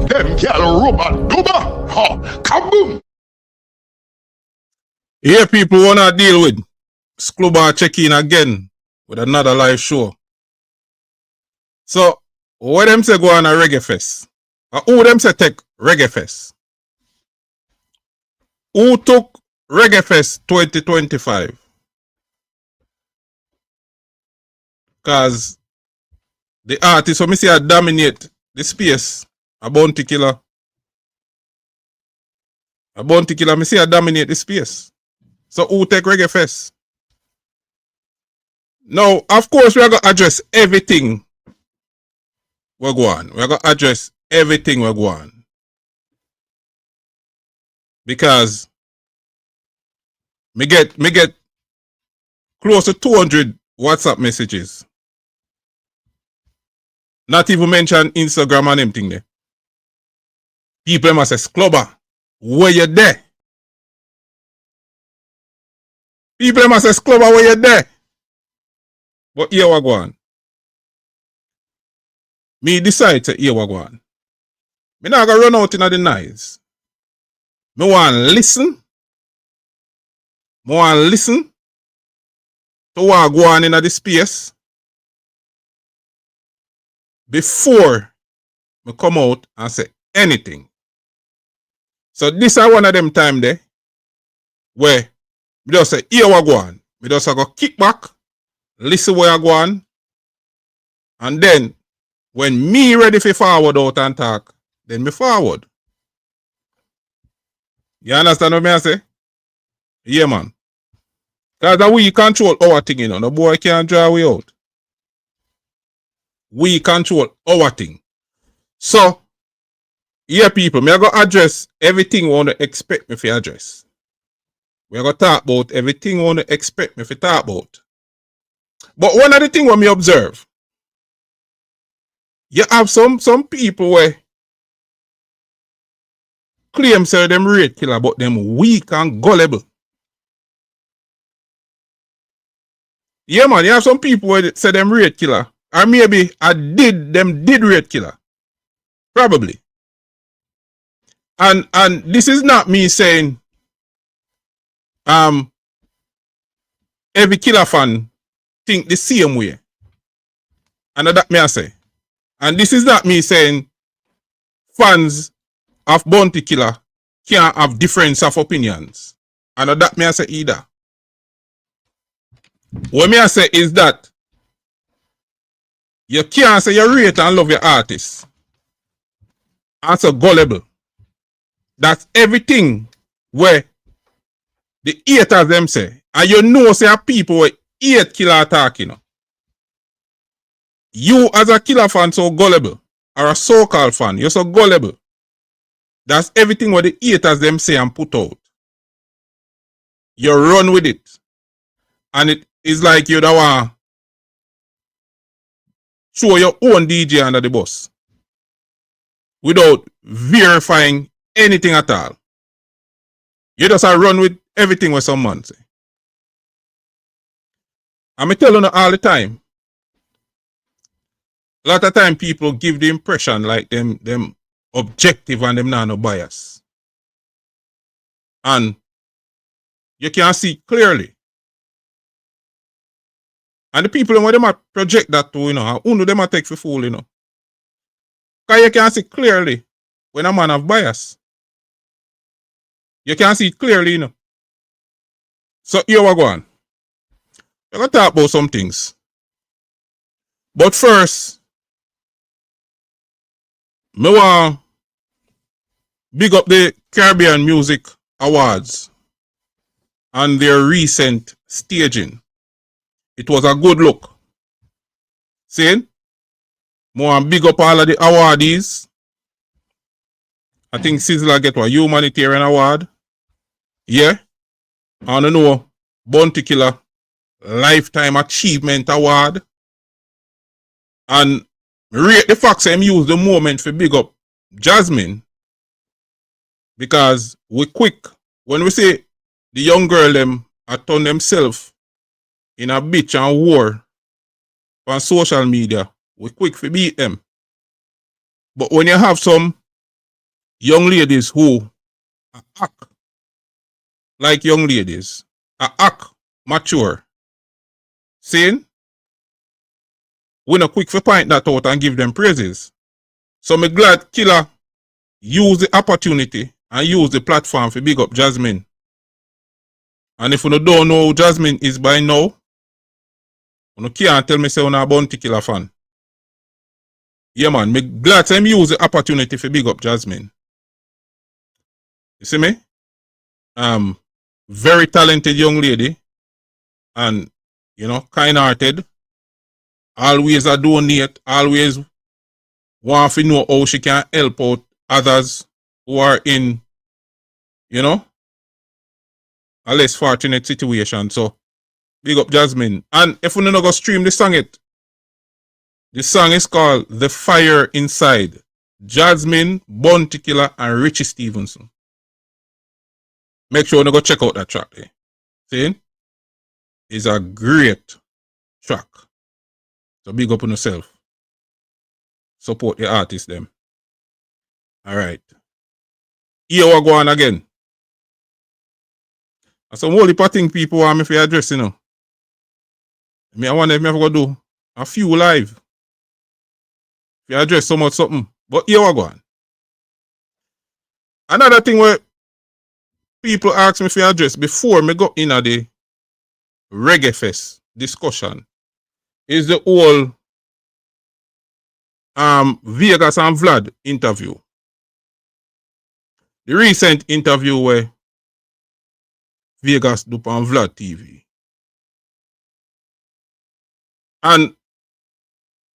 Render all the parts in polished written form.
Them gal rubber duba. Ha, kaboom. Here people wanna deal with Skluba check in again with another live show. So what them say go on a Reggae Fest? Who them say take Reggae Fest? Who took Reggae Fest 2025? Cause the artists so me see dominate the space. A bounty killer. A bounty killer, me see dominate the space. So who take Reggae Fest? Now, of course, we are going to address everything we go on. We are going to address everything we go on. Because me get close to 200 WhatsApp messages. Not even mention Instagram and anything there. People must say, Skluba, where you there? People must say, Skluba, where you there? But here we go on. Me decide to here we go on. Me not gonna run out in the noise. Me want to listen. Me want to listen to what go on in the space before me come out and say anything. So this is one of them time there where me just say here we go on. Me just go kick back, listen where I go on, and then when me ready for forward out and talk, then me forward. You understand what I say? Yeah, man. Because we control our thing, you know. No boy can't draw we out. We control our thing. So, yeah, people, me I go address everything you want to expect me to address. We are going to talk about everything you want to expect me to talk about. But one of the things when me observe, you have some people where claim say them rate killer, but them weak and gullible. Yeah, man, you have some people where say them rate killer. Or maybe them did rate killer. Probably. And this is not me saying every killer fan think the same way. And that me I say. And this is not me saying fans of Bounty Killer can't have difference of opinions. And that me I say either. What me I say is that you can't say you rate and love your artist. And so gullible. That's everything where the haters them say. And you know say people where hate Killer attack, you know. You as a Killer fan so gullible. Or a so-called fan, you're so gullible. That's everything what the haters them say and put out. You run with it. And it is like you don't want to show your own DJ under the bus. Without verifying anything at all. You just run with everything what some man say. And I tell you all the time. A lot of time people give the impression like them objective and them not no bias. And you can see clearly. And the people when them project that too, you know, who them take for fool, you know. Because you can see clearly when a man have bias. You can see clearly, you know. So here we go on. We're going to talk about some things. But first, me want big up the Caribbean Music Awards and their recent staging. It was a good look. See? Me want big up all of the awardees I think Sizzler get a humanitarian award. Yeah. I don't know. Bounty Killer Lifetime Achievement Award. And rate the fact that him use the moment for big up Jasmine. Because we quick. When we say the young girl them are turn themselves in a bitch and war on social media, we quick for beat them. But when you have some young ladies who act like young ladies, act mature, saying, we're not quick for point that out and give them praises. So I'm glad Killer use the opportunity and use the platform for big up Jasmine. And if you don't know who Jasmine is by now, you can't tell me say you're a Bounty Killer fan. Yeah man, me glad to use the opportunity for big up Jasmine. You see me? Very talented young lady. And, kind-hearted. Always a donate. Always want to know how she can help out others who are in, a less fortunate situation. So, big up Jasmine. And if we don't go stream the song the song is called The Fire Inside. Jasmine, Bounty Killer, and Richie Stevenson. Make sure you go check out that track there. See? It's a great track. So big up on yourself. Support the artists them. Alright. Here we go on again. And some whole heap of things people want me to address, I wonder if I go do a few live. If you address so much something. But here we go on. Another thing where people ask me to address before me go in at the Reggae Fest discussion is the whole Vegas and Vlad interview. The recent interview where Vegas do on Vlad TV. And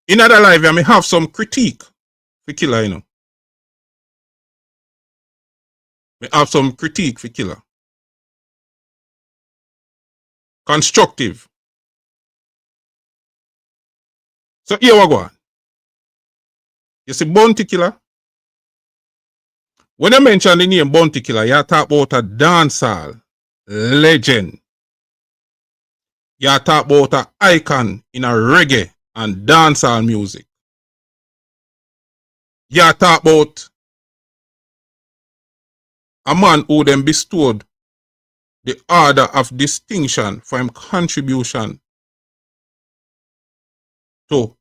in other live, I may have some critique for Killer, I have some critique for Killer. Constructive. So here we go on. You see Bounty Killer? When I mention the name Bounty Killer, you talk about a dancehall legend. You talk about an icon in a reggae and dancehall music. You talk about a man who then bestowed the Order of Distinction for his contribution to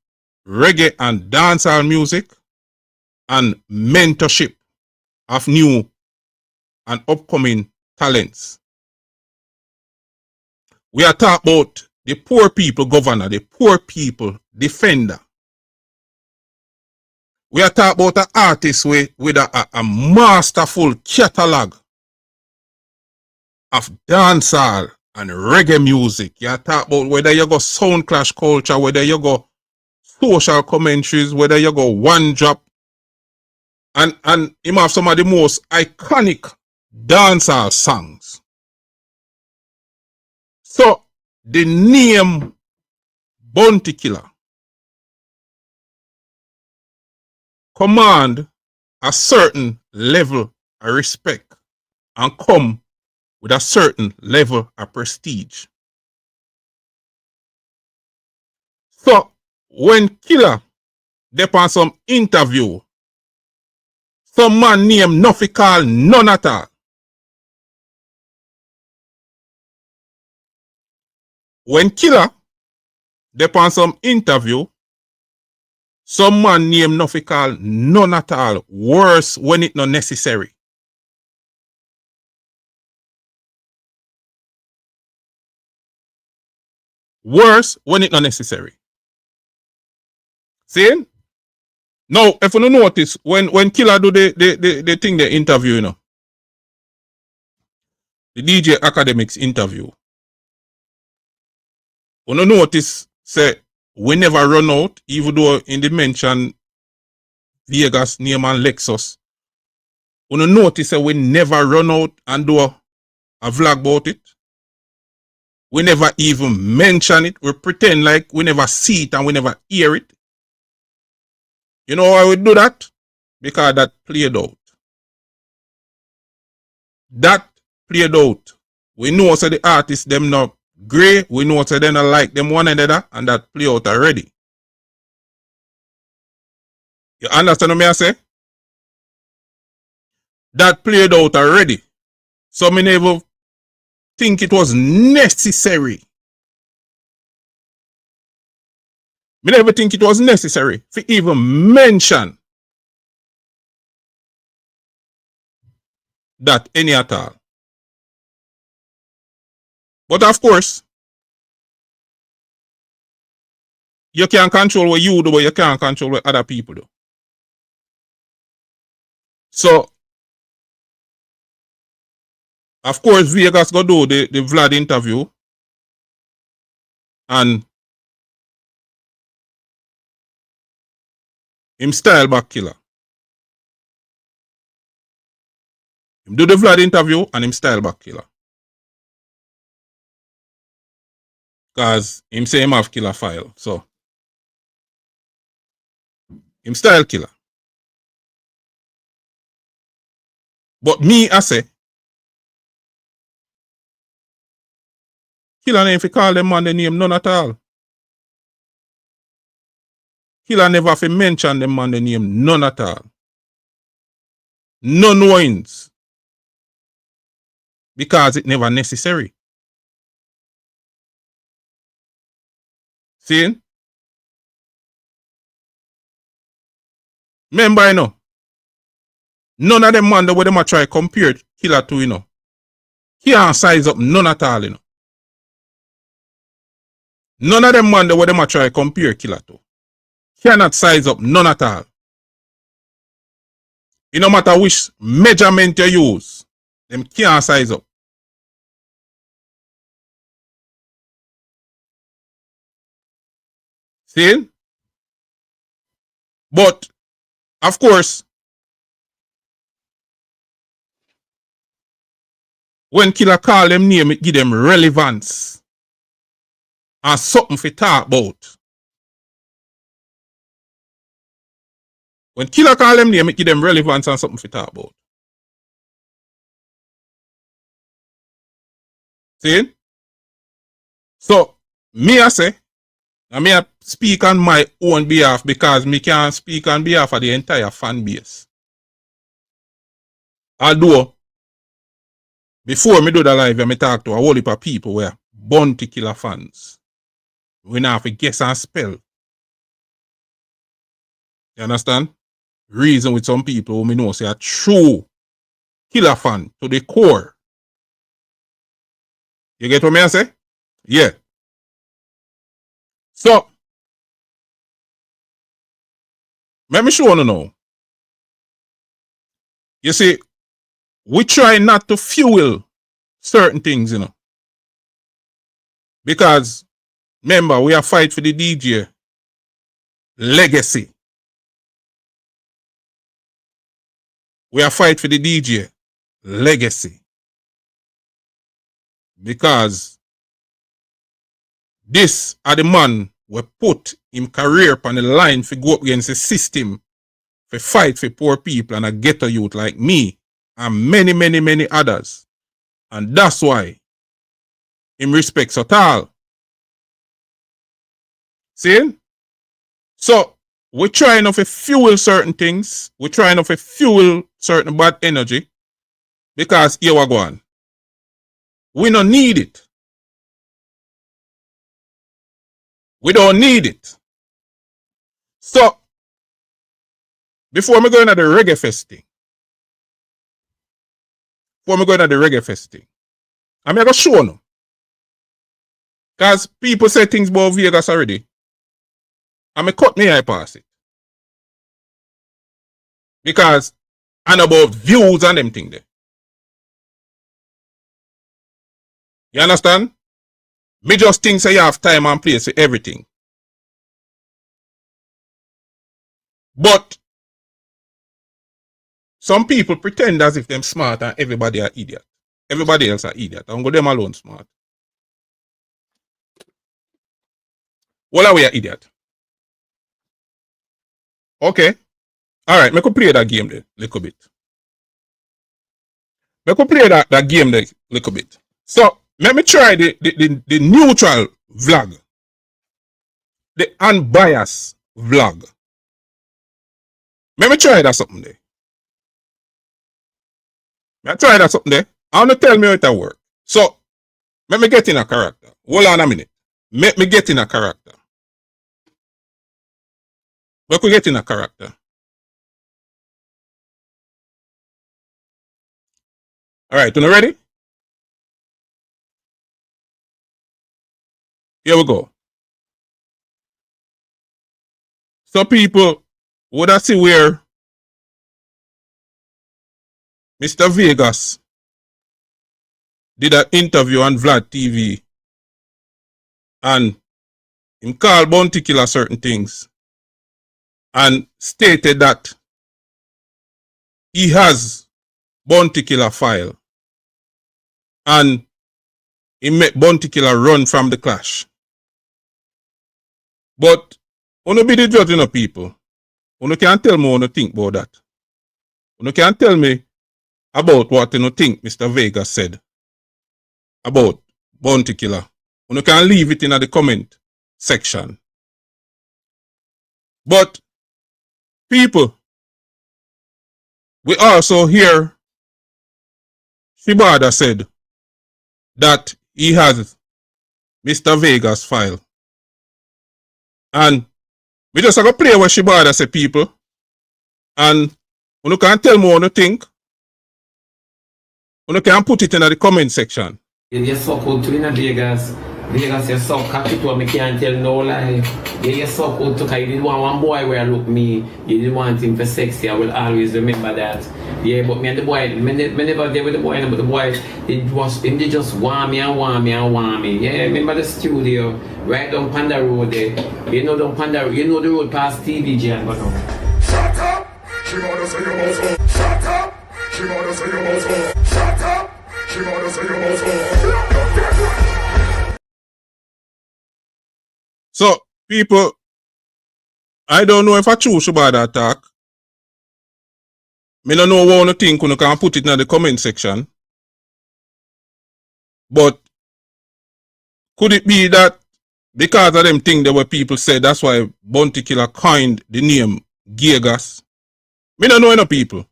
reggae and dancehall music and mentorship of new and upcoming talents. We are talking about the poor people governor, the poor people defender. We are talking about an artist with a masterful catalog of dancehall and reggae music. You are talking about whether you go sound clash culture, whether you go social commentaries, whether you go one drop. And him have some of the most iconic dancehall songs. So the name Bounty Killer command a certain level of respect and come with a certain level of prestige. So when Killer depend some interview, some man name nothing call none at all. When Killer depend some interview, some man name nothing call none at all. Worse when it not necessary. Worse when it not necessary. See? Now, if you don't notice, when Killer do the thing, the interview, the DJ Academics interview, you don't notice, say, we never run out, even though in the mention Vegas, name and Lexus, You notice that we never run out and do a vlog about it. We never even mention it. We pretend like we never see it and we never hear it. You know why we do that? Because that played out. That played out. We know so the artists them not grey. We know so they not like them one another, and that play out already. You understand what I say? That played out already. So me never think it was necessary. Me never think it was necessary to even mention that any at all. But of course, you can't control what you do, but you can't control what other people do. So, of course, Vegas go do the Vlad interview. And him style back killer. Him do the Vlad interview and him style back killer. Because him say him have killer file. So, him style killer. But me, I say, killer if you call them man the name, none at all. Killer never fi mention them man the name, none at all. None wins. Because it never necessary. See? Remember, you know, none of them man the way them a try compare killer to, you know. He can't size up none at all, you know. None of them man the way them a try compare killer to. Cannot size up none at all. It no matter which measurement you use, them can't size up. See? But, of course, when killer call them name, it give them relevance. And something to talk about. When killer call them name, it give them relevance and something to talk about. See? So, me I say, and me I speak on my own behalf because me can't speak on behalf of the entire fan base. Although, before me do the live, I talk to a whole heap of people where bounty killer fans. We now have to guess and spell. You understand? Reason with some people who me know say a true killer fan to the core. You get what me I say? Yeah. So, let me show you now. You see, we try not to fuel certain things, you know. Because, remember, we are fight for the DJ legacy. We are fight for the DJ legacy. Because this are the man we put him career upon the line for go up against the system, for fight for poor people and a ghetto youth like me and many, many, many others. And that's why him respects us all. See? So, we're trying to fuel certain things. We're trying to fuel certain bad energy. Because here we go on. We don't need it. We don't need it. So, before we go into the Reggae Fest thing, I'm going to show you. Because people say things about Vegas already. I'm cut me eye past it. Because and about views and them thing there. You understand? Me just think say you have time and place for everything. But some people pretend as if them smart and everybody are idiot. Everybody else are idiot. I'm go them alone smart. Well, are we are idiot? Okay. All right, me could play that game there little bit. Me could play that game there little bit. So let me try the neutral vlog. The unbiased vlog. Let me try that something there. Let me try that something there. I want to tell me how it work. So let me get in a character. Hold on a minute. Let me get in a character. We could get in a character. All right, you ready? Here we go. So people would I see where Mr. Vegas did an interview on Vlad TV and him called Bounty Killer certain things and stated that he has Bounty Killer file and he made Bounty Killer run from the clash. But wanna be the judge, people. You can't tell me what you think about that. You can't tell me about what you think Mr. Vegas said about Bounty Killer. You can leave it in the comment section. But people, we also hear Shibada said that he has Mr. Vegas file. And we just have to play what Shibada say, people. And you can tell me what you think. You can put it in the comment section. You suck out to in Vegas. Vegas, you suck cocky to me, can't tell no lie. You suck out to, because you didn't want one boy where look me. You didn't want him for sexy. I will always remember that. Yeah, but me and the boy, me never there with the boy, but the boy, they just want me and want me and want me. Yeah, remember the studio, right down Panda Road there. You know down Panda Road, you know the road past TVG and what now. Shut up! She wanna say your boss. Shut up! She wanna say your boss. Shut up! She wanna say your boss. So, people, I don't know if I choose Shibada attack. I don't know what you think. You can put it in the comment section. But could it be that because of them things that were people said, that's why Bounty Killer coined the name Gigas? I don't know enough people.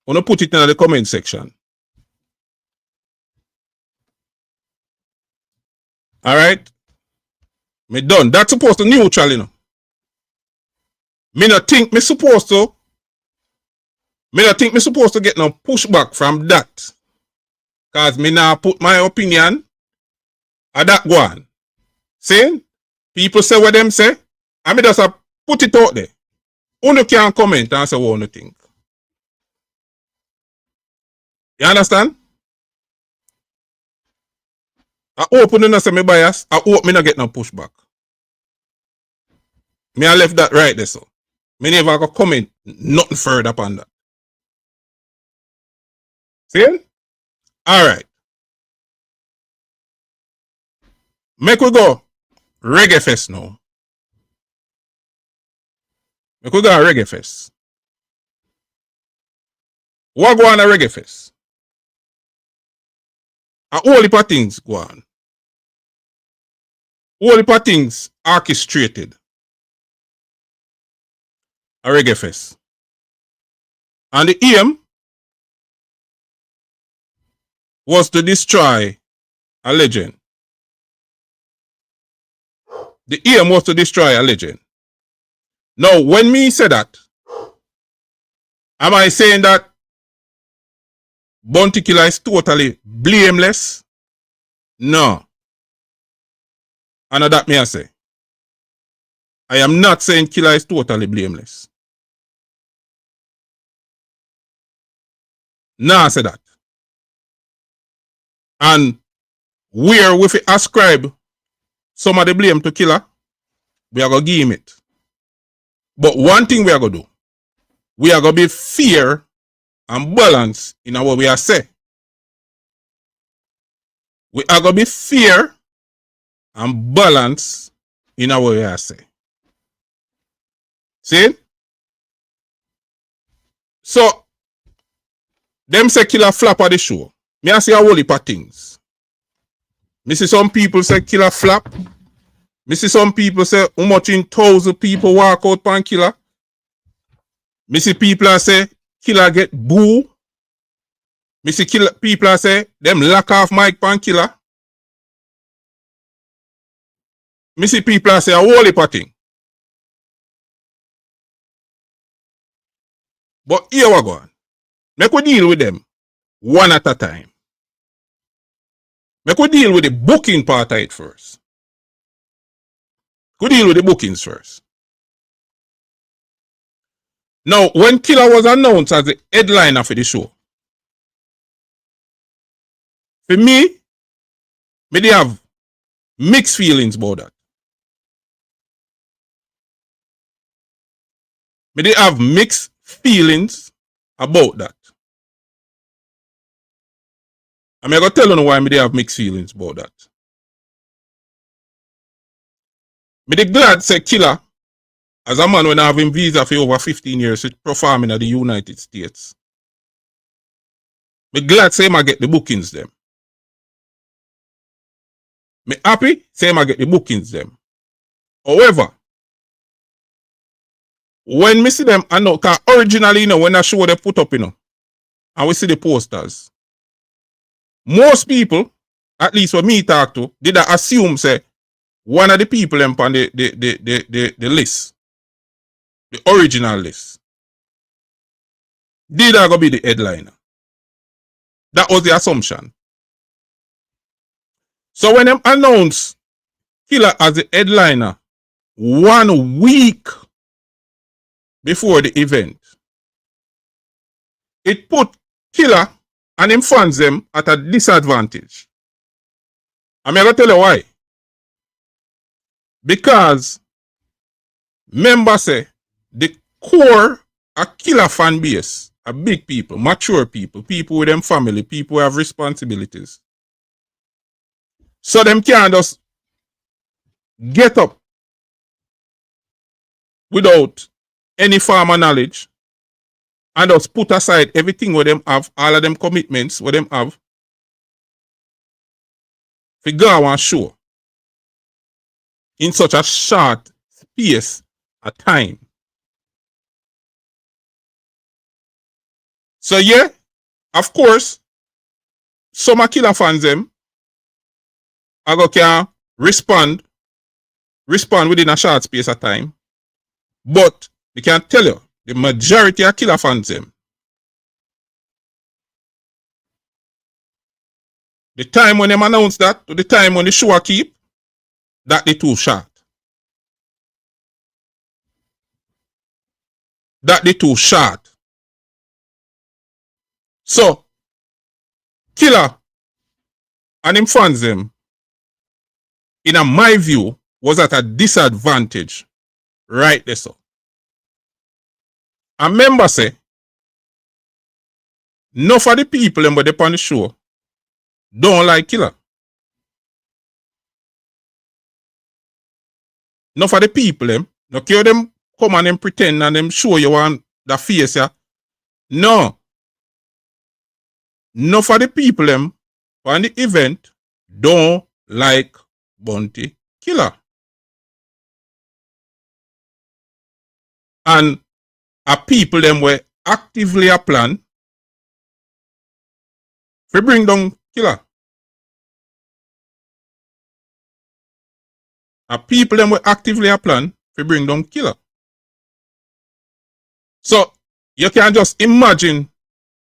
You put it in the comment section. Alright? Me done. That's supposed to neutral, you know. Me not think me supposed to. Me not think me supposed to get no pushback from that. Cause me now put my opinion at that one. See? People say what them say. And me just put it out there. Only can comment and say what you think. You understand? I hope you not say me bias. I hope me not get no pushback. Me I left that right there, so. Me never go comment nothing further upon that. See? Alright. Make we go Reggae Fest now. Make we go Reggae Fest. What go on a Reggae Fest? A whole heap of things go on. Whole heap of things orchestrated. A Reggae Fest. And the aim was to destroy a legend. The aim was to destroy a legend. Now, when me say that, am I saying that Bounty Killer is totally blameless? No. And that me I say. I am not saying Killer is totally blameless. No, I say that. And where we ascribe some of the blame to Killer, we are going to give him it. But one thing we are going to do, we are going to be fair and balance in what we are say. We are going to be fair and balance in what we are say. See? So, them say Killer flap at the show. Me I see a whole heap of things. Me see some people say Killer flap. Me see some people say how much in 1,000 people walk out pan Killer. Me see people say Killer get boo. Me see people say them lock off mic pan Killer. Me see people say a whole heap of thing. But here we go. Make we deal with them one at a time. Make we deal with the booking part of it first. We deal with the bookings first. Now, when Killer was announced as the headliner for the show, for me they have mixed feelings about that. They have mixed feelings about that. I'm going to tell you why they have mixed feelings about that. I'm glad say Killer, as a man when I have him visa for over 15 years, performing in the United States. I'm glad say I get the bookings them. Me happy say I get the bookings them. However, when me see them, I know, cause originally, you know, when I show they put up, you know, and we see the posters, most people, at least when me talk to, did I assume say one of the people them on the list, the original list, did I go be the headliner? That was the assumption. So when them announced Killer as the headliner 1 week before the event, it put Killer and him fans them at a disadvantage. I'm going to tell you why. Because members say the core a Killer fan base are big people, mature people, people with them family, people who have responsibilities. So them can't just get up without any formal knowledge and just put aside everything where them have, all of them commitments where them have, to go and show in such a short space of time. So yeah, of course, some Killer fans them I go can respond within a short space of time. But we can tell you, the majority of Killer fans them, the time when them announce that to the time when the show keep, that they too short. That they too short. So, Killer and him fans them, in my view, was at a disadvantage right there. So, I remember say, enough of the people them but they on the show don't like Killer. Enough of the people them, no care them come and them pretend and them show you on the face ya. No. Enough of the people them on the event don't like Bounty Killer. And a people them were actively a plan to bring down Killer. A people them were actively a plan to bring down Killer. So you can just imagine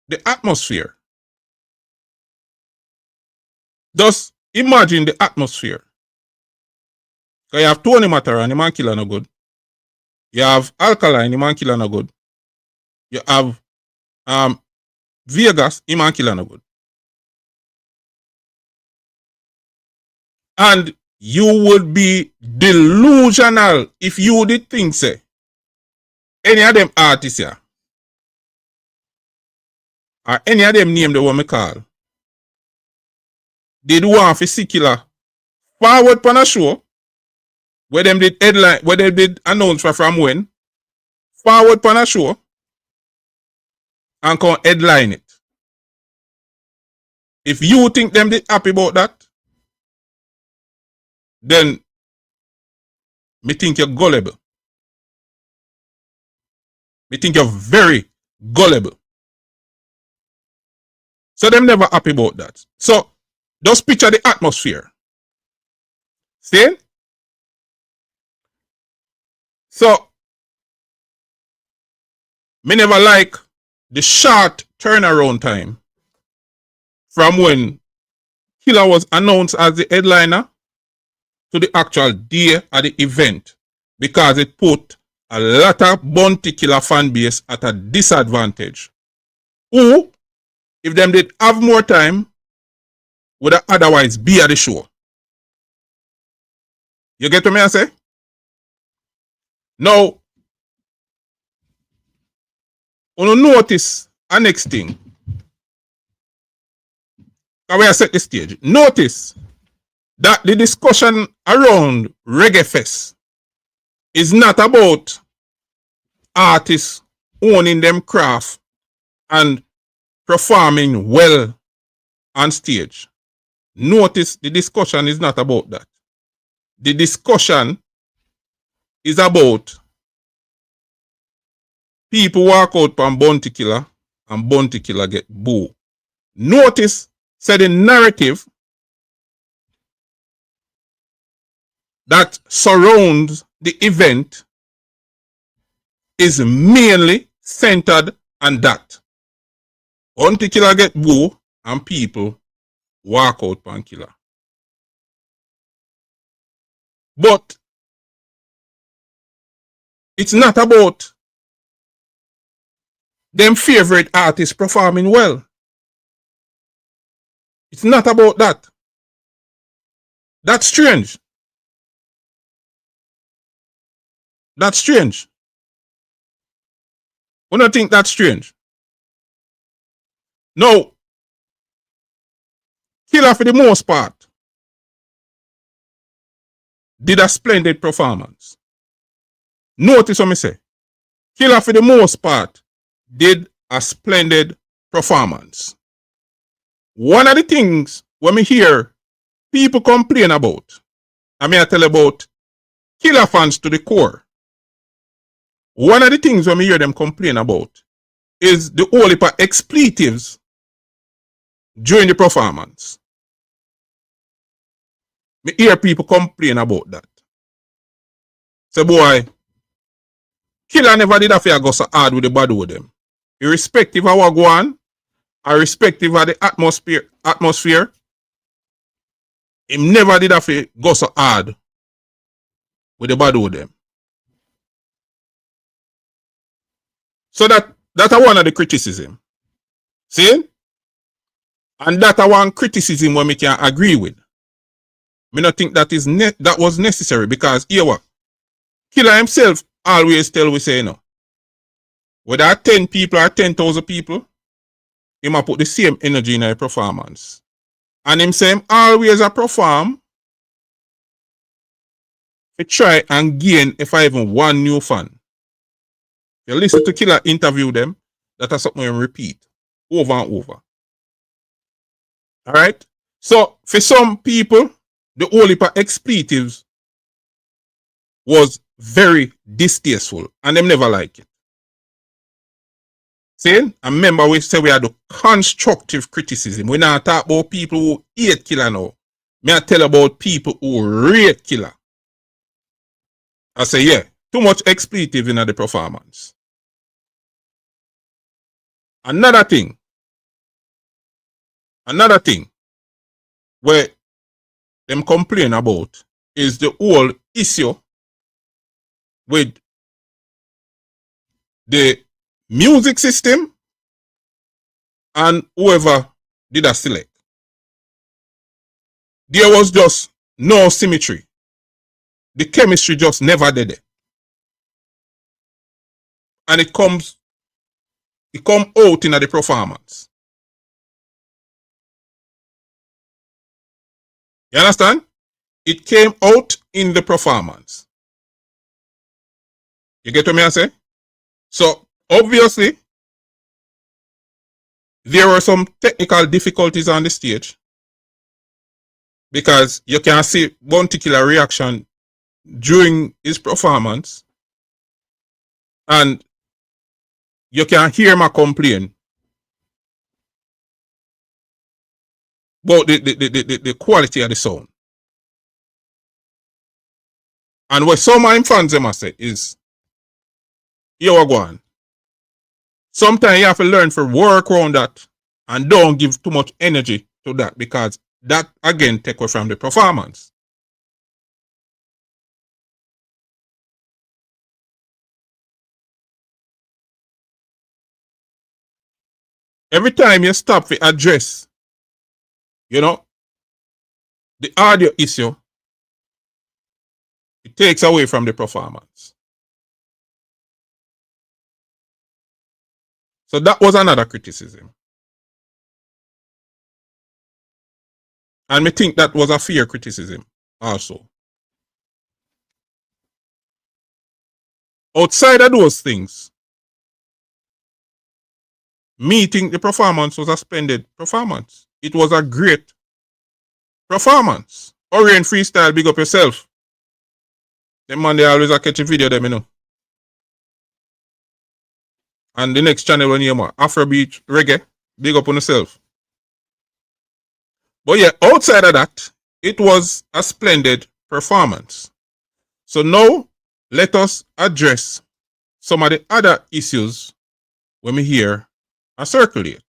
the atmosphere. Just imagine the atmosphere. Because you have Tony Matara and the man Killer no good. You have Alkaline, the man Killer no good. You have Vegas, the man Killer no good. And you would be delusional if you did think say any of them artists here or any of them name the one me call, they do want to see Killer forward pan a show where them did headline, where they did announce from when, forward pan a show and come headline it. If you think them did happy about that, then me think you're gullible. Me think you're very gullible. So them never happy about that. So just picture the atmosphere. See? So me never like the short turnaround time from when Killer was announced as the headliner to the actual day of the event, because it put a lot of Bounty Killer fan base at a disadvantage, who, if them did have more time, would have otherwise be at the show. You get what me I say? Now, you notice a next thing. How we set the stage. Notice that the discussion around Reggae Fest is not about artists owning them craft and performing well on stage. Notice the discussion is not about that. The discussion is about people walk out from Bounty Killer and Bounty Killer get boo. Notice, said the narrative that surrounds the event is mainly centered on that. Bounty Killer get boo and people walk out from Killer. But it's not about them favorite artists performing well. It's not about that. That's strange. That's strange. I don't think that's strange. No. Killer, for the most part, did a splendid performance. Notice what I say. Killer, for the most part, did a splendid performance. One of the things when me hear people complain about, I mean I tell about Killer fans to the core. One of the things when me hear them complain about is the whole heap of expletives during the performance. Me hear people complain about that. So boy, Killer never did affair go so hard with the bad with them. Irrespective of what go on, irrespective of the atmosphere, him never did affair go so hard with the bad with them. So that's one of the criticism. See? And that's one criticism where me can agree with. Me not think that that was necessary, because here what? Killer himself always tell we say, no. Whether 10 people or 10,000 people, he might put the same energy in a performance. And him say him always a perform to try and gain if I even one new fan. You listen to Killer interview them, that is something you repeat over and over. Alright? So for some people, the whole heap of expletives was very distasteful and them never like it. See? And remember we say we had the constructive criticism. We not talk about people who hate Killer now. Me I tell about people who rate Killer. I say, yeah, too much expletive in the performance. Another thing where them complain about is the whole issue with the music system and whoever did a select. There was just no symmetry. The chemistry just never did it. And it come out in the performance. You understand? It came out in the performance. You get what I say? So, obviously, there were some technical difficulties on the stage because you can see one particular reaction during his performance and you can hear him complain about the quality of the sound. And what some of my fans must say is, yo, go on. Sometimes you have to learn to work around that and don't give too much energy to that because that again take away from the performance. Every time you stop to address, you know, the audio issue, it takes away from the performance. So that was another criticism. And I think that was a fair criticism also. Outside of those things, me think the performance was a splendid performance. It was a great performance. Orient Freestyle, big up yourself. Them man, they always a catch a video them, you know. And the next channel when you have Afrobeat Reggae, big up on yourself. But yeah, outside of that, it was a splendid performance. So now, let us address some of the other issues when we hear a circulate.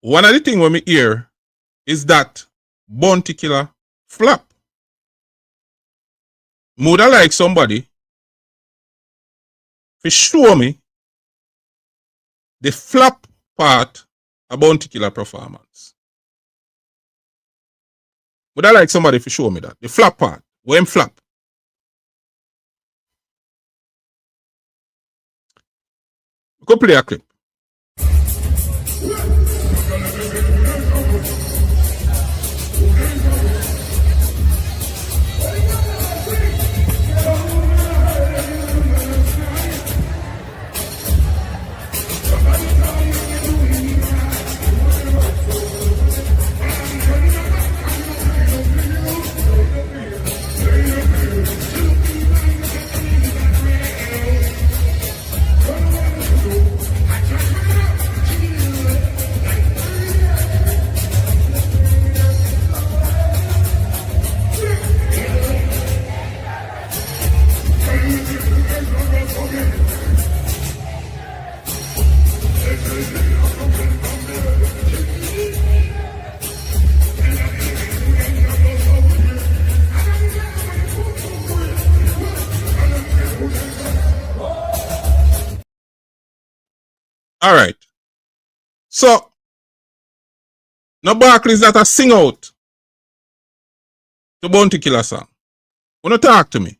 One of the things when we hear is that Bounty Killer flap. Would I like somebody to show me the flap part of Bounty Killer performance? Would I like somebody to show me that? The flap part. When flap. We could play a clip. All right. So, no Barclays that I sing out to Bounty Killer song. Wanna talk to me?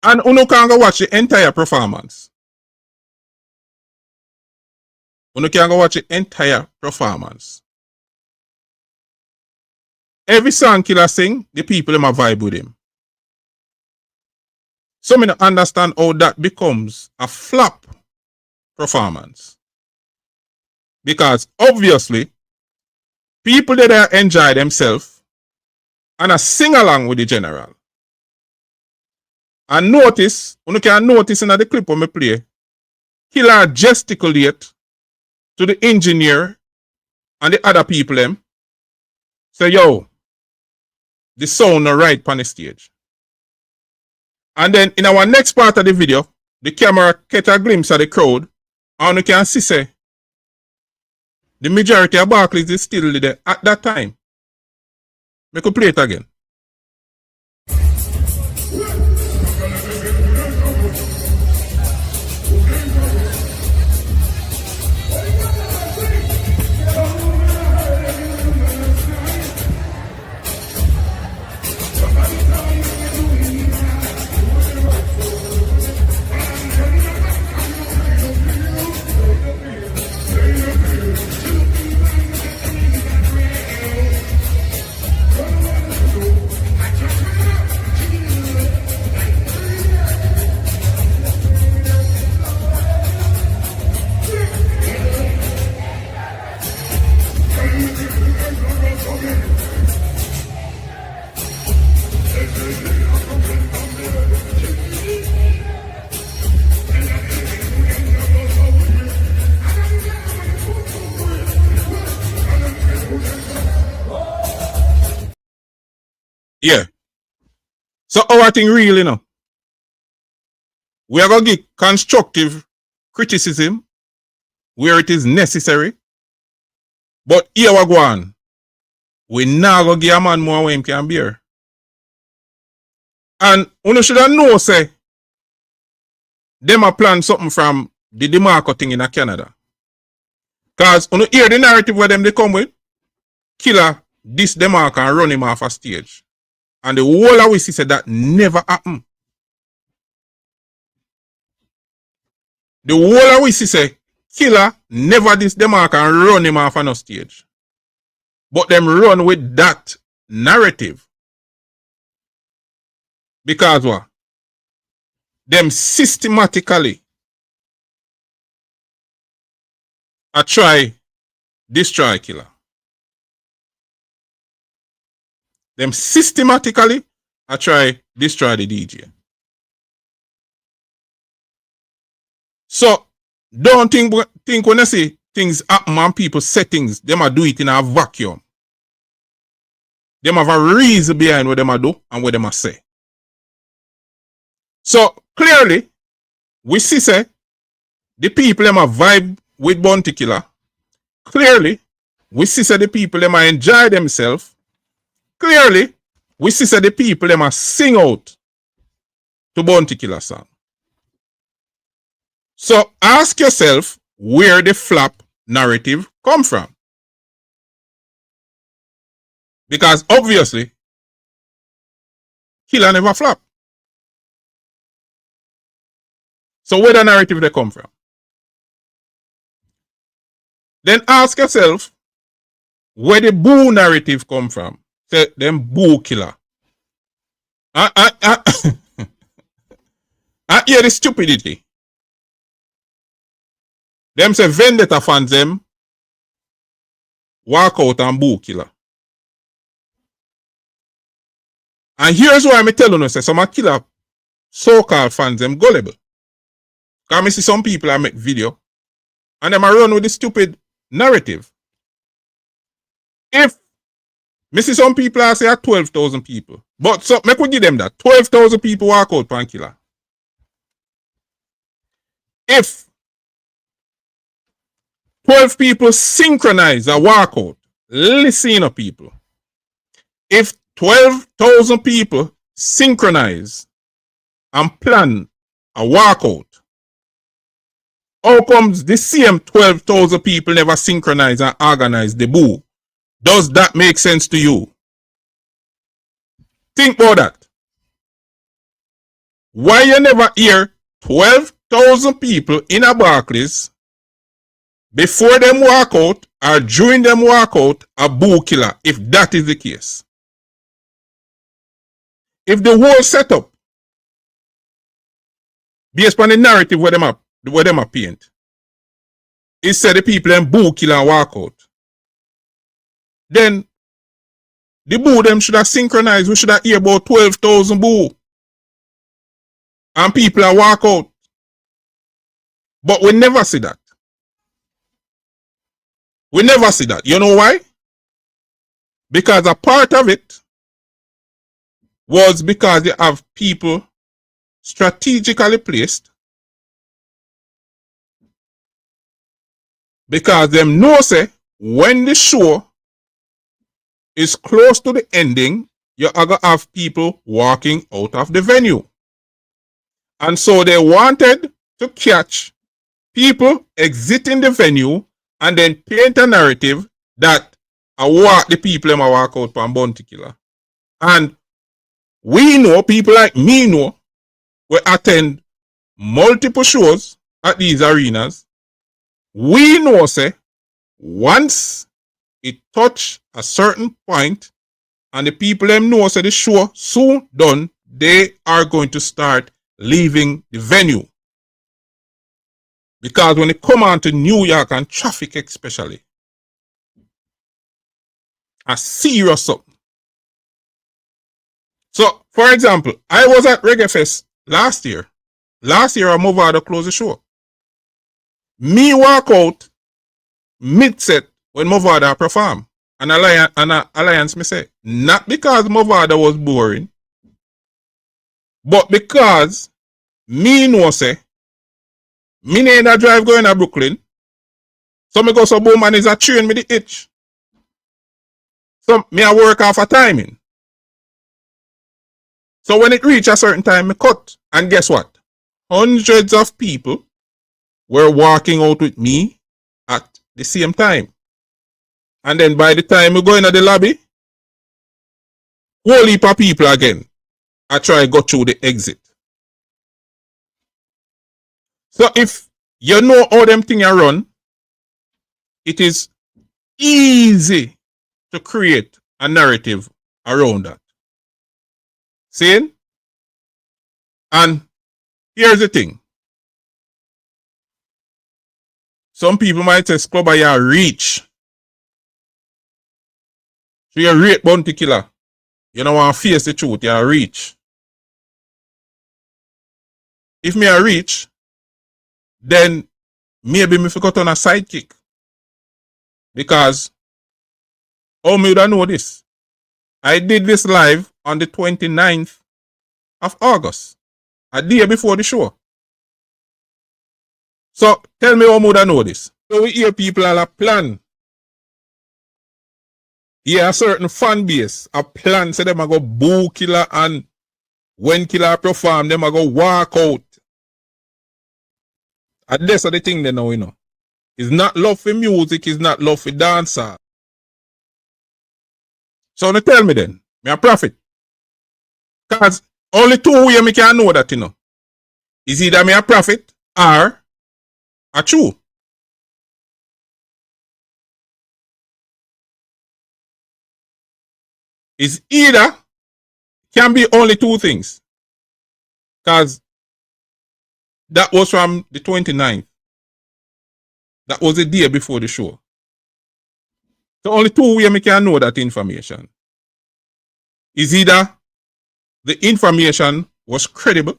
And uno can go watch the entire performance. Uno can go watch the entire performance. Every song Killer sing, the people them a vibe with him. So me don't understand how that becomes a flop performance. Because obviously, people that enjoy themselves and a sing along with the general. And notice, you can notice in the clip when me play, Killer gesticulate to the engineer and the other people them. Say, yo, the sound not right on the stage. And then in our next part of the video, the camera catch a glimpse of the crowd, and you can see say, the majority of Barclays is still there at that time. We could play it again. Yeah. So our thing really, we are gonna give constructive criticism where it is necessary. But here we go on. We now gonna give a man more when he can bear. And you should have know, say, them a plan something from the Demarco thing in Canada. Because you hear the narrative where them they come with, killer this Demarco and run him off a stage. And the whole of we see said that never happened. The whole of we see say killer never this Demarco and run him off on a stage. But them run with that narrative. Because what? Them systematically a try destroy killer. Them systematically a try destroy the DJ. So don't think when I say things happen and people say things, them a do it in a vacuum. Them have a reason behind what them a do and what them a say. So clearly, we see say the people them a vibe with Bounty Killer. Clearly, we see say the people them a enjoy themselves. Clearly, we see say the people them a sing out to Bounty Killer song. So ask yourself where the flap narrative come from. Because obviously, Killer never flap. So where the narrative they come from? Then ask yourself where the boo narrative come from. Say them boo killer. I hear the stupidity. Them say vendetta fans them walk out and boo killer. And here's why I'm telling you, say some killer so-called fans them gullible. Because I see some people I make video and them I run with the stupid narrative. If me see some people I say 12,000 people, but so make we give them that 12,000 people walk out pan killer. If 12 people synchronize a walkout, listen up people. If 12,000 people synchronize and plan a walkout, how comes the same 12,000 people never synchronize and organize the boo? Does that make sense to you? Think about that. Why you never hear 12,000 people in a Barclays before them walk out or during them walk out a boo killer, if that is the case? If the whole setup based on the narrative where them are paint, it said the people them boo killer and walk out, then the boo them should have synchronized. We should have hear about 12,000 boo and people are walk out. But we never see that. We never see that. You know why? Because a part of it was because they have people strategically placed, because them know say when the show is close to the ending, you're gonna have people walking out of the venue. And so they wanted to catch people exiting the venue and then paint a narrative that the people them walk out from Bounty Killer. And we know, people like me know, we attend multiple shows at these arenas. We know, say, once it touch a certain point and the people them know, say, the show soon done, they are going to start leaving the venue. Because when they come on to New York and traffic especially, a serious something. So, for example, I was at Reggae Fest last year. Last year, I moved out to close the show. Me walk out mid-set when Movada perform. alliance, me say, not because Movada was boring, but because me know say, me need a drive going to Brooklyn, so me go so Bowman is a train me the itch. So me a work off a timing. So when it reach a certain time, me cut. And guess what? Hundreds of people were walking out with me at the same time. And then by the time we go into the lobby, whole heap of people again. I try to go through the exit. So if you know how them things are run, it is easy to create a narrative around that. See? And here's the thing. Some people might say, Scrubber, you reach. So you rate bounty killer. You don't want to face the truth, you reach. If me a reach, then maybe me forgot on a sidekick. Because, how me would I know this? I did this live on the 29th of August, a day before the show. So, tell me how would I know this? So we hear people have a plan. Yeah, a certain fan base, a plan, say them a go boo killer, and when killer perform, them a go walk out. And that's the thing they know, you know. It's not love for music, it's not love for dancer. So they tell me then, me a prophet. Because only two ways me can know that, you know. Is either me a prophet or a true. It's either, can be only two things. Because that was from the 29th. That was the day before the show. So only two ways me can know that information. Is either the information was credible,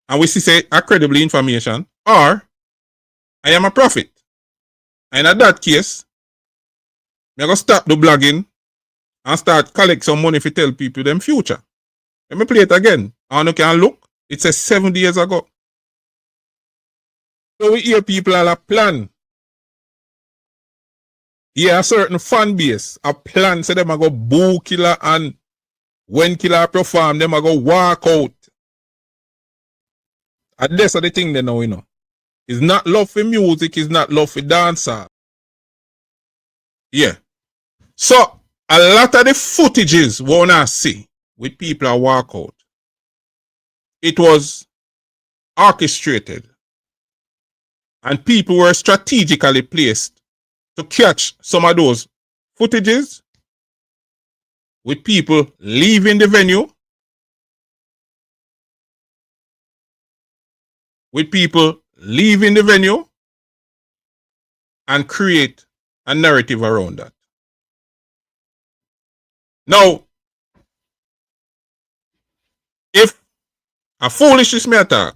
and we see say a credible information, or I am a prophet. And in that case, I'm going to stop the blogging and start collect some money to tell people them future. Let me play it again. And you can look, it says 7 years ago. So we hear people have a plan. Yeah, a certain fan base, a plan, say them a go boo killer, and when killer perform, them a go walk out. And that's the thing they know, you know. It's not love for music, it's not love for dancer. Yeah. So, a lot of the footages we wanna see with people that walk out, it was orchestrated. And people were strategically placed to catch some of those footages with people leaving the venue, and create a narrative around that. Now, if a foolishness me attack,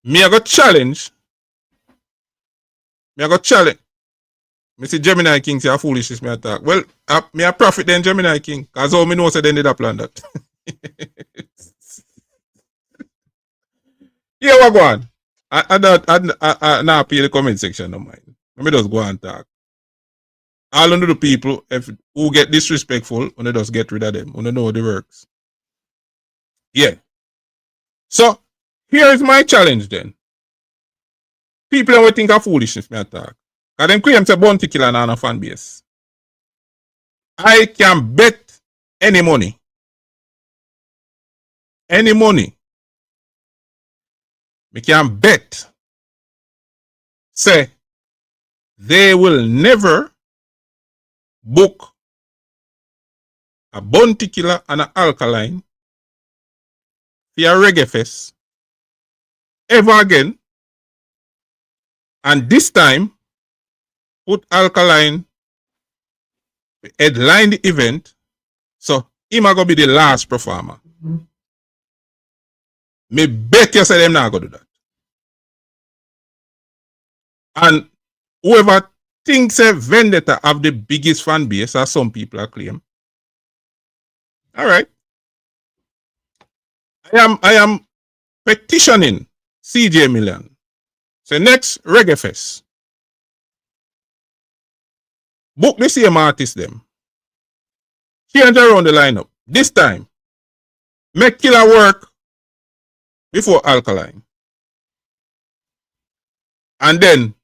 me I got challenge. Me see Gemini King say a foolishness me attack. Well, me a prophet then Gemini King, cause all me know say they did a plan that. Yeah, what go on? I now pay the comment section no mind. Let me just go and talk. All under the people who get disrespectful, when they just get rid of them, when they know the works. Yeah. So here is my challenge then. People who think of foolishness me attack. Because them claim say bounty killer and a fan base. I can bet any money. Any money. We can bet. Say they will never book a bounty killer and an alkaline for a Reggae Fest ever again. And this time, put alkaline headline the event. So him gonna be the last performer. Me bet you say them not gonna do that. And whoever think say Vendetta have the biggest fan base, as some people are claim. All right. I am petitioning CJ Million. So next Reggae Fest. Book the same artist them. Change around the lineup. This time, make Killer work before Alkaline. And then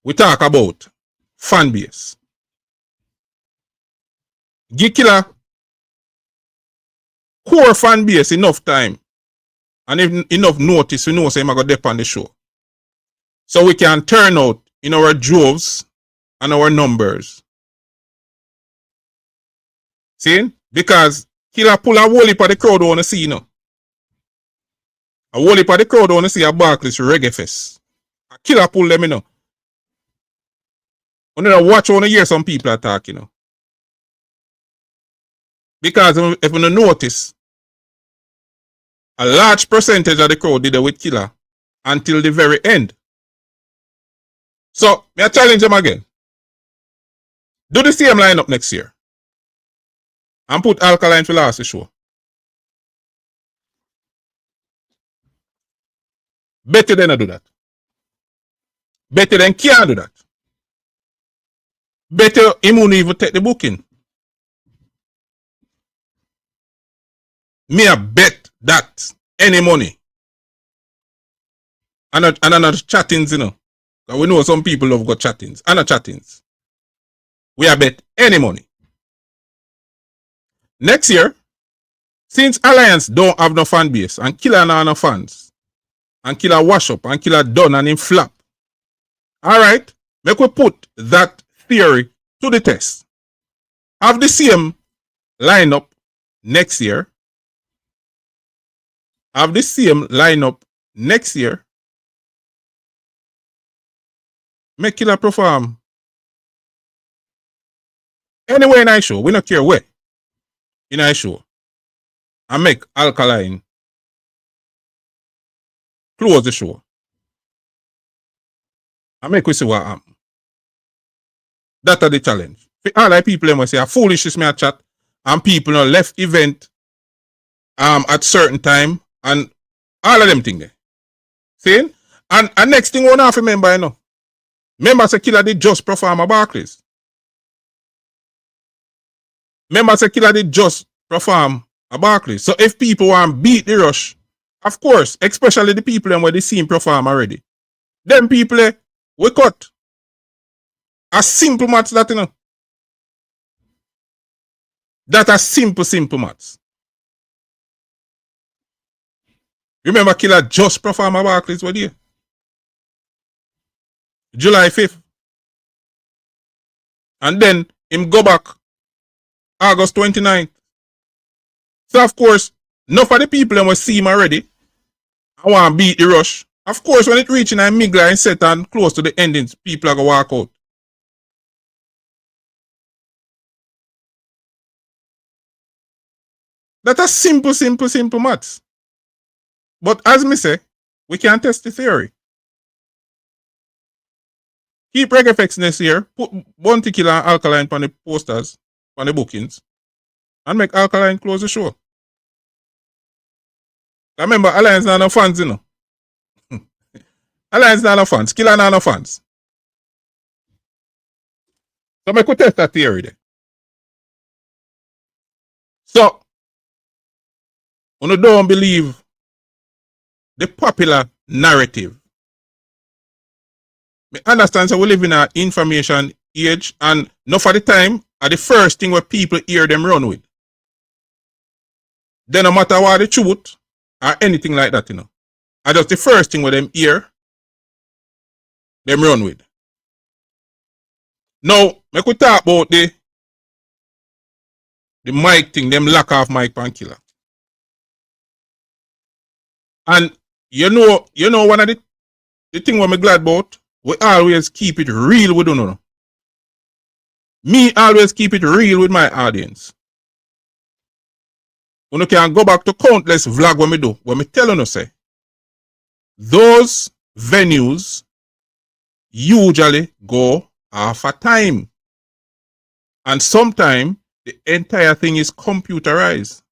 we talk about fan base. Give Killer core fan base enough time and enough notice we know say I'm going to dip on the show. So we can turn out in our droves and our numbers. See? Because Killer pull a whole heap of the crowd want to see, you know. A whole heap of the crowd want to see a Barclays Reggae Fest. A Killer pull them, you know. You know, watch when you hear some people attack, you know. Because if you notice, a large percentage of the crowd did it with Killer until the very end. So, I challenge them again. Do the same lineup next year. And put Alkaline for last show. Better than I do that. Better than can't do that. Better him won't even take the booking. Me a bet that any money. And another chattings, you know. We know some people love got chattings. And chattings. We a bet any money. Next year, since Alliance don't have no fan base and Killer no fans, and Killer wash up and Killer done and him flap. Alright, make we put that theory to the test. Have the same lineup next year. Have the same lineup next year. Make Killer perform. Anyway in our show, we don't care where. In our show. And make Alkaline close the show. And make we see what happens. That's the challenge. For all the people them say a foolishness me a chat and people no left event at certain time and all of them thing there. See? And next thing we have to remember, you know. Remember say Killer did just perform a Barclays. Remember say Killer did just perform a Barclays. So if people want to beat the rush, of course, especially the people where they see him perform already. Them people we cut. A simple maths that you know. That a simple maths. Remember Killer just perform a Barclays what year? July 5th. And then him go back August 29th. So of course, enough of the people that will see him already. I want to beat the rush. Of course, when it reaching a migla and set and close to the endings, people are going to walk out. That's a simple maths. But as me say, we can test the theory. Keep Reggae Fest next year, put Bounty Killer and Alkaline on the posters, on the bookings, and make Alkaline close the show. Remember, Alliance not no fans, you know. Alliance not no fans, Killer not no fans. So I could test that theory there. So, when you don't believe the popular narrative, I understand that we live in an information age and enough of the time are the first thing where people hear them run with. Then no matter what the truth or anything like that, you know. And just the first thing where them hear, them run with. Now, make we talk about the mic thing, them lack of mic pan Killer. And you know one of the thing what me glad about, we always keep it real with you. Me always keep it real with my audience. You can go back to countless vlog when me do, when me tell you say, those venues usually go half a time. And sometimes the entire thing is computerized.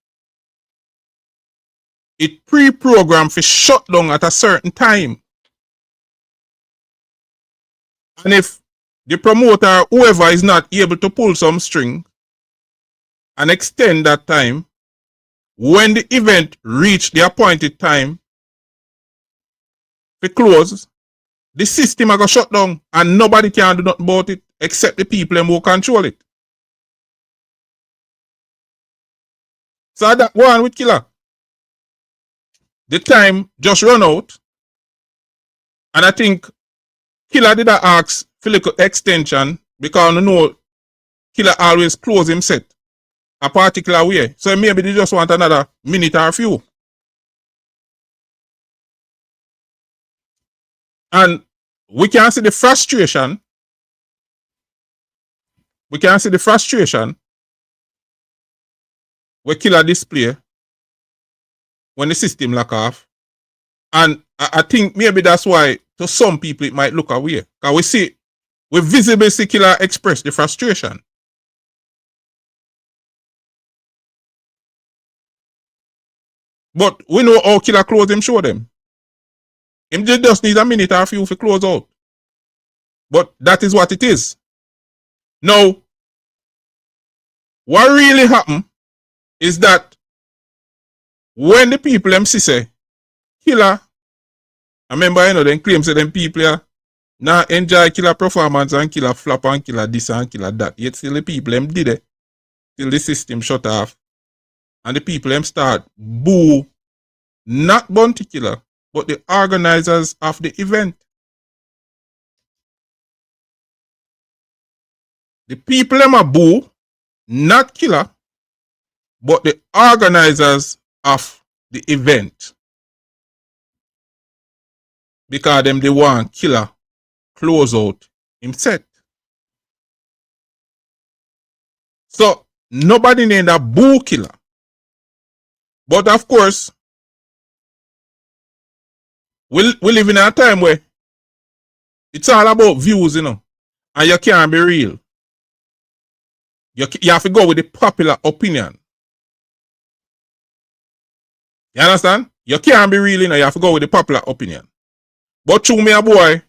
It pre-programmed for shut down at a certain time. And if the promoter, whoever, is not able to pull some string and extend that time, when the event reach the appointed time to close, the system are going to shut down and nobody can do nothing about it except the people who control it. So that one with Killer. The time just run out. And I think Killer did ask for little extension because you know Killer always close him set a particular way. So maybe they just want another minute or few. And we can see the frustration. We can see the frustration where Killer display when the system lock off. And I think maybe that's why to some people it might look away. Because we visibly see Killer express the frustration. But we know how Killer close him show them. Him just need a minute or a few to close out. But that is what it is. Now, what really happened is that when the people them say Killer, I remember them claim say them people now enjoy Killer performance and Killer flap and Killer this and Killer that. Yet still the people them did it till the system shut off. And the people them start boo not Bounty Killer, but the organizers of the event. The people them are boo not Killer, but the organizers of the event. Because them they want Killer close out him set. So nobody named a boo Killer. But of course, we live in a time where it's all about views, you know, and you can't be real. You have to go with the popular opinion. You understand? You can't be real, you know, you have to go with the popular opinion. But to me, a boy,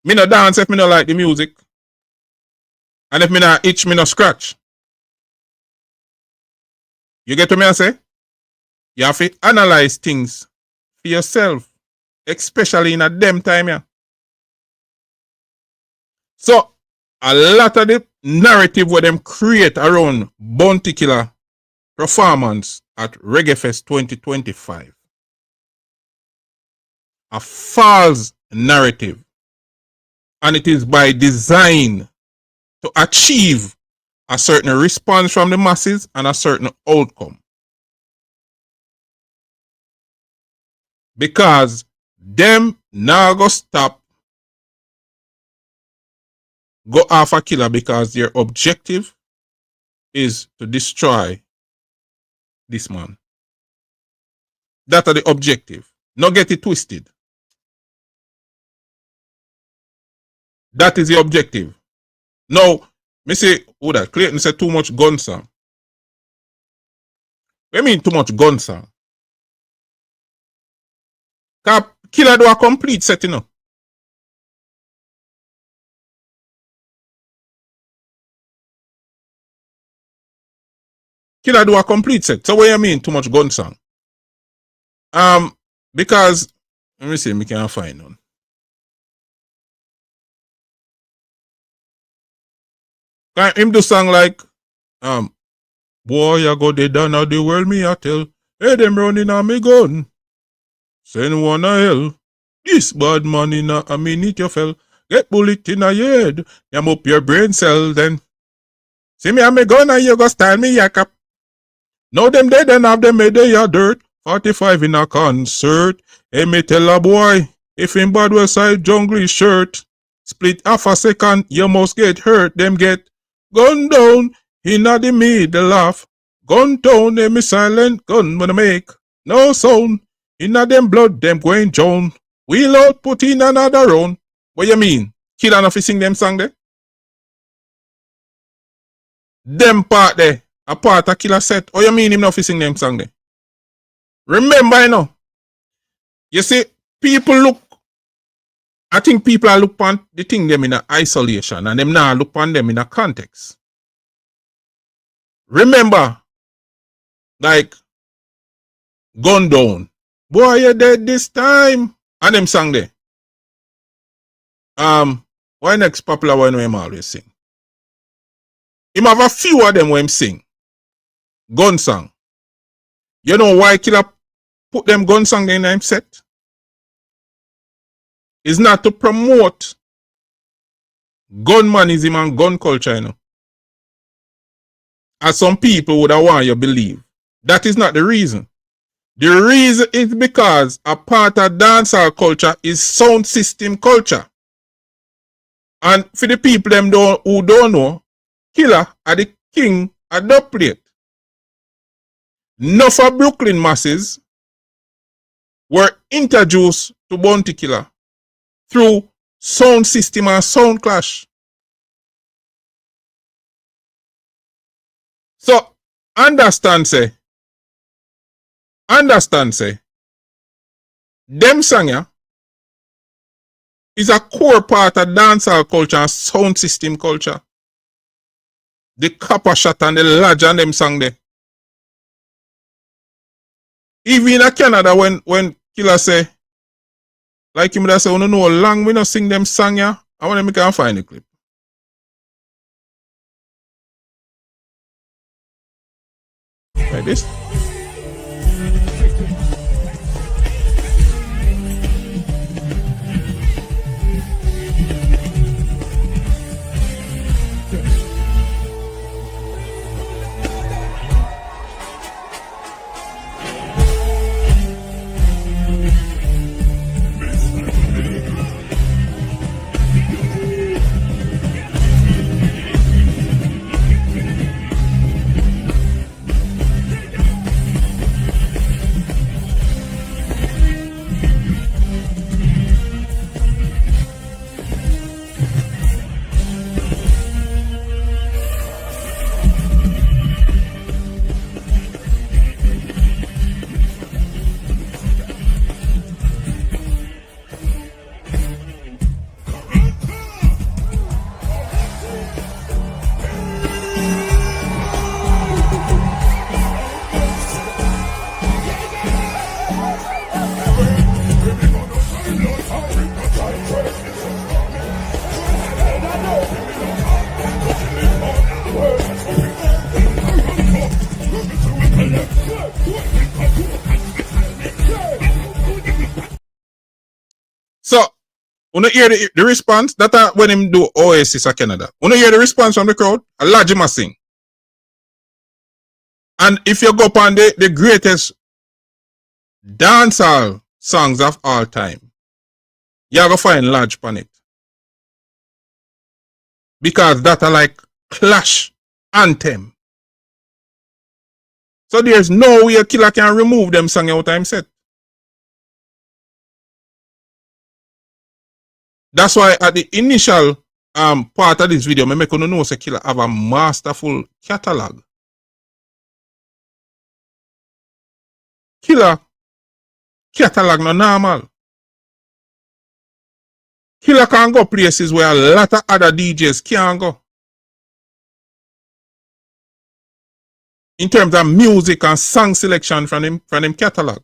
me no dance if me no like the music. And if me no itch, me no scratch. You get what me I say? You have to analyze things for yourself. Especially in a them time, yeah. So, a lot of the narrative where them create around Bounty Killer performance at Reggae Fest 2025. A false narrative. And it is by design to achieve a certain response from the masses and a certain outcome. Because them now go stop go after Killer because their objective is to destroy this man. That are the objective. Not get it twisted. That is the objective. Now, me say, who that? Clayton said too much gun song. What I mean too much gun song? Killer do a complete set, you know. Killer do a complete set. So what you mean too much gun song? Because let me see, me can't find none. Can him do song like boy I go dead down of the world me I tell. Hey them running on me gun. Send one a hell. This bad man in a minute you fell. Get bullet in a head. Yam up your brain cell then. See me and me gun and you go style me yakap. Now them dead and have them made they dirt. 45 in a concert. Hey me tell a boy. If him bad well side jungle shirt. Split half a second you must get hurt. Them get gun down. Inna the middle of. Gun down them me silent gun when I make. No sound. Inna them blood them going down. Wheel out put in another round. What you mean? Killer not fi sing them song there. Them part there, a part of Killer set. Oh, you mean him not fi sing them song there? Remember, you know. You see, people look, I think people are look on the thing them in a isolation and them now look on them in a context. Remember, like, Gun Down. Boy, you dead this time. And them song there. Why next popular one we him always sing? Him have a few of them when him sing. Gun song. You know why Killer put them gun song there in him set? It's not to promote gunmanism and gun culture, you know. As some people would have want you believe. That is not the reason. The reason is because a part of dancehall culture is sound system culture. And for the people them who don't know, Killer are the king of dub plate. Enough of Brooklyn masses were introduced to Bounty Killer through sound system and sound clash. So understand say, them song ya is a core part of dancehall culture and sound system culture. The copper shot and the lodge and them song there. Even in Canada when Killer say, like him that say, I don't know how long we not sing them song ya. I want to make a find the clip. Like this. So, wanna hear the response? That when him do Oasis of Canada. Wanna hear the response from the crowd? A large him a sing. And if you go upon the greatest dancehall songs of all time, you're gonna find large upon it. Because that are like clash anthem. So there's no way a Killer can remove them song out of him set. That's why at the initial part of this video, I make you know say Killer have a masterful catalog. Killer catalog no normal. Killer can go places where a lot of other DJs can't go. In terms of music and song selection from him catalog.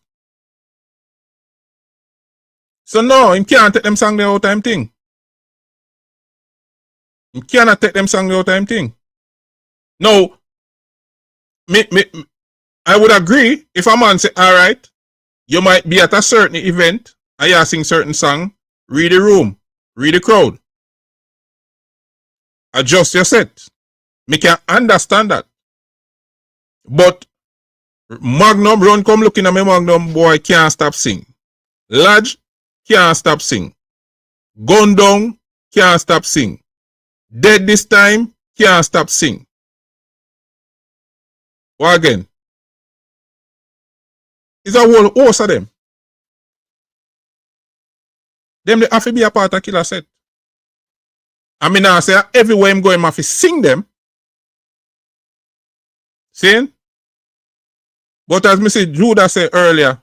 So no, him can't take them song out of him thing. Him cannot take them song out of him thing. No, I would agree if a man say, alright, you might be at a certain event and you sing certain song, read the room, read the crowd. Adjust your set. Me can understand that. But Magnum run come looking at me Magnum boy can't stop sing. Lodge can't stop sing. Gun down can't stop sing. Dead this time can't stop sing. What again? It's a whole host of them. Them they have to be a part of Killer set. I mean, I say everywhere I'm going, I have to sing them. See? But as Mr. Judah said earlier,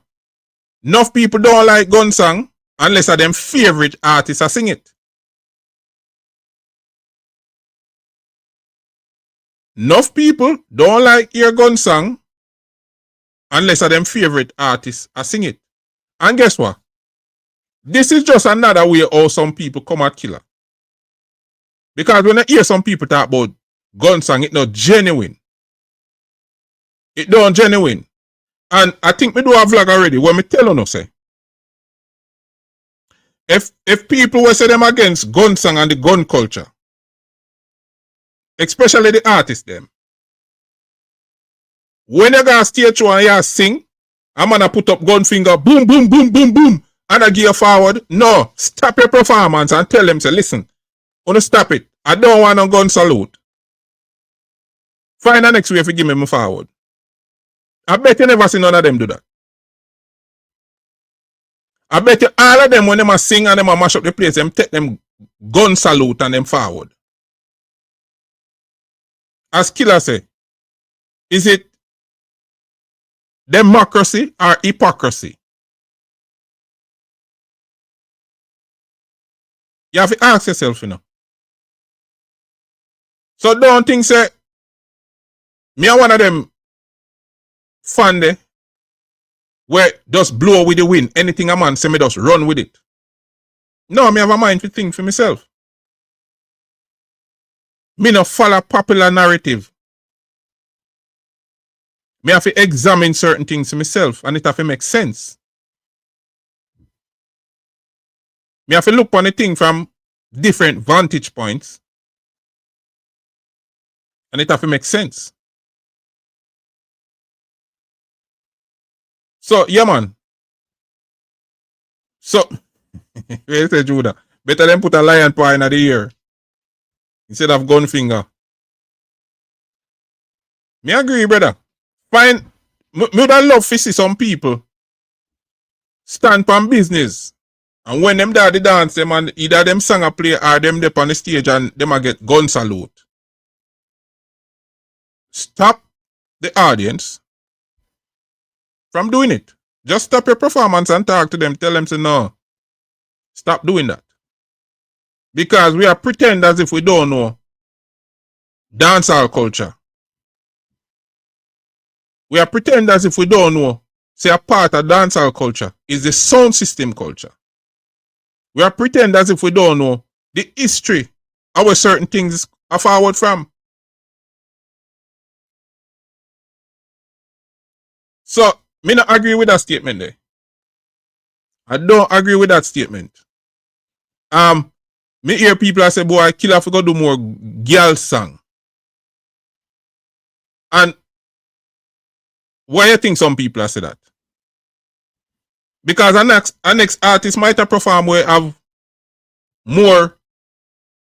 enough people don't like gun song unless are them favorite artists are sing it. Enough people don't like your gun song unless are them favorite artists are sing it. And guess what? This is just another way how some people come at Killer. Because when I hear some people talk about gun song, it's not genuine. It don't genuine. And I think we do a vlog already where me tell you say. If people will say them against gun song and the gun culture, especially the artists them, when you go stage show and you sing, I'm gonna put up gun finger, boom, boom, boom, boom, boom, and I gear forward. No, stop your performance and tell them, say, listen, wanna stop it. I don't want a gun salute. Find the next way if you give me forward. I bet you never see none of them do that. I bet you all of them when them a sing and them a mash up the place, them take them gun salute and them forward. As Killer say, is it democracy or hypocrisy? You have to ask yourself, you know. So don't think say me are one of them fan there where just blow with the wind. Anything a man say me just run with it. No, me have a mind to think for myself. Me no follow popular narrative. Me have to examine certain things for myself and it have to make sense. Me have to look on the thing from different vantage points and it have to make sense. So, yeah, man. So, where say Judah? Better than put a lion paw in the ear instead of gun finger. Me agree, brother. Fine. Me would love to see some people stand on business. And when them daddy dance, them and either them song a play or them up on the stage and them a get gun salute. Stop the audience from doing it. Just stop your performance and talk to them. Tell them, say, no, stop doing that. Because we are pretend as if we don't know dancehall culture. We are pretend as if we don't know, say a part of dancehall culture is the sound system culture. We are pretend as if we don't know the history of where certain things are forward from. So, me not agree with that statement there. I don't agree with that statement. Me hear people say, boy, Killer for go do more girl song. And why you think some people say that? Because our next artist might have perform where have more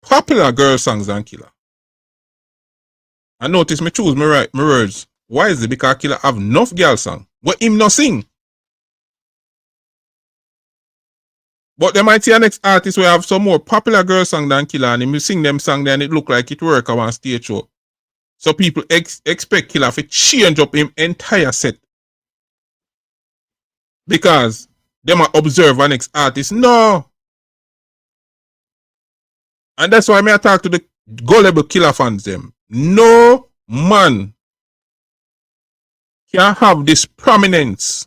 popular girl songs than Killer. I notice me choose my words. Why is it? Because Killer have enough girl song where him no sing. But they might see a next artist where have some more popular girl song than Killer and him sing them song then it look like it work on stage show. So people expect Killer to change up him entire set. Because they might observe our next artist. No. And that's why I talk to the gullible Killer fans them. No man can have this prominence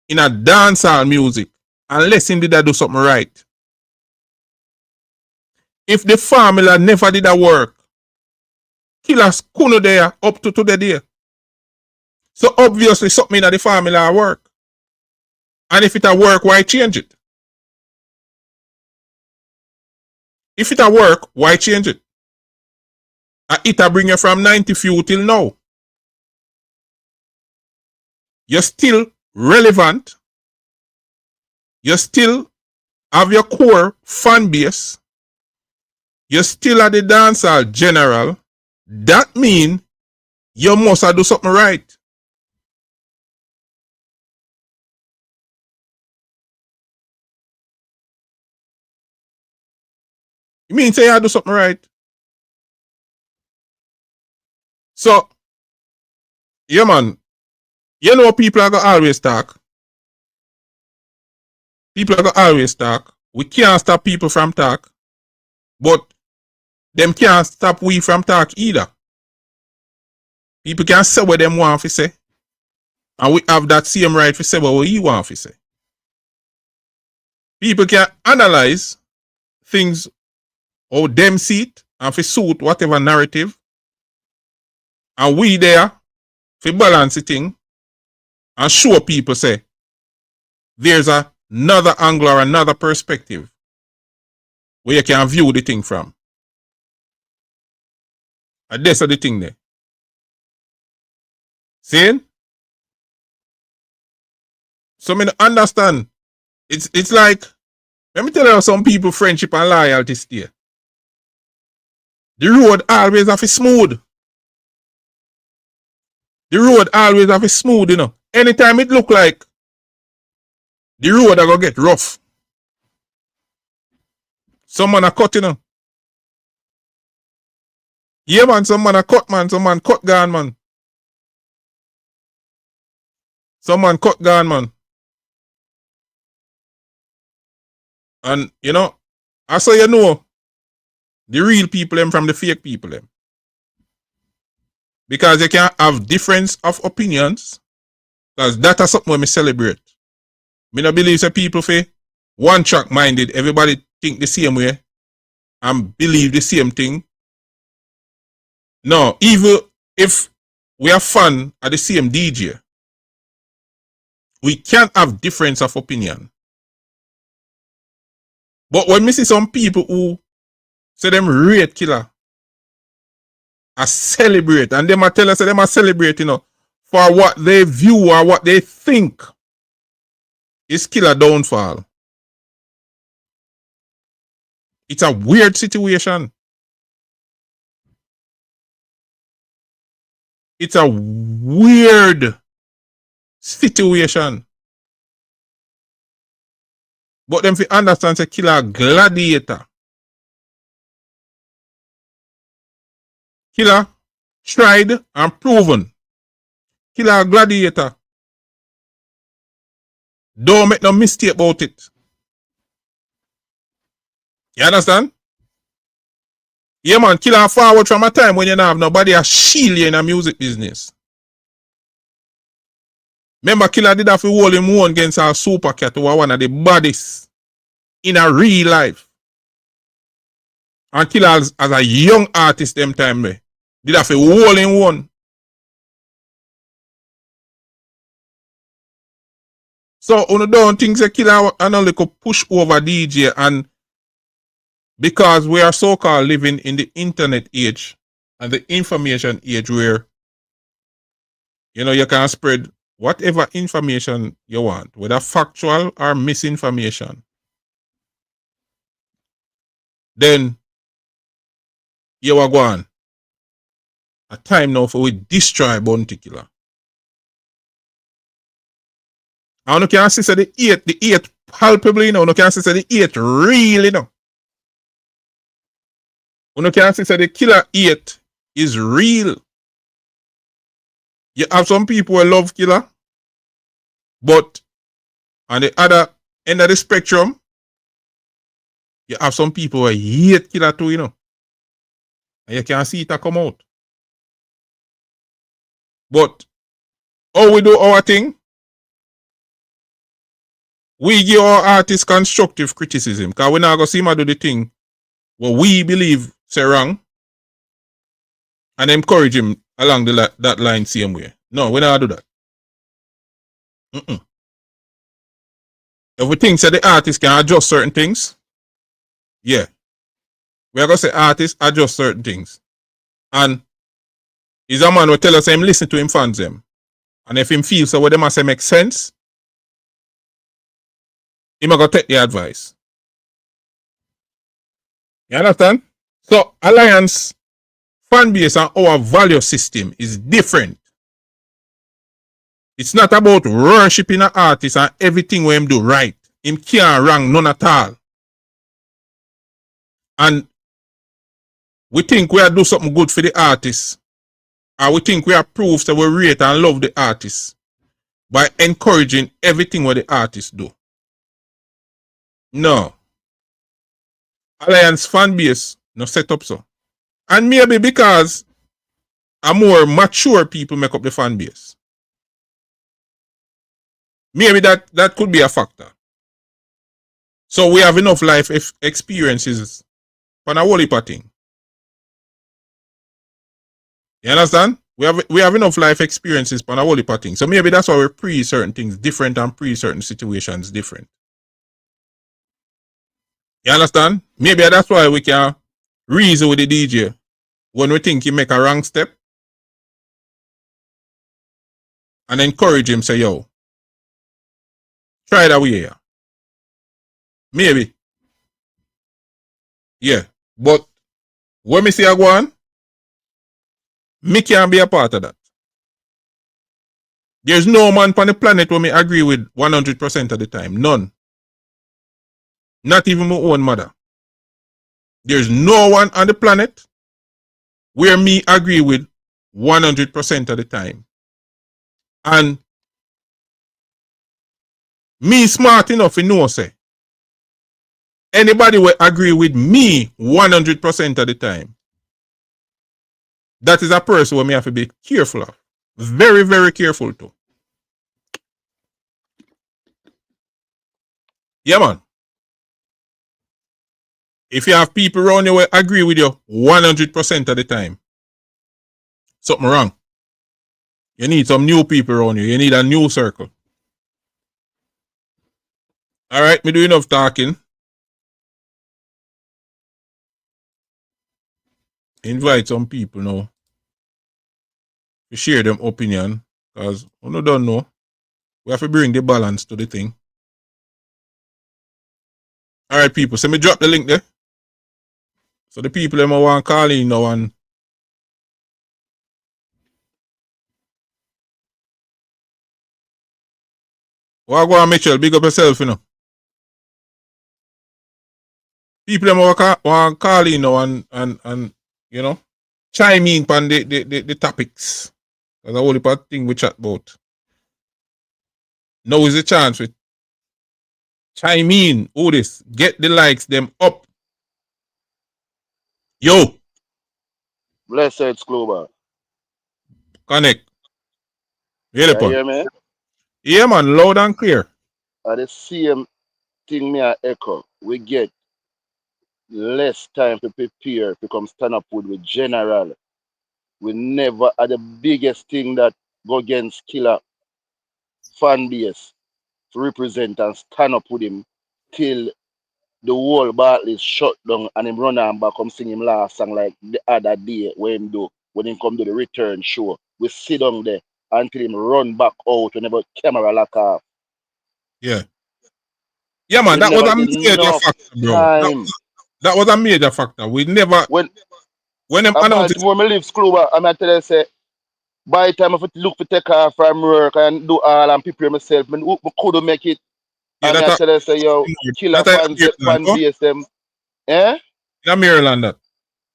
in a dancehall music unless him did do something right. If the formula never did that work, Killer's couldn't there up to today. So obviously something in the formula work. And if it a work, why change it? If it a work, why change it? It a bring you from 90 few till now. You're still relevant. You still have your core fan base. You still are the dancehall general. That means you must do something right. You mean say I do something right? So, yeah, man. You know people are gonna always talk. People are gonna always talk. We can't stop people from talk. But them can't stop we from talk either. People can say what them want to say. And we have that same right to say what we want to say. People can analyze things how them see it and to suit whatever narrative. And we there to balance the thing and show people say there's another angle or another perspective where you can view the thing from. And that's the thing there. See? So I understand. It's like, let me tell you how some people friendship and loyalty stay. The road always have to smooth. The road always have to smooth, you know. Anytime it look like the road are gonna get rough. Someone a cut, you know. Yeah, man, someone a cut, man. Someone cut gone, man. Someone cut gone, man. And, you know, I saw you know the real people them from the fake people them. Because you can have difference of opinions. Because that is something we celebrate. Me not believe that people say one track minded, everybody think the same way and believe the same thing. No, even if we are fan of the same DJ, we can't have difference of opinion. But when we see some people who say them rate killer, I celebrate, and them a tell us that them a celebrate, you know, for what they view or what they think is killer downfall. It's a weird situation. It's a weird situation. But them fi understand say killer gladiator. Killer tried and proven. Killer gladiator. Don't make no mistake about it. You understand? Yeah, man, killer forward from a time when you don't have nobody a shield you in a music business. Remember, killer did have to hold him one against our super cat who was one of the baddest in a real life. And killer as a young artist them time did have to hold him one. So, you don't think the killer and only could push over DJ, and because we are so-called living in the internet age and the information age where, you know, you can spread whatever information you want, whether factual or misinformation. Then you are going. A time now for we destroy Bounty Killer. And you can see say the 8 palpably, you know, you can see say the 8 really, you know. You can see say the killer 8 is real. You have some people who love killer, but on the other end of the spectrum, you have some people who hate killer too, you know. And you can see it come out. But how we do our thing, we give our artists constructive criticism. Because we're not going to see him do the thing what we believe say wrong and encourage him along that line same way. No, we're not going to do that. If we think that the artist can adjust certain things, yeah. We are going to say artists adjust certain things. And he's a man who tell us him listen to him fans them. And if him feels so what them say make sense, he might go take the advice. You understand? So Alliance fan base and our value system is different. It's not about worshiping an artist and everything we him do right. Him can't wrong none at all. And we think we are do something good for the artists, or we think we are proof that we rate and love the artists by encouraging everything what the artists do. No. Alliance fan base no set up so. And maybe because a more mature people make up the fan base. Maybe that could be a factor. So we have enough life experiences on a whole heap of thing. You understand? We have enough life experiences on a whole heap of thing. So maybe that's why we pre certain things different and pre certain situations different. You understand? Maybe that's why we can reason with the DJ when we think he make a wrong step and encourage him, say, yo, try that way here. Maybe. Yeah. But when me see a go on, me can't be a part of that. There's no man on the planet where me agree with 100% of the time. None. Not even my own mother. There's no one on the planet where me agree with 100% of the time. And me smart enough to know, say, anybody will agree with me 100% of the time. That is a person where me have to be careful of. Very, very careful too. Yeah, man. If you have people around you who agree with you 100% of the time, something wrong. You need some new people around you. You need a new circle. All right, me do enough talking. Invite some people now to share them opinion, because we don't know. We have to bring the balance to the thing. All right, people. So me drop the link there. So the people them want to call in now and what go on, Mitchell? Big up yourself, you know. People them want to call in now and you know, chime in on the topics. That's a whole heap of thing we chat about. Now is the chance with chime in. All this. Get the likes them up. Yo. Blessed Global. Connect. You Hear hear me? Yeah, man. Loud and clear. At the same thing me I echo, we get less time to prepare to come stand up with general. We never are the biggest thing that go against killer fan base to represent and stand up with him till the whole battle is shut down and him run and back come sing him last song like the other day when him come to the return show. We sit down there until him run back out whenever camera lock off. Yeah. Yeah, man. We That was never a get major enough factor, bro. time. That was a major factor. We never When them I announced it. Baltimore me leave school, but I'm tell you say by the time I look to take off from work and do all and prepare myself, I could make it. Yeah, And I tell you say yo, killer that fans Maryland. fan base them. Eh? In Maryland that.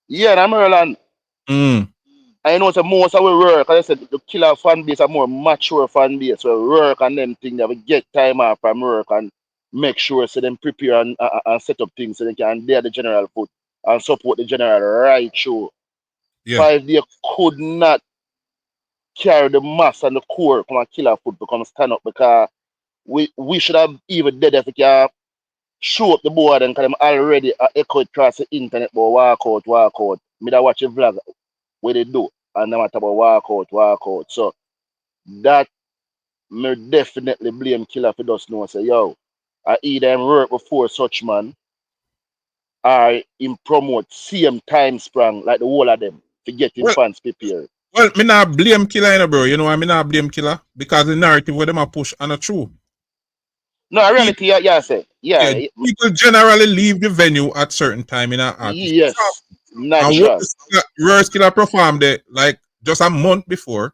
Yeah, in Maryland. I know say most of we work, as I said, the killer fan base are more mature fan base. So work and them things that we get time off from work and make sure so them prepare and set up things so they can dare the general foot and support the general right show. Yeah. 5 day could not carry the mass and the core come and kill foot become stand up because we should have even dead if we can show up the board and kind of already echo it across the internet but walk out. Me that watch a vlog where they do and now talk about walk out. So that me definitely blame Killer for just know say yo, I either him work before such man or him promote same time sprang like the whole of them to get him Well, fans prepared. Well, me not blame Killer, you know, bro. You know why me not blame Killer? Because the narrative where them a push are not true. No, reality, yeah, I say. Yeah, people generally leave the venue at certain time in our artist. yes, And natural. Rose Killer performed there like just a month before.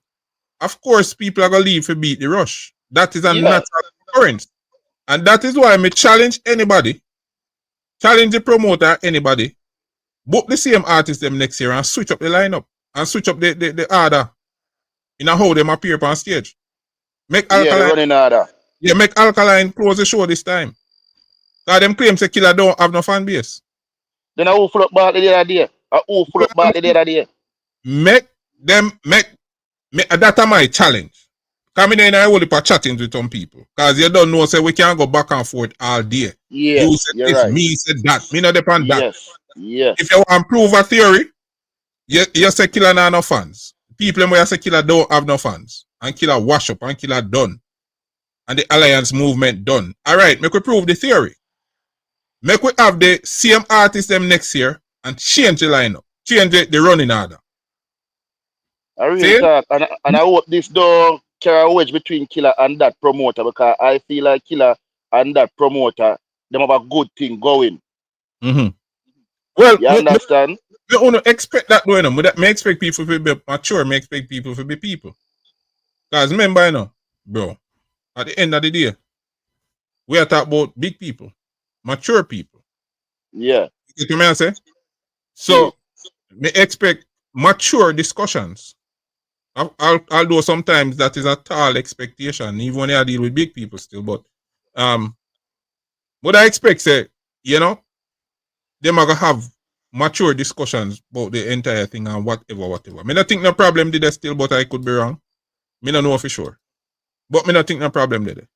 Of course, people are gonna leave to beat the rush. That is a natural occurrence. And that is why me challenge anybody, challenge the promoter, anybody, book the same artist them next year and switch up the lineup and switch up the order in how them appear on stage. Make Yeah, the Alkaline, running order. yeah, make Alkaline close the show this time. Cause them claim say Killer don't have no fan base. Then I who full up back the other day. I who full up back the other day. Make that's my challenge. Coming in, I will be chatting with some people. Because you don't know, say we can't go back and forth all day. Yes, You said you're this, right. me said that. Me not depend that. Yes, yes. If you want to prove a theory, you say Killer not no fans. People where you say Killer don't have no fans. And Killer wash up and Killer done. And the alliance movement done. Alright, make we prove the theory. Make we have the same artist them next year and change the lineup. Change the running order. I really talk, and I hope this don't carry a wedge between Killer and that promoter, because I feel like Killer and that promoter, them have a good thing going. Mm-hmm. Well, you understand? We don't expect that going on. Me expect people to be mature. Me expect people to be people. Because remember, you know, bro, at the end of the day, we are talking about big people, mature people. Yeah. You get what I say? So, me expect mature discussions. Although sometimes that is a tall expectation, even when I deal with big people still. But what I expect, say, you know, they might have mature discussions about the entire thing and whatever. Me not think no problem did they still, but I could be wrong. Me not know for sure. But me not think no problem did they.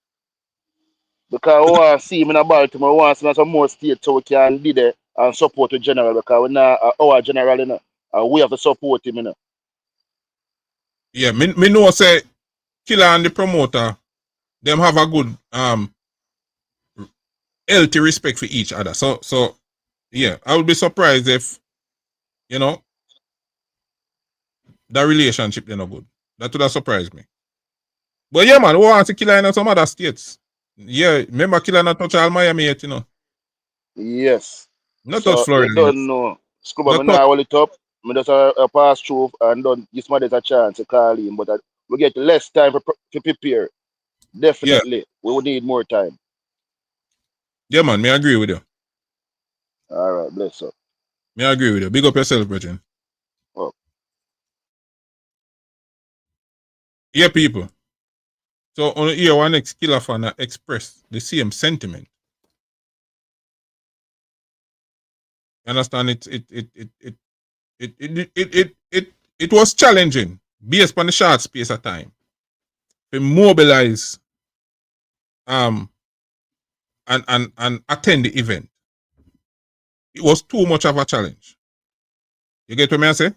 Because I want to see him in Baltimore, I want to see some more states so we can be there and support the general, because we're not our general, you know, and we have to support him, you know. Yeah, me know say Killer and the promoter, them have a good healthy respect for each other. So yeah, I would be surprised if, you know, that relationship they're not good. That would have surprised me. But yeah, man, we want to Killer in some other states. Yeah, remember Killer not touch all Miami yet, you know. Yes. Not So touch Florida you yet. don't know. Scuba, me now hold it up. Me just a pass through and don't give somebody a chance to call him. But we get less time to prepare. Definitely. Yeah. We would need more time. Yeah, man, me agree with you. All right, bless up. Me agree with you. Big up yourself, Bridget. Oh. Yeah, people. So on the ear, one next Killer fan express the same sentiment. You understand? It was challenging based on the short space of time to mobilize and attend the event. It was too much of a challenge. You get what I say?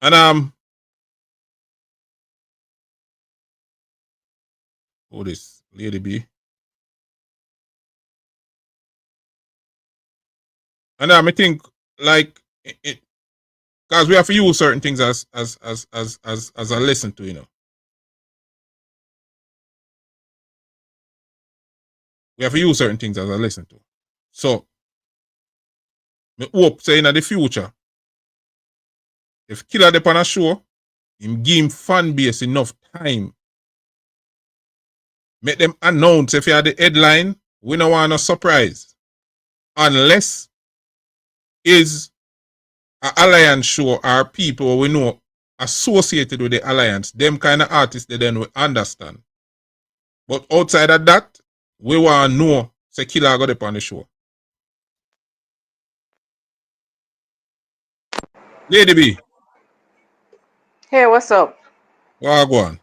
And oh, this Lady B. And I think like it because we have to use certain things as a lesson to, you know. We have to use certain things as a lesson to. So I hope saying in the future, if Killer dey on a show, him give him fan base enough time. Make them announce if you had the headline, we don't want no surprise. Unless is an alliance show or people we know associated with the alliance, them kind of artists they then will understand. But outside of that, we want to know say Killer got up on the show. Lady B. Hey, what's up? What go on?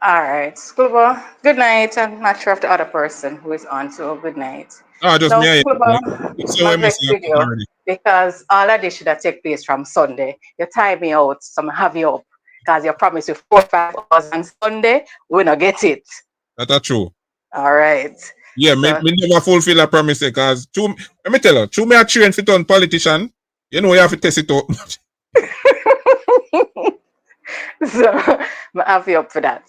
All right, Scuba. Good night. I'm not sure of the other person who is on, so good night. No, just Now, me. Scuba, So my I vex miss you video already. because all of this should have take place from Sunday. You tie me out, so I have you up because you promised you 4 or 5 hours on Sunday. We not get it. That's true. All right. Yeah, so, me never fulfill a promise because let me tell you, me a train fit on politician. You know you have to test it out. So I have you up for that.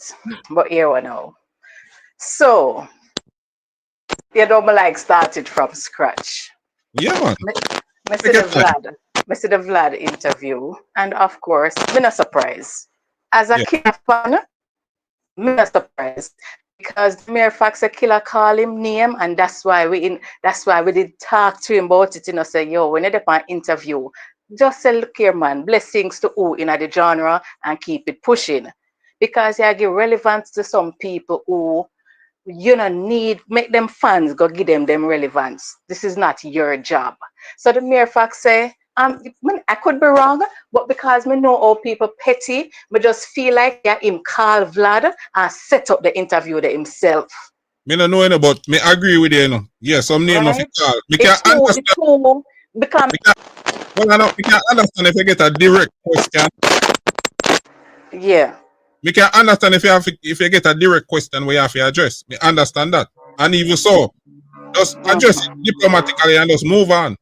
But here we know. So you don't like started from scratch. Yeah, man. I see the Vlad interview, and of course, I'm not surprised. As a Killer fan, I'm not surprised. because the mere fact a killer call him name, and that's why we did talk to him about it, say, yo, when you're on interview, just say, look here, man, blessings to who in the genre and keep it pushing. Because you give relevance to some people who need, make them fans go give them relevance. This is not your job. So the mere fact say, I could be wrong, but because me know all people petty, me just feel like yeah, him call Vlad and set up the interview there himself. Me no know but me agree with you, Yeah, some name of Right? it call. Me can It's understand. too become Me can understand if you get a direct question. yeah. Me can understand if you get a direct question where you have to address. Me understand that. And even so, just address it diplomatically and just move on.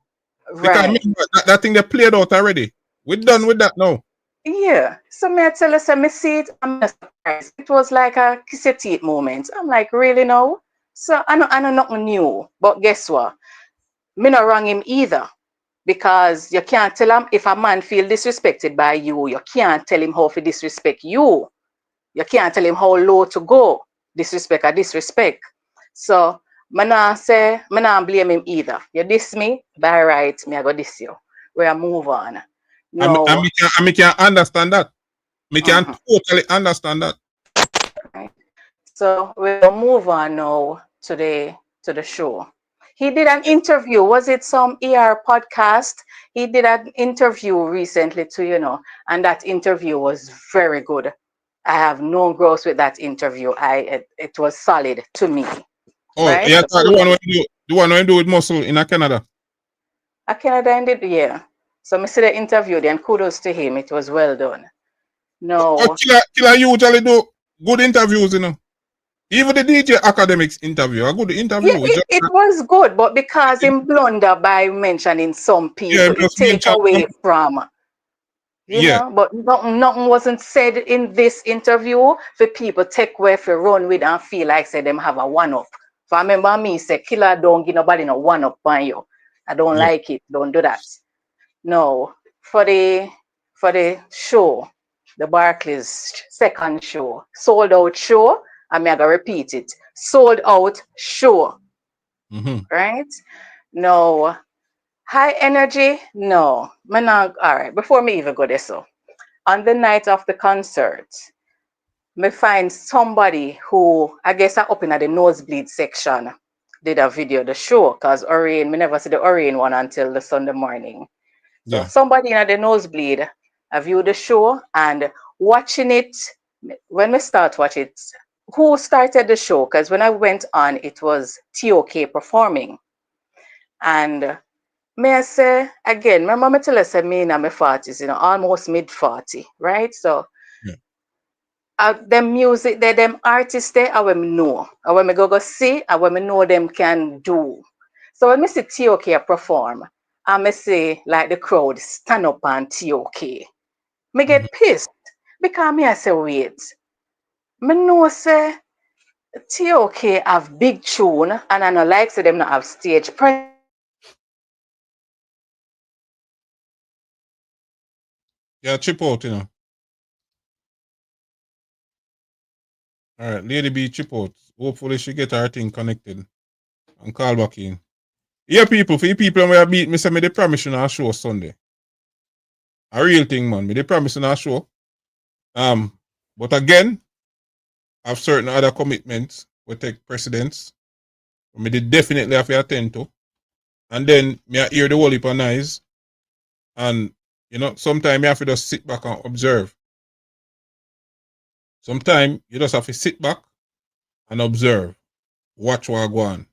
Because Right. that thing they played out already. We're done with that now. Yeah. So me I tell us, me see it, I'm not surprised. It was like a kiss your teeth moment. I'm like, really now? So I know nothing new. But guess what? Me not wrong him either. Because you can't tell him if a man feel disrespected by you, you can't tell him how to disrespect you. You can't tell him how low to go. Disrespect or disrespect. So me not blame him either. You diss me, by right, me I go diss you. We move on. No. Me can understand that. Me can Mhm. totally understand that. Right. So we'll move on now to the show. He did an interview. Was it some ER podcast? He did an interview recently too, and that interview was very good. I have no gross with that interview. It was solid to me. Oh, Right? yeah, So the one when do with muscle in Canada. Canada ended, yeah. So I see the interview then kudos to him. It was well done. No. Killer usually do good interviews, Even the DJ Academics interview, a good Yeah, interview. it was good, but because him blunder by mentioning some Yeah, people, it just take mention away from, yeah. but nothing wasn't said in this interview for people take away for run with and feel like say them have a one up. So I remember me say, killer don't give nobody no one up on you. I don't Yeah. like it. Don't do that. No, for the show, the Barclays second show, sold out show. I'm gonna repeat it. Sold out show. Mm-hmm. Right? No. High energy? No. All right. Before me even go there, so on the night of the concert, me find somebody who I guess I up in the nosebleed section did a video the show because Orion, me never see the Orion one until the Sunday morning. So Yeah. somebody in the nosebleed, I viewed the show and watching it. When we start watch it, who started the show? Because when I went on, it was TOK performing. And may I say again, my mama tell us me in my 40s, almost mid 40, right? So Yeah. them music there, them artists there, I will know. I will go see, I will know them can do. So when I see TOK perform, I may say like the crowd stand up on TOK. Me Mm-hmm. get pissed because me I say wait. Me know say TOK have big tune and I know like say them not have stage presence. Yeah, chip out, All right, Lady B chip out. Hopefully she get her thing connected and call back in. Yeah, people, for you people where I beat me, say me they promise you a show Sunday. A real thing, man. Me they promise you a show. But again, I have certain other commitments will take precedence. Me they definitely have to attend to. And then me I hear the whole heap of noise. And sometimes you have to just sit back and observe. Sometimes you just have to sit back and observe. Watch what go on.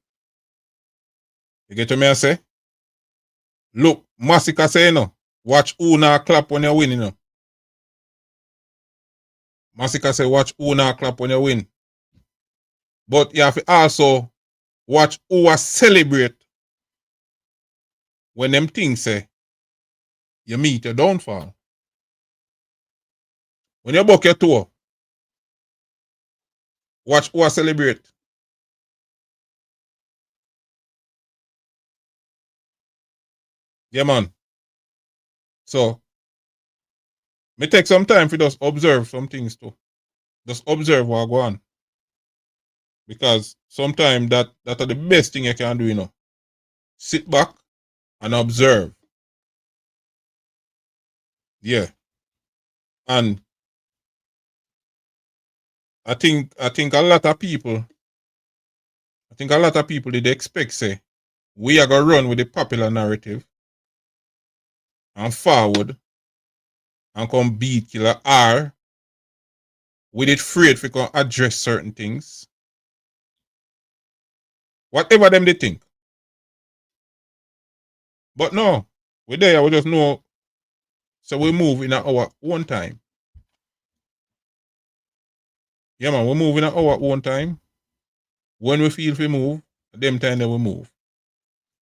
You get what me I say? Look, Massacre say, watch who now clap when you win, Massacre say, watch who now clap when you win. But you have to also watch who celebrate when them things say you meet your downfall. When you book your tour, watch who celebrate. Yeah, man. So, me take some time for just observe some things too. Just observe what go on. Because sometimes that are the best thing you can do, you know. Sit back and observe. Yeah. And I think a lot of people did expect say we are gonna run with the popular narrative and forward and come beat killer R. We did afraid if we can address certain things. Whatever them they think. But no, we there, we just know. So we move in our own time. Yeah, man, we move in our own time. When we feel we move, them time that we move.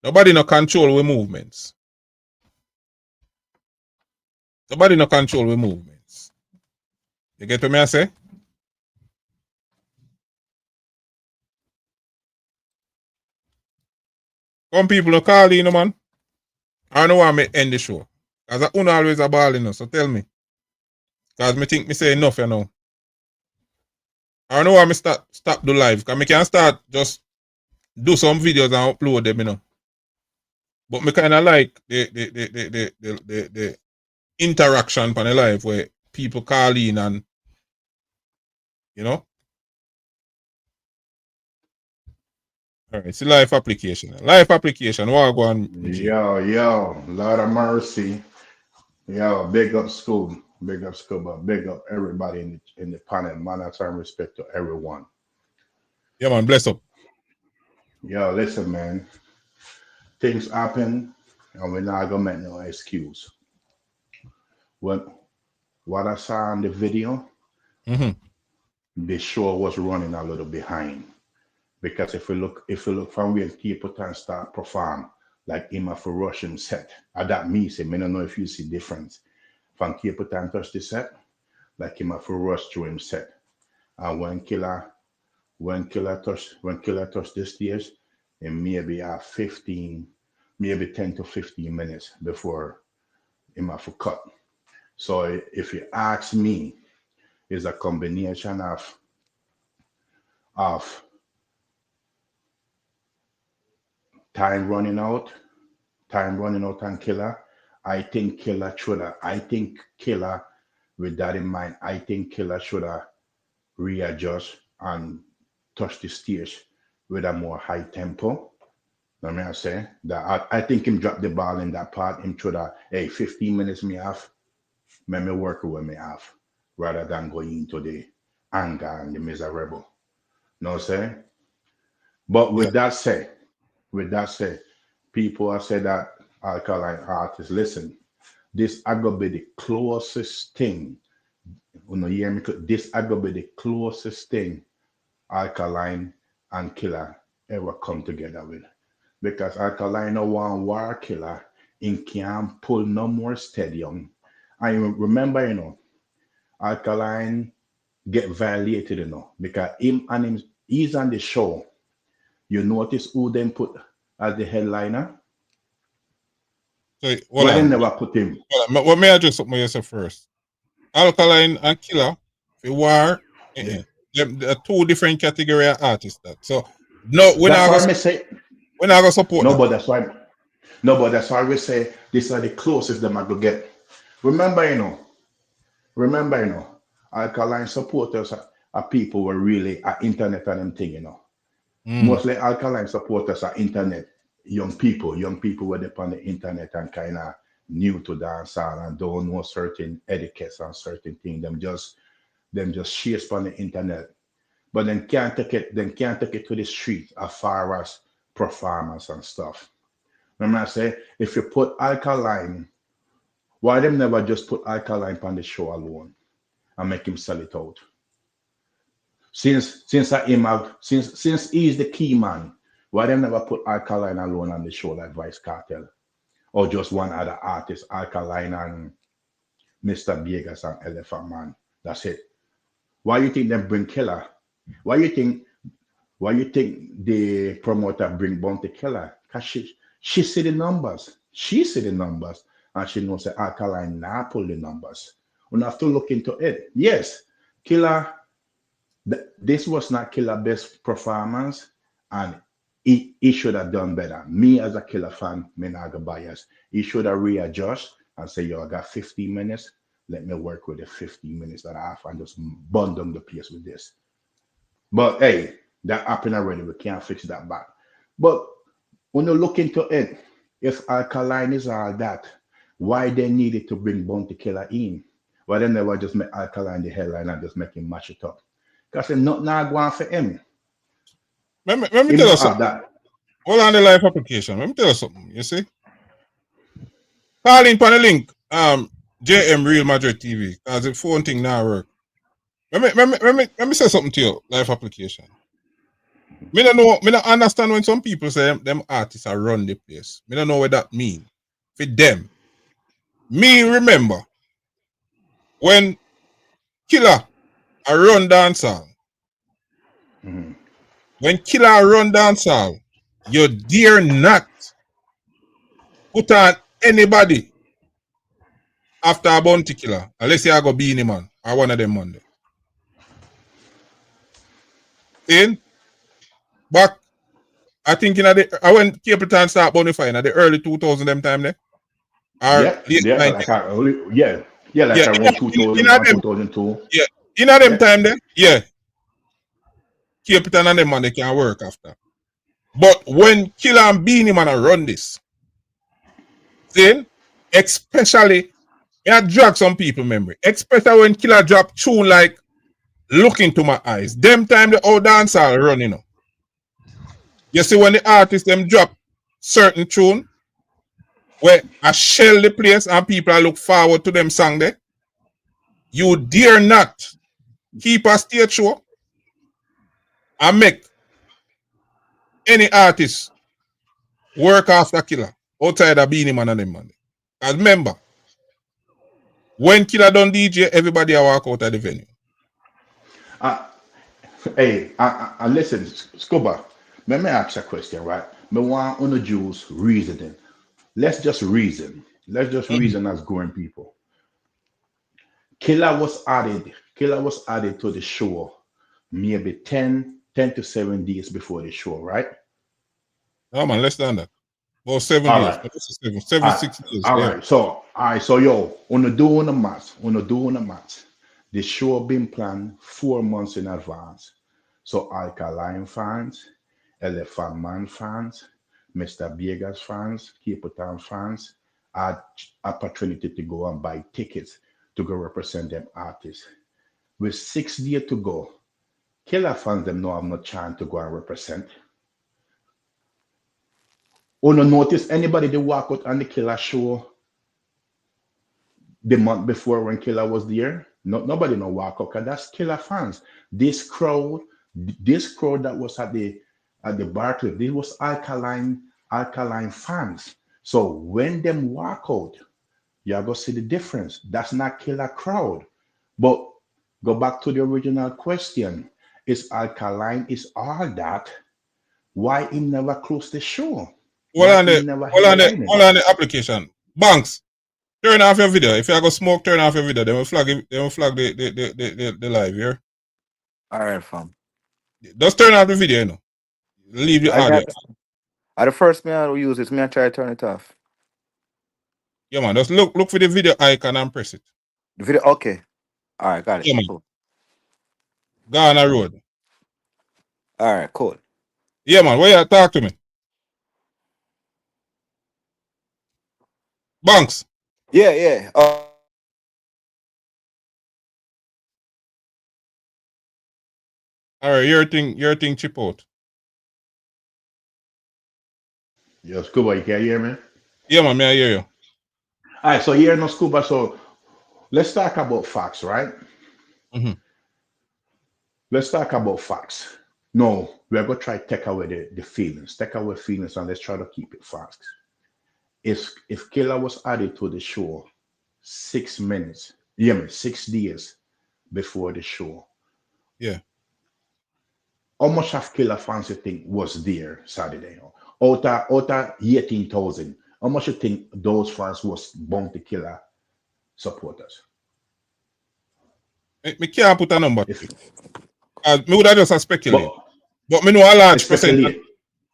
Nobody no control we movements. Nobody no control we movements. You get what me I say? Some people no call in, man. I know why me end the show. Because I don't always a ball, you know, so tell me. Because me think me say enough, you know. I know why me stop the live. Because me can start just do some videos and upload them, you know. But me kind of like the interaction on the live where people call in and, you know. All right, it's a live application. Live application. What go on, G? Yo, Lord of mercy. Yo, big up school. Big up school, but big up everybody in the panel. Man, I turn respect to everyone. Yeah, man, bless up. Yo, listen, man. Things happen and we're not gonna make no excuse. What what I saw in the video, Mm-hmm. the show was running a little behind. Because if we look from where people can start perform, like in my for Russian set, that me say, I don't know if you see difference. From Cape Town touch the set, like him for rush through him set. And when killer touch the stage, it maybe 15, maybe 10 to 15 minutes before him have to cut. So if you ask me, it's a combination of time running out, and killer. I think killer with that in mind, I think killer should have readjust and touch the stage with a more high tempo. Let me say that I think him drop the ball in that part. Him should have, hey, 15 minutes me have, let me work with me have, rather than going into the anger and the miserable. No say. But Yeah. with that said, people have said that alkaline artists, listen, this I gonna be the closest thing. You know, hear me? This I gonna be the closest thing Alkaline and Killer ever come together with. Because Alkaline no one war killer in can't pull no more stadium. I remember, Alkaline get violated, because he's on the show. You notice who them put as the headliner? So hold Why they on. never put him? Hold on. What may I just something you say first? Alkaline and Killer, the war, Yeah. them are two different category of artists. That so no, That's why I say we're not gonna support no, that. but that's why we say these are the closest them I could get. Remember, alkaline supporters are people who are really are internet and them thing, Mm. Mostly alkaline supporters are internet young people were up on the internet and kind of new to dancehall and don't know certain etiquettes and certain things. Them just chase on the internet, but then can't take it to the street as far as performance and stuff. Remember I say if you put alkaline, why them never just put alkaline on the show alone and make him sell it out? Since he's the key man, why them never put Alkaline alone on the show like Vice Cartel or just one other artist, Alkaline and Mr. Vegas and Elephant Man? That's it. Why you think them bring Killer? Why you think the promoter bring Bounty Killer? Cause she see the numbers. She see the numbers and she knows that Alkaline now pull the numbers. We have to look into it. Yes, Killer This was not Killer best performance, and he should have done better. Me as a Killer fan, me not go bias. He should have readjust and say, yo, I got 15 minutes. Let me work with the 15 minutes that I have and just bundle the place with this. But hey, that happened already. We can't fix that back. But when you look into it, if Alkaline is all that, why they needed to bring Bounty Killer in? Why they never just make Alkaline the headline and just make him mash it up? Because they're not now going for him. Let me Him tell you not have something. that. Hold on the live application. Let me tell you something. You see? Call in on the link. JM Real Madrid TV. Because the phone thing now work. Let me say something to you, live application. Me don't understand when some people say them artists are run the place. Me don't know what that mean. For them. Me remember when Killer a run dancehall. Mm-hmm. When Killer run dancehall, you dare not put on anybody after a Bounty Killer, unless you go Beanie Man or one of them Monday. In back, I think I when Capleton start bonifying at the early 2000 them time there. Or Yeah, late yeah, 90s. like around 2001, 2002. Yeah, in them Yeah. time there, yeah. Capleton and them man they can work after. But when Killer and Beanie Man run this, then especially it drag some people memory. Especially when Killer drop tune like Look Into My Eyes. Them time the old dancer running up. You see when the artists them drop certain tune where I shell the place and people look forward to them song there, you dare not keep a stage show and make any artist work after Killer outside of Beanie Man and them man. And remember, when Killer done DJ, everybody a walk out of the venue. Hey, I listen, Scuba. Let me ask you a question, right? Me want on the Jews reasoning. Let's just reason. Let's just reason as growing people. Killer was added to the show maybe 10 to 7 days before the show, right? Oh man, less than that. Well, 7 All days. right. Seven, All 6 days. all Yeah. right. So yo, on the maths. The show been planned 4 months in advance. So Alkaline fans, Elephant Man fans, Mr. Vegas fans, Cape Town fans had opportunity to go and buy tickets to go represent them artists. With 6 days to go, Killer fans them know I'm not trying to go and represent. Oh no, notice anybody they walk out on the Killer show the month before when Killer was there? Nobody no walk out, 'cause that's Killer fans. This crowd that was at the Barclay, this was alkaline fans. So when them walk out, you're gonna see the difference. That's not Killer crowd. But go back to the original question. Is alkaline is all that? Why he never close the show? Why he never headlining? Hold on the application. Banks, turn off your video. If you go smoke, turn off your video. They will flag the live here. All right, fam. Just turn off the video, you know. Leave the I audio. got the first me I will use it. Me I try to turn it off. Yeah, man. Just look for the video icon and press it. The video, okay. All right, got it. Yeah, man. Cool. Ghana Road. All right, cool. Yeah, man. Where you talk to me? Banks. Yeah, yeah. All right, your thing chip out. Yo, Scuba, you can hear me? Yeah, man. May I hear you? All right, so here no Scuba. So let's talk about facts, right? Mm-hmm. Let's talk about facts. No, we're gonna try to take away the feelings. Take away feelings and let's try to keep it facts. If Killer was added to the show 6 minutes, 6 days before the show, Yeah. how much of Killer fans you think was there Saturday? Out of 18,000, how much you think those fans was Bounty Killer supporters? Me can't put a number. If Me would have just speculate. But But me know a large percentage. speculate.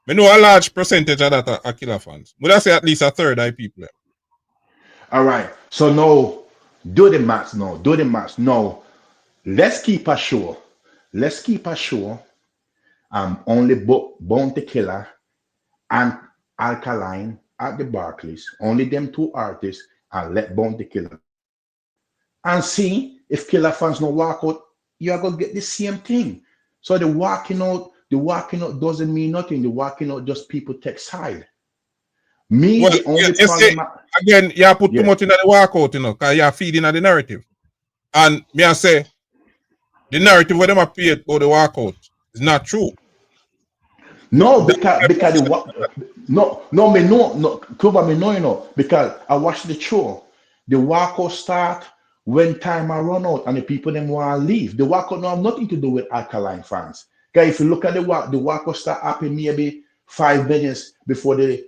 Me know a large percentage of that are killer fans. Would I say at least a third of people? All right. So now, do the maths now. Do the maths now. Let's keep a show. Let's keep a show. Only book Bounty Killer and Alkaline at the Barclays. Only them two artists, and let Bounty Killer. And see if Killer fans no walk out, you're gonna get the same thing. So the walking out doesn't mean nothing. The walking out just people take side. Me, Well, the only you see, problem. again, you put too Yeah. much in the walkout, because you're feeding the narrative. And me I say, the narrative where them appear or the walkout is not true. No, because no, Cuba me no, because I watched the show. The walkout start when time I run out and the people them want to leave. The walkout no have nothing to do with Alkaline fans. Because if you look at the walkout start happening maybe 5 minutes before the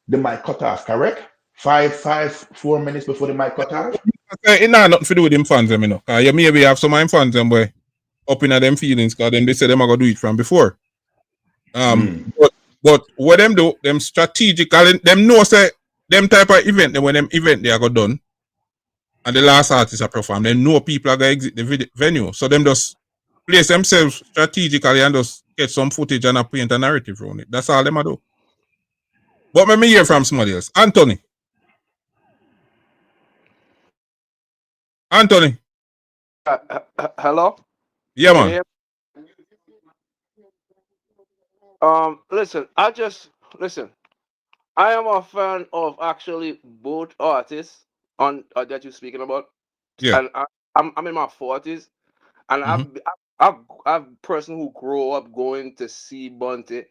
mic cut off, correct? 4 minutes before the mic cut off. It not nothing to do with them fans, them, because you maybe have some of them fans them boy up in them feelings, because then they say them are gonna do it from before. But what them do, them strategically, them know say them type of event, then when them event they are go done, and the last artist are perform, they know people are gonna exit the venue, so them just place themselves strategically and just get some footage and paint a narrative around it. That's all them do. But let me hear from somebody else. Anthony. Hello? Yeah, man. Listen, I am a fan of actually both artists on that you're speaking about. Yeah. And I'm in my 40s, and I've person who grew up going to see Bunty,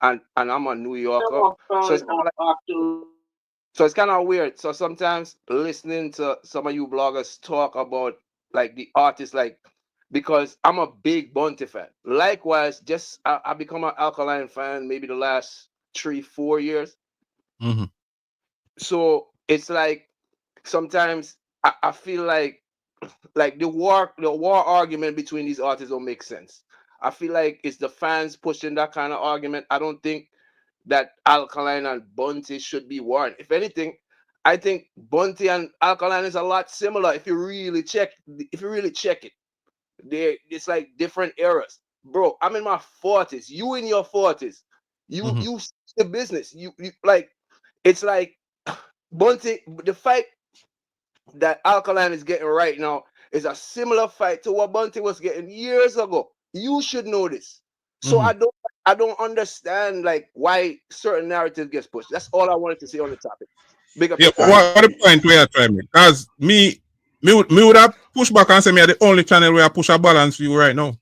and I'm a New Yorker, so it's kind of like so it's kind of weird. So sometimes listening to some of you bloggers talk about like the artists, like because I'm a big Bunty fan. Likewise, just I become an Alkaline fan maybe the last 3-4 years. Mm-hmm. So it's like sometimes I feel like the war argument between these artists don't make sense. I feel like it's the fans pushing that kind of argument. I don't think that Alkaline and Bunty should be warned. If anything, I think Bunty and Alkaline is a lot similar. If you really check it, it's like different eras, bro. I'm in my 40s. You in your 40s. You see the business. You like. It's like Bunty. The fight that Alkaline is getting right now is a similar fight to what Bunty was getting years ago. You should know this. So I don't understand like why certain narrative gets pushed. That's all I wanted to say on the topic. Big up. Yeah, what the point where I try me? Because me would have push back and say me are the only channel where I push a balance view right now.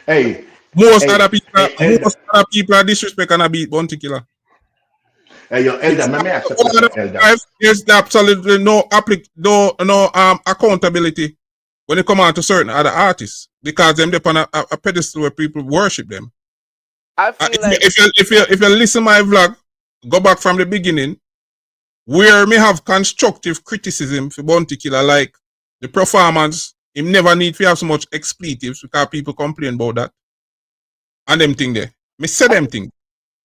Hey, most other people are disrespect and I beat Bounty Killer. Hey, yo, Elder, let me ask you a question, Elder. There's absolutely no accountability when it come on to certain other artists because them depend on a pedestal where people worship them. I feel if you listen to my vlog, go back from the beginning, where me have constructive criticism for Bounty Killer, like the performance, him never need to have so much expletives because people complain about that. And them thing there. Me say them thing.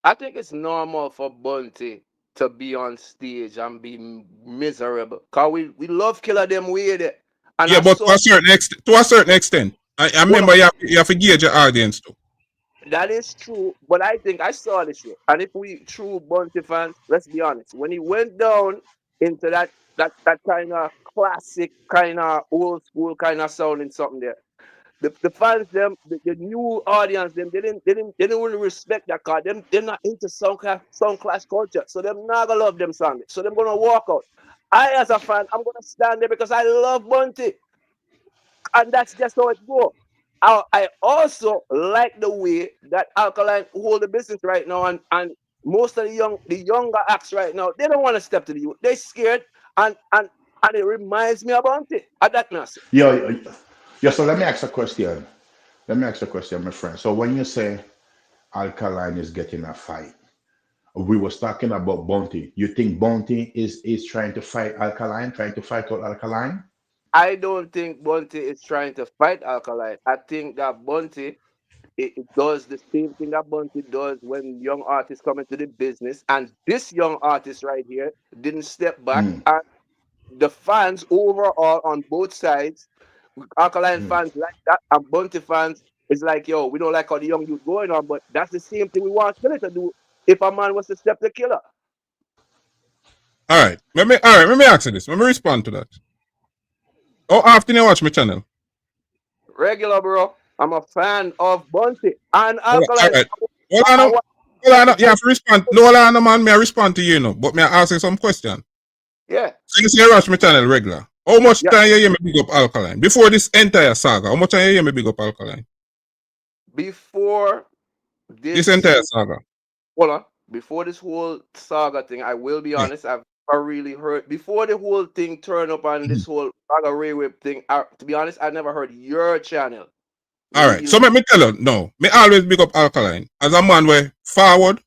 I think it's normal for Bunty to be on stage and be miserable. Cause we love Killer them way there. And yeah, but to a certain extent. I remember you have to gauge your audience too. That is true, but I think I saw this show. And if we true Bunty fans, let's be honest, when he went down into that kind of classic, kind of old school kind of sounding something there, the fans them, the new audience them, they didn't really respect that card. They're not into sound class culture, so they're not gonna love them songs. So they're gonna walk out. I as a fan, I'm gonna stand there because I love Bunty, and that's just how it goes. I also like the way that Alkaline hold the business right now, and most of the younger acts right now, they don't want to step to the youth. They're scared, and it reminds me of Bunty. At that nurse. Yeah. So let me ask a question. My friend. So when you say Alkaline is getting a fight, we was talking about Bounty. You think Bounty is trying to fight Alkaline, trying to fight out Alkaline? I don't think Bunty is trying to fight Alkaline. I think that Bunty it does the same thing that Bunty does when young artists come into the business. And this young artist right here didn't step back. Mm, And the fans overall on both sides, Alkaline mm. fans like that, and Bunty fans is like, yo, we don't like how the young youth going on, but that's the same thing we want Killer to do if a man was to step the Killer. All right. Let me ask you this. Let me respond to that. How often you watch my channel? Regular, bro. I'm a fan of Bunty and All Alkaline. right. Hold I on. want Hold on. You have to respond. No, hold on, man. May I respond to you, know? But may I ask you some question? yeah, So you say you watch my channel regular. How much yeah. time you hear me big up Alkaline? Before this entire saga, how much time you hear me big up Alkaline? Before This this entire saga. hold on. Before this whole saga thing, I will be Yeah. honest, I've never really heard before the whole thing turned up on this whole saga Ray Whip thing. To be honest, I never heard your channel. All right. Really. So let me tell you, no. Me always big up Alkaline. As a man where forward,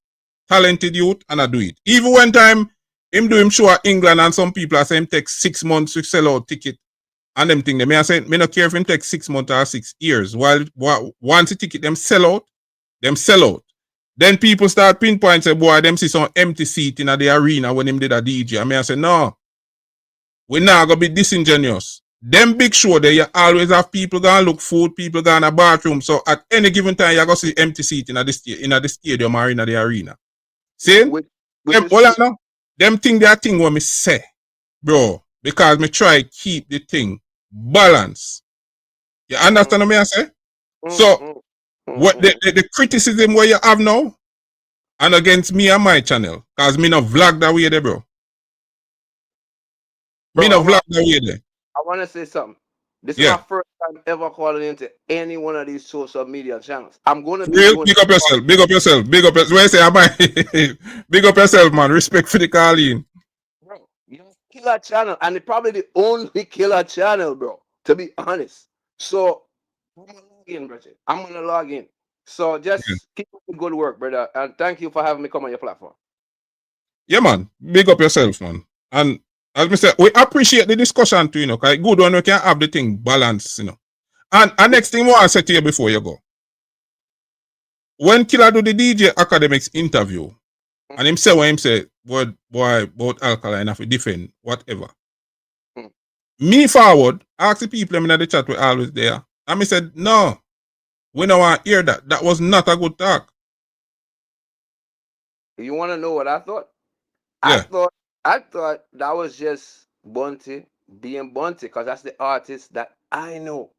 talented youth, and I do it. Even when time him do him show at England and some people are saying him take 6 months to sell out ticket and them thing. Me I say me no care if him take 6 months or 6 years. While once the ticket them sell out. Then people start pinpoint say, boy, them see some empty seat in the arena when him did a DJ. I say, no, we not gonna be disingenuous. Them big show there, you always have people gonna look food, people gonna a bathroom. So at any given time, you gonna see empty seat in the stadium or in the arena. See? Which Them, is hold on true. now. Them thing that thing what me say, bro. Because me try keep the thing balance. You understand what me I say? So what the criticism where you have now and against me and my channel, cause me no vlog that way there, bro. Bro, Me no vlog that way there. I want to say something. This is my Yeah. first time ever calling into any one of these social media channels. I'm going to For be real, doing big up yourself, big up yourself, big up yourself. Where I say, am I? Big up yourself, man. Respect for the calling. bro, you know, killer channel, and it's probably the only killer channel, bro. To be honest, so I'm gonna log in, brother. I'm gonna log in. So Yeah. just keep up the good work, brother, and thank you for having me come on your platform. Yeah, man. Big up yourself, man. And as me say, we appreciate the discussion too, you know, cause good when we can have the thing balanced, you know. And next thing I want to say to you before you go. When Killer do the DJ Academics interview, and him say when him say, boy, about Alkaline have to defend, whatever. Mm. Me forward, ask the people in the chat were always there. And me said, no, we don't want to hear that. That was not a good talk. You want to know what I thought? Yeah. I thought that was just Bunty being Bunty, because that's the artist that I know.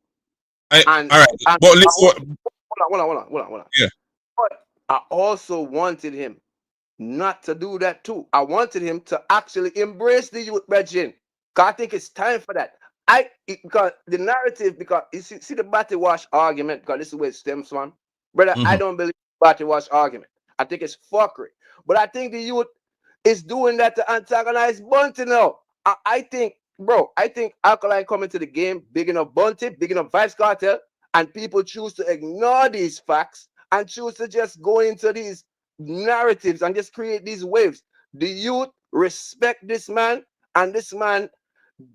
All And right. But listen, hold on. yeah. But I also wanted him not to do that too. I wanted him to actually embrace the youth Because I think it's time for that. Because the narrative, because you see the batty wash argument, because this is where it stems from. Brother, I don't believe batty wash argument. I think it's fuckery. But I think the youth is doing that to antagonize Bunty now. I think Alkaline coming to the game, big enough Bunty, big enough Vice Cartel, and people choose to ignore these facts and choose to just go into these narratives and just create these waves. The youth respect this man, and this man,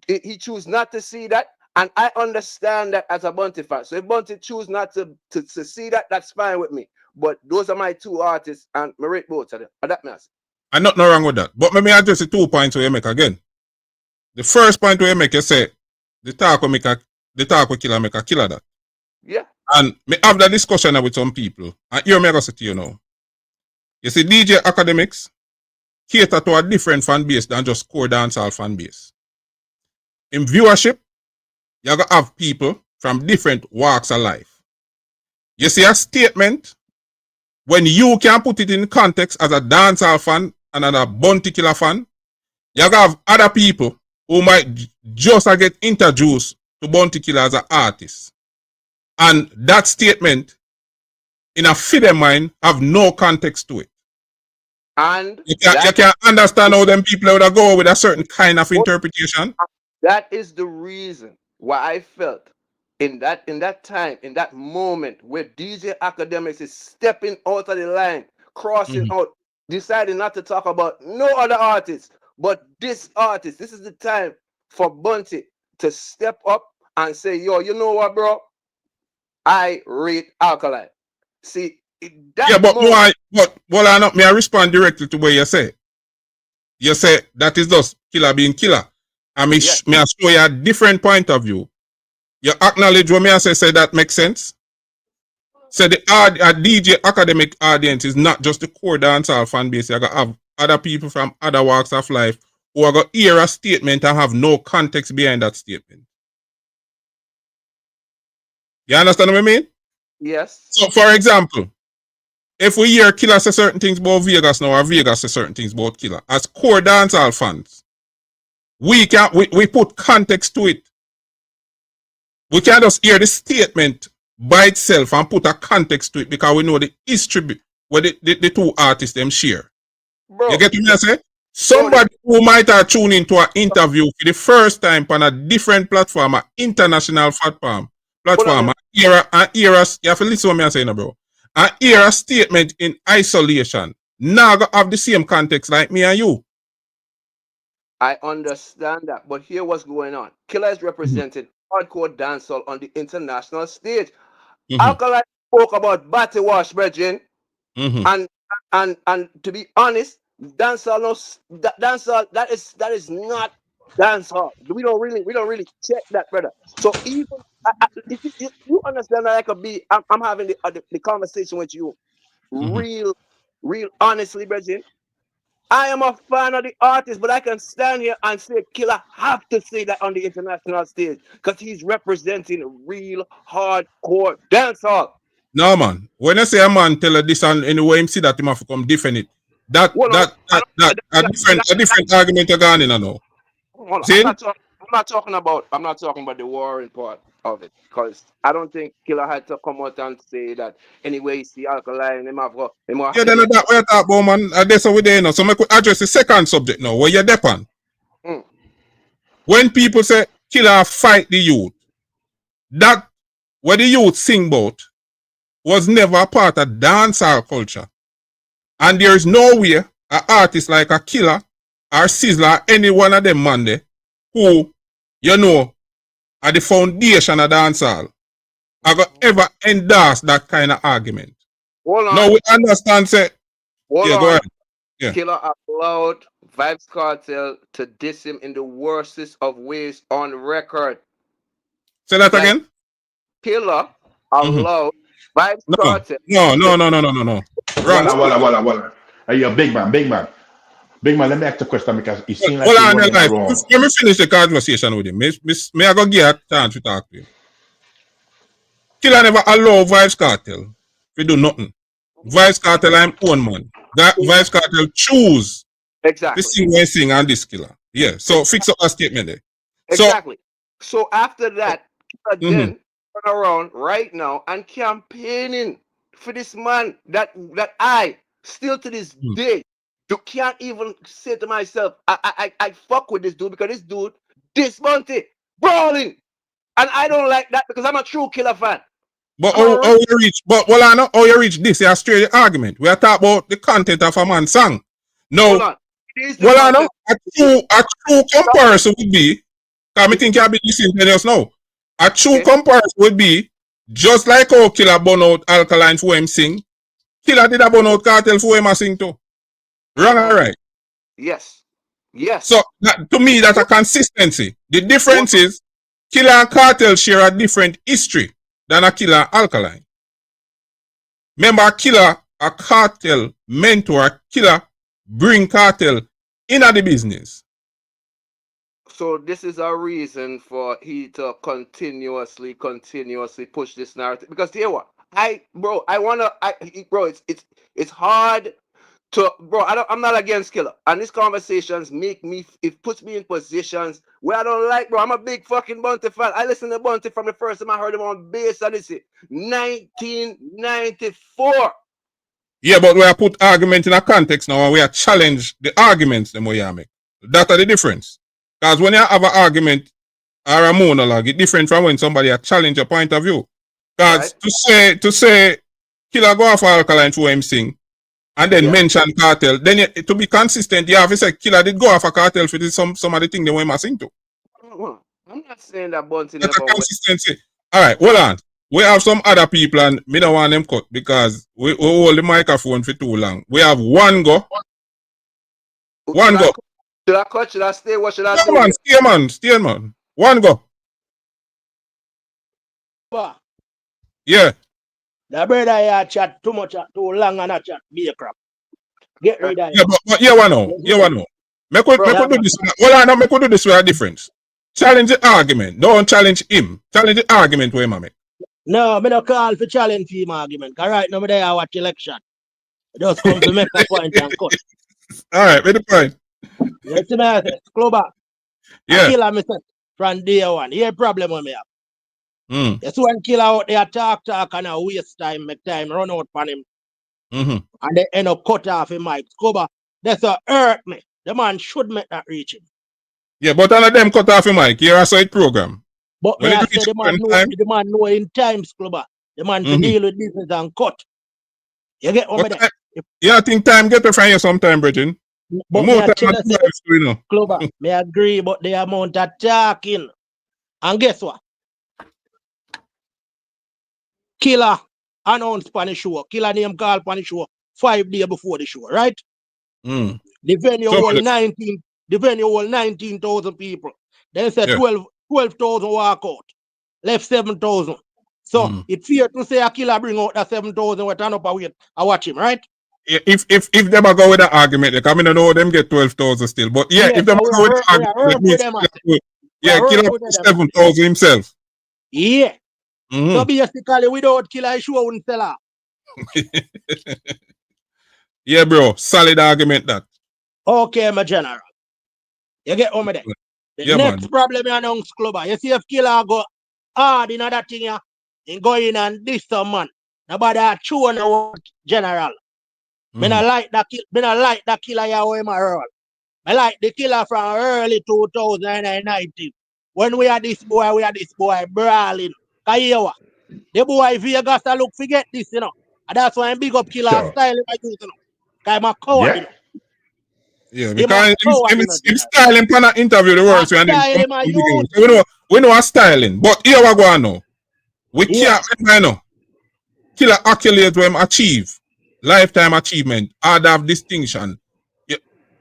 he choose not to see that. And I understand that as a Bunty fan. So if Bunty choose not to see that, that's fine with me. But those are my two artists, and I rate both of them. And that matters. I'm not no wrong with that. But let me address the 2 points where you make again. The first point where you make, you say, the talk will killer make a killer that. Yeah. And me have that discussion with some people. And here me go say to you now. You see, DJ Academics cater to a different fan base than just core dancehall fan base. In viewership, you gotta have people from different walks of life. You see a statement, when you can put it in context as a dancehall fan and a Bunty Killer fan, you gotta have other people who might just get introduced to Bunty Killer as an artist. And that statement, in a feeder mind, have no context to it. And you can understand how them people would go with a certain kind of interpretation. That is the reason why I felt in that time, in that moment where DJ Academics is stepping out of the line, crossing out, deciding not to talk about no other artist, but this artist. This is the time for Bunty to step up and say, yo, you know what, bro? I rate Alkaline. See, that Yeah, but moment, why? But well, I not. May I respond directly to what you say? You say that is just killer being killer. I mean, yes, may I show you a different point of view? You acknowledge what me I say that makes sense? So a DJ academic audience is not just the core dancehall fan base. You got have other people from other walks of life who are going to hear a statement and have no context behind that statement. You understand what I mean? yes. So, for example, if we hear Killer say certain things about Vegas now, or Vegas say certain things about Killer, as core dancehall fans, we put context to it. We can't just hear the statement by itself and put a context to it because we know the history where the two artists them share. Bro, You get what I say? Somebody who might have tuned into an interview for the first time on a different platform, an international platform, and hear you have to listen to what I'm saying, bro. And hear a statement in isolation. Now go have the same context like me and you. I understand that, but here what's going on. Killer is representing hardcore dancehall on the international stage. Alkaline spoke about Batty Wash, Bridging, and to be honest, dancehall dancehall that is not dancehall. We don't really check that, brother. So even if you understand that I could be, I'm having the conversation with you, real honestly, Bridging. I am a fan of the artist, but I can stand here and say Killer have to say that on the international stage because he's representing real hardcore dancehall. No man. When I say a man tell her this and anyway him see that him have to come defend it. That a different argument you're going in now. See? I'm not talking about the warring part of it because I don't think Killer had to come out and say that anyway. See Alkaline, him have Yeah, then that way I talk about man. That's how we there now. So I could address the second subject now. Where you're depend. When people say Killer fight the youth, that what the youth sing about was never a part of dancehall culture. And there is no way an artist like a Killer or Sizzler or any one of them man there who, you know, are the foundation of dancehall are going to ever endorse that kind of argument. Hold on. No, we understand, say, Hold yeah, on. go ahead. Yeah. Killer allowed Vybz Kartel to diss him in the worstest of ways on record. Say that again? Killer allowed Vybz Kartel. No. Walla. Hey, yo, big man. Big man, let me ask the question because it seems like hold on, you're life. wrong. Let me finish the conversation with him. May I go get a chance to talk to him? Killer never allow Vybz Kartel to do nothing. Vybz Kartel I'm own man. That Vybz Kartel choose exactly the sing and this Killer. Yeah. So fix up a statement there. Exactly. So after that, Killer then turn around right now and campaigning for this man that I still to this day you can't even say to myself, I fuck with this dude because this dude dismounted, brawling. And I don't like that because I'm a true Killer fan. But how you reach? But well, I know how you reach this. Is straight argument. We are talking about the content of a man's song. No, well, I know a true comparison would be. Because I think you have been listening to us now. A true comparison would be just like how Killer burn out Alkaline for him sing. Killer did a burn out Cartel for him sing too. Wrong or right? Yes. So to me, that's a consistency. The difference is Killer and Cartel share a different history than a Killer and Alkaline. Remember, a Killer, a Cartel mentor, Killer bring Cartel into the business. So this is a reason for he to continuously push this narrative. Because here what it's hard to I'm not against Killer. And these conversations it puts me in positions where I don't like, bro. I'm a big fucking Bunty fan. I listened to Bunty from the first time I heard him on bass, and this is 1994. Yeah, but we are put argument in a context now and we are challenge the arguments them we are make. That's the difference. Because when you have an argument or a monologue, it's different from when somebody a challenge a point of view. Because to say Killer go off Alkaline for him sing and then mention Cartel, then to be consistent, you have to say Killer did go off a Cartel for some of the things they want to sing to. I'm not saying that Bunty That's a never went. consistency. All right, hold on. We have some other people and me don't want them cut because we hold the microphone for too long. We have one go. One go. Should I cut? Should I stay? What should I No, do? man, stay, man. One go. Yeah. The brother here chat too much, too long and a chat. Be a crap. Get rid of it. Yeah, but yeah, one know. Yeah, one know. Make we do this. Hold on, make we do this with a difference. Challenge the argument. Don't challenge him. Challenge the argument with him, man. No, me don't call for challenge him argument. Cause right now me there watch election. Just come to make a point and cut. All right, make the point. You see me, I say, Clubber. Yeah. Killer me say from day one. Here problem with me have. Mm. You see when killer out there talk and a waste time, make time run out on him. Mm-hmm. And they end up cut off him mic. Clubber, that's a hurt me. The man should make that reach him. Yeah, but none of them cut off him mic. Here I saw it program. But When me I it say reach the man know in times, Clubber. The man to deal with business and cut. You get over there? Yeah, I think time get from you sometime, Bridget. But More me I time tell at you, times, you know. Clubber, me agree, but the amount of talking. And guess what? Killer announced on the show. Killer name called on the show 5 days before the show, right? Mm. The venue hold 19. The venue hold 19,000 people. Then said 12,000 walk out. Left 7,000. So it's fair to say a killer bring out that 7,000 we turn up and wait. I watch him, right? If they go with the argument, like, I mean, I know them get 12,000 still, but yeah, if they go with the argument, Killer 7,000 himself. Yeah. So basically, without killer, show wouldn't sell out. Yeah, bro, solid argument that. Okay, my general. You get on me there. The next problem you announce, Clubber. You see if killer go hard in that thing, yeah, and go in and this some man. Nobody chew on the general. Me not like that killer you in my role. I like the killer from early 2019. When we had this boy brawling. Kayewa. The boy Vegas I look forget this, you know. And that's why I'm big up killer style in my youth, you know. Cause I'm a coward, you know. Yeah, because him styling for an interview the words we know a styling. But here we go now. We can't know. Killer accolades when achieve. Lifetime achievement, order of distinction.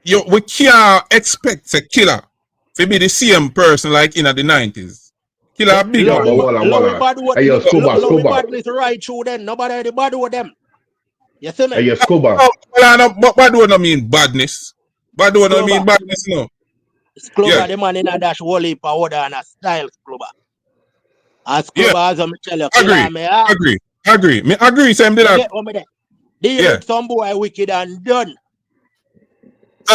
We can't expect a killer to be the same person like in the 90s. Killer big up. Hey, yo, Scuba. Badness right through them. Nobody the bad with them. You see me? Hey, yo, Scuba. But bad don't mean badness. Bad don't mean badness, no. Scuba, the man in a dash whole heap of order and a style, Scuba. As Scuba, as I tell you, Agree. Me agree, same day. Deal with some boy wicked and done.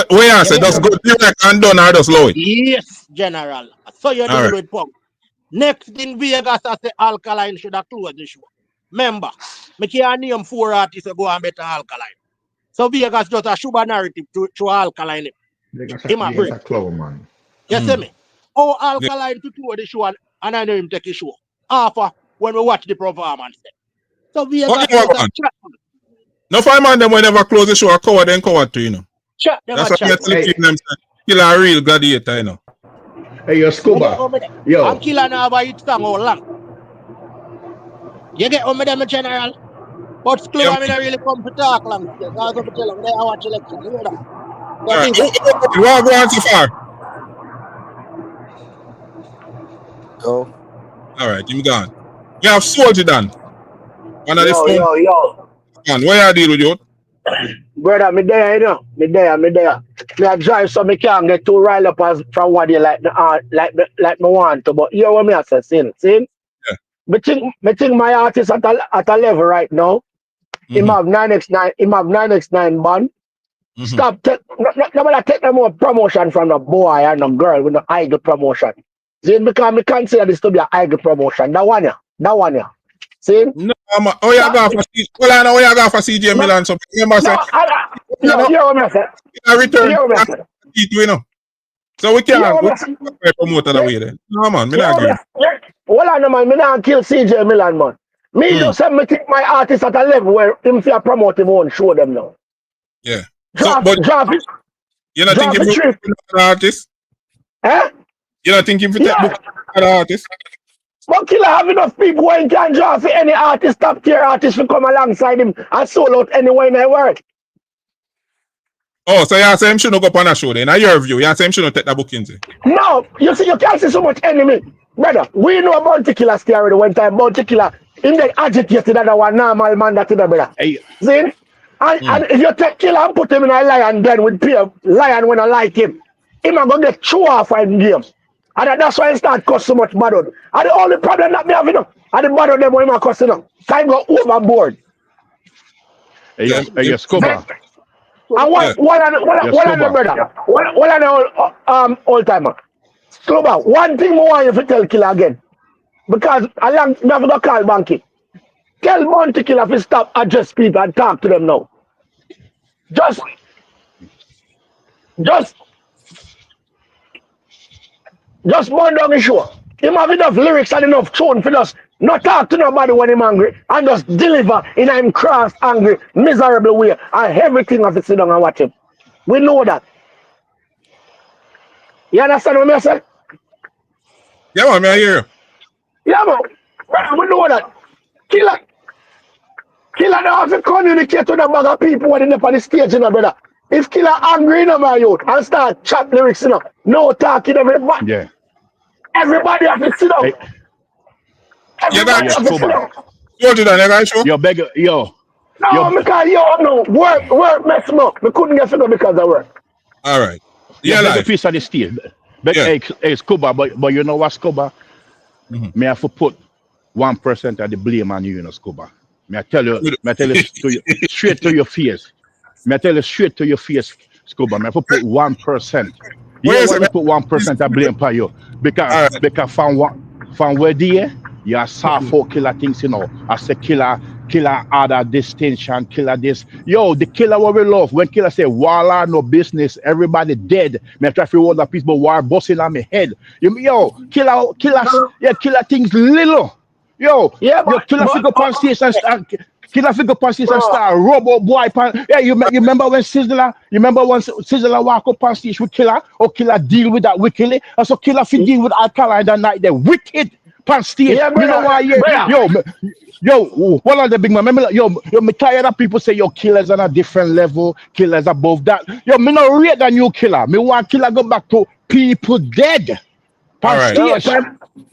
Where I say, just go direct and done or just low it? Yes, General. So you deal with punk. Next in Vegas, I say Alkaline should have closed the show. Remember, me can't name 4 artists to go and better Alkaline. So Vegas just a sugar narrative to Alkaline. Him a clown, man. You see me? Oh, Alkaline to close the show and I know him take the show. After when we watch the performance. So Vegas just a chat. No five man them will never close the show a coward then coward too, you know. Chat them that's what them kill a real gladiator, you know. Hey, yo, Scuba. Yo. I'm killing now by it song all long. You get on me them, General. But Scuba, I mean, I really come to talk long. That's what I tell them. They watch election. You hear that? What go on so far? Go. All right, him gone. We have Soldier done. Yo. Man, where you deal with you? Brother, me there, you know. Me there. Me I drive so me can't get too riled up as from what you like me want to. But you what me I say, see? Yeah. Me think my artist at a level right now. Him have 9x9 band. Stop nobody take no more promotion from the boy and the girl with the idle promotion. See, because me consider this to be an idle promotion. That one yeah. See? No, oh yeah, go for CJ Milan. So remember say, return. You know. So we can't promote that way then. No man, me not agree. Well, I know man, me not kill CJ Milan, man. Me just say me take my artist at a level where him feel promote him won't show them now. Yeah. Drop it. You not think you an artist? Eh? You don't think if you take book for the artist? But Killer have enough people who can draw for any artist, top tier artist to come alongside him and solo out anywhere in the world. Oh, so you say him shouldn't go up on a show then? In your view, you say him shouldn't take the booking? No, you see, you can't see so much enemy. Brother, we know about the Killer story one time. Bounty Killer, him get agitated that one normal man that in the brother. Hey. See? And if you take Killer and put him in a lion den with pure lion when I like him a go get throw off in game. And that's why I start cuss so much bad. And the only problem that me have, you know, and the bad of them when I cuss, you know, time go overboard. Hey, Scuba. And what are the brother? What are the old timer? Scuba, one thing more want you to tell Killer again. Because along me have to call Banky. Tell Bounty Killer to stop address people and talk to them now. Just burn down the show. Him have enough lyrics and enough tune for us not talk to nobody when him angry and just deliver in a him cross, angry, miserable way and everything have to sit down and watch him. We know that. You understand what I say? Yeah, man, I hear you. Yeah, man. Brother, we know that. Killer don't have to communicate to the bag of people when they're up on the stage, you know, brother. If Killer angry, you know, my youth, and start chat lyrics, you know, no talking, everybody. Yeah. Everybody have to sit down. Hey. Everybody have to sit down. You do that, guys, show? Yo, beg, yo. No, because no, work mess me up. We couldn't get figure because of work. All right. Yeah, like the piece of the steel. But hey, Scuba, but you know what, Scuba? Me have to put 1% of the blame on you, you know, Scuba. Me I tell you straight to your face. Me I tell you straight to your face, Scuba. Me have to put 1%. Yeah, why you put 1% of blame for you? Because from where there, you saw for Killer things, you know. I say Killer other distinction, Killer this. Yo, the Killer what we love. When Killer say Walla no business, everybody dead. Me I try to hold the piece, but war busting on my head. Yo, Killer things little. Yo, Killer figure pan stage and start Robo Boy pan. Yeah, you remember when Sizzler? You remember when Sizzler walk up on stage with Killer? Or Killer deal with that wickedly? And so Killer fit deal with Alkaline that night. The wicked pan stage. Yeah, you know why? Yo, one of the big man. Remember, me tired of people say Killer's on a different level. Killer's above that. Yo, me no rate than you Killer. Me want Killer go back to people dead. All right.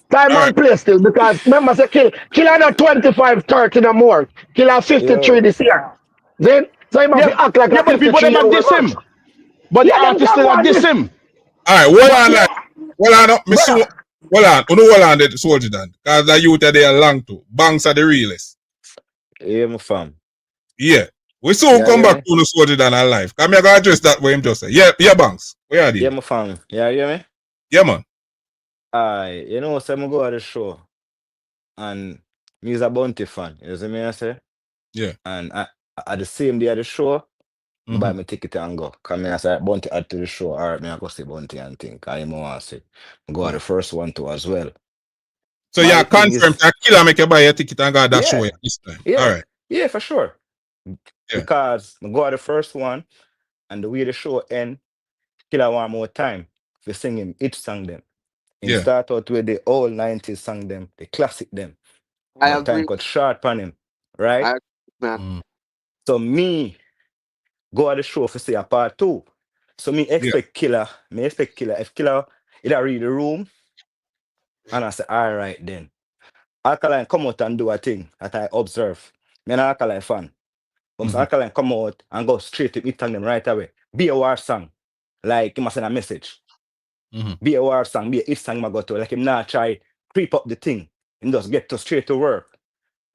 Time and place still, because remember say Killer not 25, 30 no more. Killer 53 this year. Then so he must act like a 53 year old. But the artist still like this him. All right, hold on, hold on, the soldier then. Because the youth are there long too. Banks are the realest. Yeah, my fam. Yeah. We soon come back to the soldier than our life. Come here, go address that way him just say. Yeah, Banks. Where are you? Yeah, my fam. Yeah, you hear me? Yeah, man. You know, so I go at the show and me is a Bounty fan. You see me I say? Yeah. And at the same day of the show, buy my ticket and go. Come here, I say Bounty add to the show. All right, me I go see Bounty and think I want to see. Go at the first one too as well. So you confirmed that Killer make you buy your ticket and go at that show this time. Yeah. All right. Yeah, for sure. Yeah. Because I go at the first one and the way the show end, Killer want more time to sing him each song them. He start out with the old 90s song them, the classic them. I agree. Time got short on him, right? So me go at the show for say a part 2. So me expect Killer. If Killer either read the room and I say, all right then. Alkaline come out and do a thing that I observe. Me an Alkaline fan. But Alkaline come out and go straight to it them right away. Be a war song. Like him send a message. Be a war song, be a hit song I go to. Like him not try creep up the thing. Him just get to straight to work.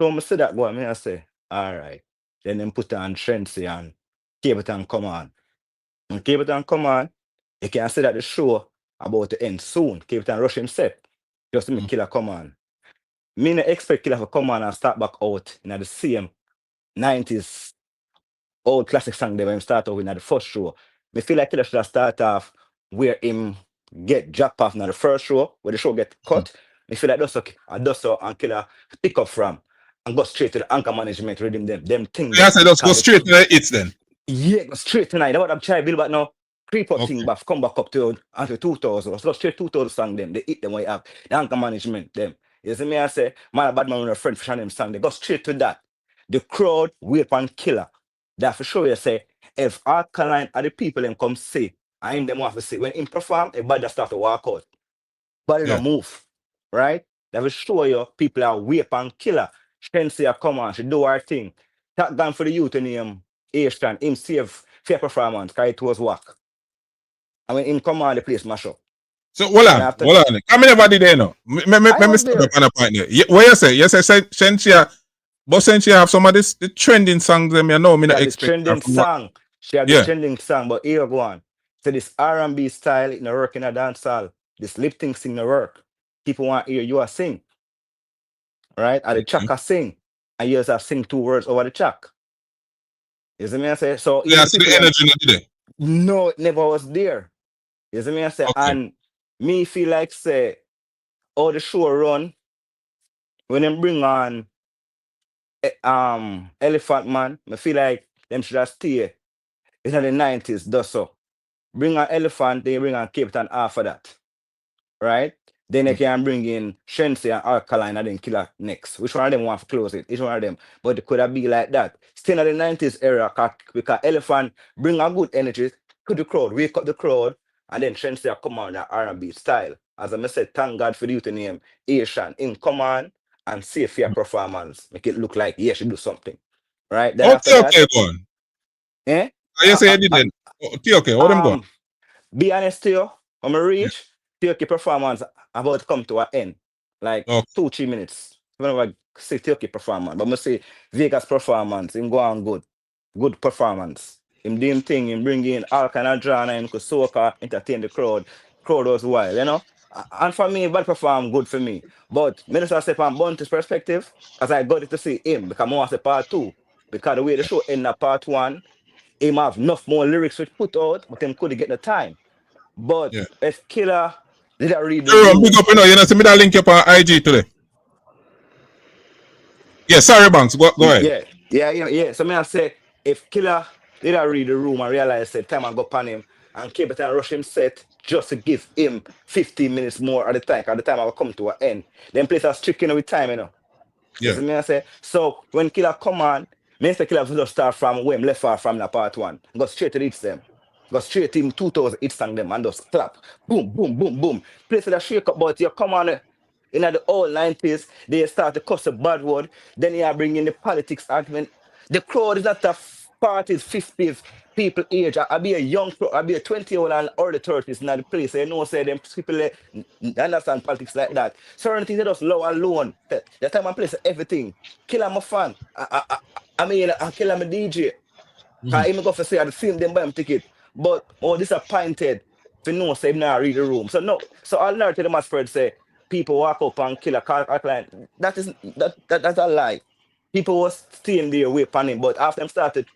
So I see that go and I say, all right. Then them put on Trency and Capeton come on. When Capeton come on, you can see that the show about to end soon. Capeton rush himself. Just to make Killer come on. Me no expect Killer to come on and start back out in the same 90s old classic song there when him start out in the first show. Me feel like Killer should have start off where him get dropped off in the first show, where the show get cut. Me feel like that's okay. And that's so and Killer pick up from and go straight to the anchor management reading them things. Yeah, so let's go straight to the hits then. Yeah, go straight tonight. That's what I'm trying to build back now. creep up thing back, come back up to until 2000. So straight 2000 song them. They eat them way up. The anchor management them. You see me, I say, man, a bad man with a friend for them song. They go straight to that. The crowd wait on killer. That for sure you say, if Alkaline are the people them come say, I ain't them want to say, when him perform, everybody just start to walk out. Body don't move. Right? That will show you people are wait on killer. Shensi a come on, she do her thing. That gun for the youth in him, Asian, him save fair performance, because it was whack. And when him come on, the place mash up. So hold on. How many everybody there now? Me step up on a point there. What you say? You say Shensia, but Shensia have some of this the trending songs them you know me not expect. Trending song. She have the trending song, but here go on. So this R&B style, it no work in a dance hall. This lip sync sing no work. People want to hear you a sing. Right? And the track sing. And you just have sing 2 words over the track. You see me I say? So yeah, so the energy not there. No, it never was there. You see me I say? And me feel like say all the show run when them bring on Elephant Man, I feel like them should have stay in the 90s, does so. Bring on Elephant, they bring on Cape Town after that. Right? Then they can bring in Shensi and Alkaline and then Killer next. Which one of them want to close it? Each one of them. But it could have been like that. Still in the 90s era, because Elephant bring a good energy to the crowd, wake up the crowd, and then Shensi come on that R&B style. As I said, thank God for the youth name Asian in command and see fair performance. Make it look like she do something. Right? Then after that, go on. Eh? You say you didn't. Okay, what them go on? Be honest to you, when I reach, Turkey performance about to come to an end. Like 2-3 minutes. When I say Turkey performance, but I say Vegas performance, him go on good. Good performance. Him do him thing, him bring in all kind of genre, him could soca, entertain the crowd. Crowd was wild, you know? And for me, bad perform good for me. But Minister say from Bunty's perspective, as I got it to see him, because I want to say part 2. Because the way the show end at part 1, him have enough more lyrics to put out, but him couldn't get the time. But if Killer did I read the room, big up, you know, see me that link up on IG today. Yeah, sorry, Banks. Go ahead. Yeah. So me I say, if Killer did I read the room and realize that time I go upon him and keep it and rush him set just to give him 15 minutes more at the time, at the time I will come to an end. Then place a strict with time, you know. Yeah. So me I say, so when Killer come on, me say Killer will start from where him left far from the part 1. Go straight to reach them. Go straight to him 2000 each song them and just clap. Boom, boom, boom, boom. Place with a shake up, but you come on in the old 90s, they start to cuss a bad word. Then you bring in the politics argument. The crowd is not a 40s, 50s people age. I'll be a young crowd, I'll be a 20-year-old and early 30s in the place. You know, say them people understand politics like that. Certain things they just low and alone. The time I play everything. Killer my fan. I mean, I kill my DJ. I even go for say I film them buy him ticket. But disappointed for no say him now read the room. So no, so I'll learn to the mass spread say people walk up and kill a client. That's a lie. People was staying there wait for him, but after them started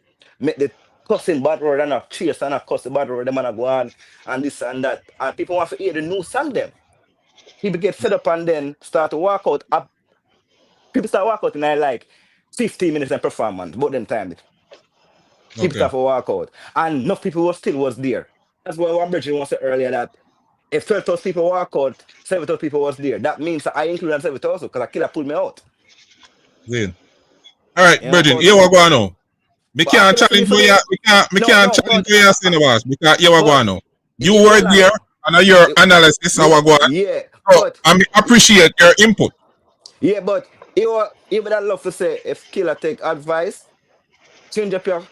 make the cussing bad word and a chase and a cuss the bad word, them and go on and this and that. And people want to hear the new song them. People get fed up and then start to walk out. People start walk out in like 15 minutes of performance, but them time it. People start to walk out. And enough people still was there. That's why one bridge was said earlier that if 12,000 people walk out, 7,000 people was there. That means that I include 7,000 because a killer pulled me out. Zin. All right, Virgin, here we go now. We can't challenge you. We can't challenge you, Cinemas, because here we go now. You were there and your analysis how we go on. Yeah. So I appreciate your input. Yeah, but you would love to say if killer take advice, change up your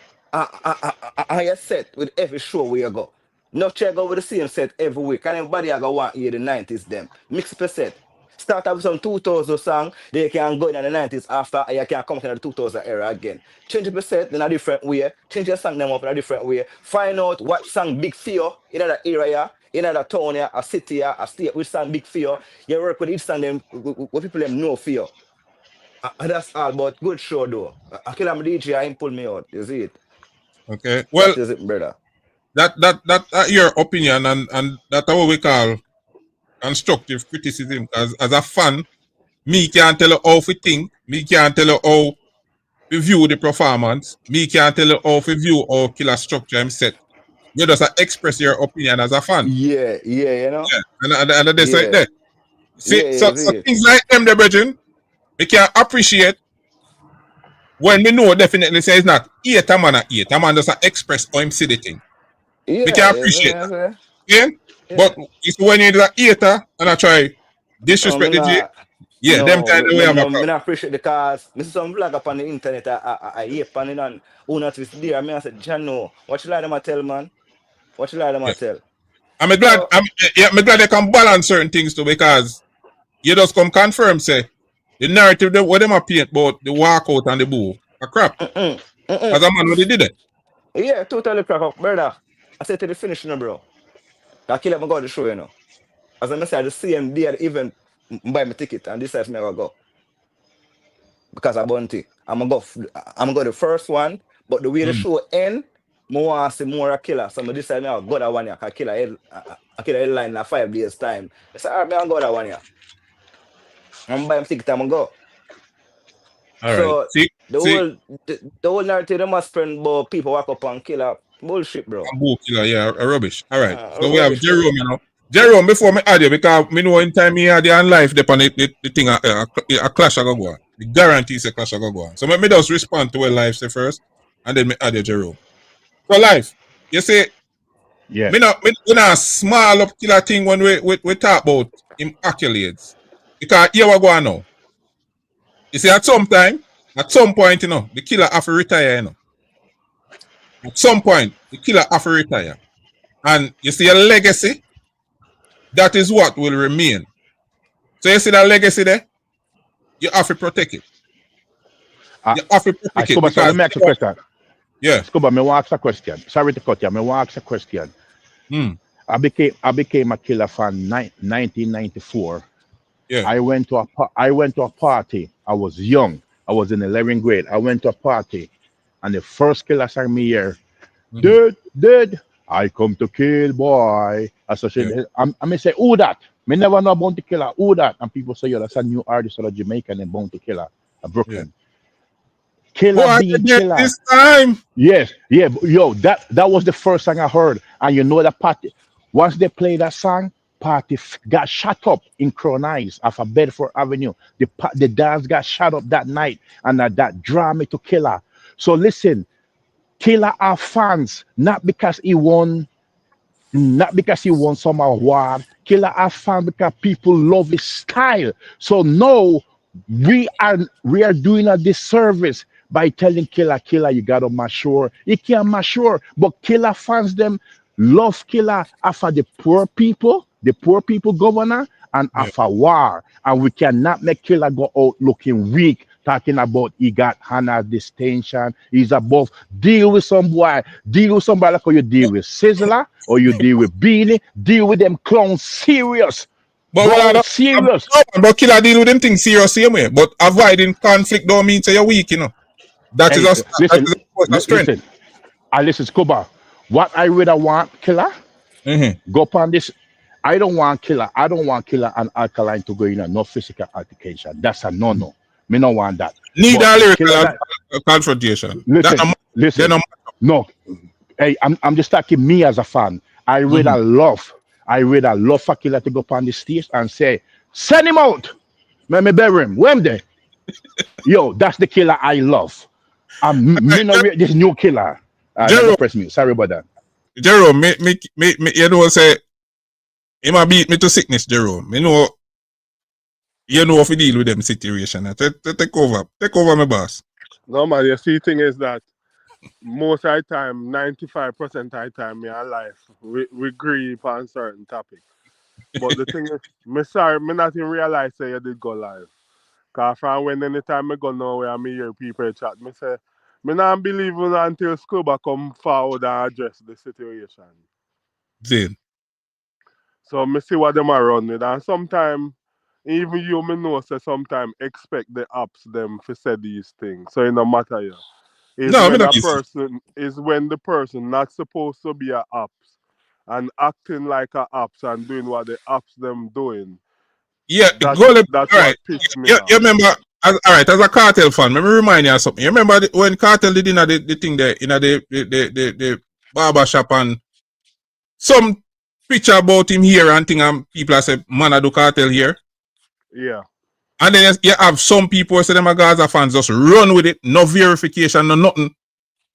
set with every show where you go. Not check over the same set every week. And everybody I go want hear the 90s them. Mix up a set. Start up with some 2000 song, they can go in the 90s after, and you can come to the 2000 era again. Change up a set in a different way. Change your song them up in a different way. Find out what song big for you in that area, in that town, a city, a state, which song big for you. You work with each song them, what people them know for you. And that's all, but good show though. I kill him DJ, I pull me out. You see it? Okay. Well, that is it, brother. That your opinion and that's what we call constructive criticism. Because as a fan, me can't tell you how to think, me can't tell you how to view the performance, me can't tell you how to view how killer structure him set. You just express your opinion as a fan. Yeah, you know. Yeah. And they say that. See, so things like them, the brethren, we can appreciate when we know definitely say it's not 8 a man at 8. A man just express how him see the thing. We can appreciate that. Yeah? But it's when you're an 8 and I try disrespect the G. Yeah, them time we have a problem. I not appreciate the cause. I see some vlog up on the internet. I hear pan it on who not with there. I mean, I said, John, no. What you like them a tell, man? What you like them a tell? I'm glad they can balance certain things too, because you just come confirm say the narrative that what them a paint about the walkout and the boo a crap. As a man what they did it. Yeah, totally crack up, brother. I said to the finish, bro. I kill him, I go to the show, you know. As I said, the same day at the event, buy my ticket, and this time I go. Because I bounty. I'm going to go the first one, but the way the show end, I want to see more a killer. So I decide I go that one here, I kill a headline in 5 days' time. I said, all right, I go that one here. I'm buy my ticket, I'm going to go. All so right. See, the whole narrative they must spend about people walk up and kill a bullshit, bro. Bull killer, yeah, rubbish. All right. So we have Jerome, you know. Jerome, before me add you, because me know in time me had on life, the thing a clash a go on. The guarantee is a clash a go on. So me just respond to what life say first, and then me add you, Jerome. So life, you say, yeah, me not small up killer thing when we talk about him accolades. Because here we go on now. You see, at some point, you know, the killer have to retire, you know. At some point, the killer have to retire. And you see a legacy, that is what will remain. So you see that legacy there? You have to protect it. You have to protect it. So let me ask a question. Yeah. Scuba, me want to ask a question. Sorry to cut you. Me want to ask a question. I became a killer fan 1994. Yeah. I went to a party. I was young. I was in 11th grade. I went to a party, and the first killer song me here, dead. I come to kill, boy. I may say, who that? Me never know Bounty Killer. Who that? And people say, yo, that's a new artist out of Jamaica and Bounty Killer, a Brooklyn. Yeah. Killer being killer. This time. Yes, yeah. Yo, that was the first song I heard. And you know that party. Once they play that song, party got shut up in Crown Eyes off of Bedford Avenue. The dance got shut up that night, and that draw me to Killer. So listen, Killer are fans, not because he won some award. Killer are fans because people love his style. So no, we are doing a disservice by telling Killer, you gotta mature. He can't mature, but Killer fans them love Killer after the poor people governor, and after war. And we cannot make Killer go out looking weak, talking about he got Hannah distinction, he's above. Deal with somebody like how you deal with Sizzler or you deal with Beanie. Deal with them clowns serious. But serious. But Killer deal with them things serious same way. But avoiding conflict don't mean say you're weak, you know. That is a strength. Listen, Scuba. What I really want, Killer, go upon this. I don't want Killer and Alkaline to go in no physical altercation. That's a no. Me don't want that. Need a lyrical confrontation. Listen. No. Hey, I'm just talking me as a fan. I really love for Killer to go upon the stage and say, send him out. Let me bury him. When there? Yo, that's the Killer I love. This new Killer. Jerome, press me. Sorry about that. Jerome, you know say he might beat me to sickness, Jerome. You know if you deal with them situation. Take over my boss. No man, you see thing is that most of the time, 95% of the time in our life, we agree on certain topic. But the thing is, me sorry, me not even realize that you did go live. Cause from when anytime I go nowhere and me hear people chat, me say, me not believe until Scuba come forward and address the situation. Zin. So me see what them are run with. And sometimes, even you me know say sometimes expect the apps them to say these things. So it no matter you. When the person not supposed to be a apps and acting like a apps and doing what the apps them doing. Yeah, that's what pissed me off. You remember, as a Cartel fan, let me remind you of something. You remember when Cartel did the thing there, the barber shop and some picture about him here and thing, and people say, man, I do cartel here. Yeah. And then you have some people say them are Gaza fans just run with it, no verification, no nothing.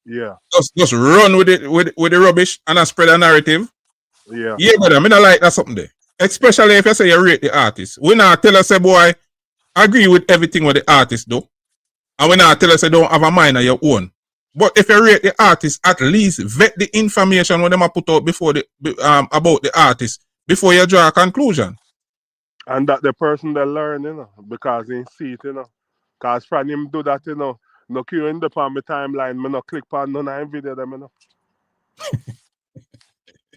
Yeah. Just run with it with the rubbish and spread a narrative. Yeah. Yeah, brother, I don't like that something there. Especially if you say you rate the artist. We not tell us say, boy, agree with everything what the artist do. And we not tell us say don't have a mind of your own. But if you rate the artist, at least vet the information when them are put out before the about the artist before you draw a conclusion. And that the person that learn, you know, because he see it, you know. Because from him do that, you know, no queue in the on my timeline, me no click on none of him video them, you know.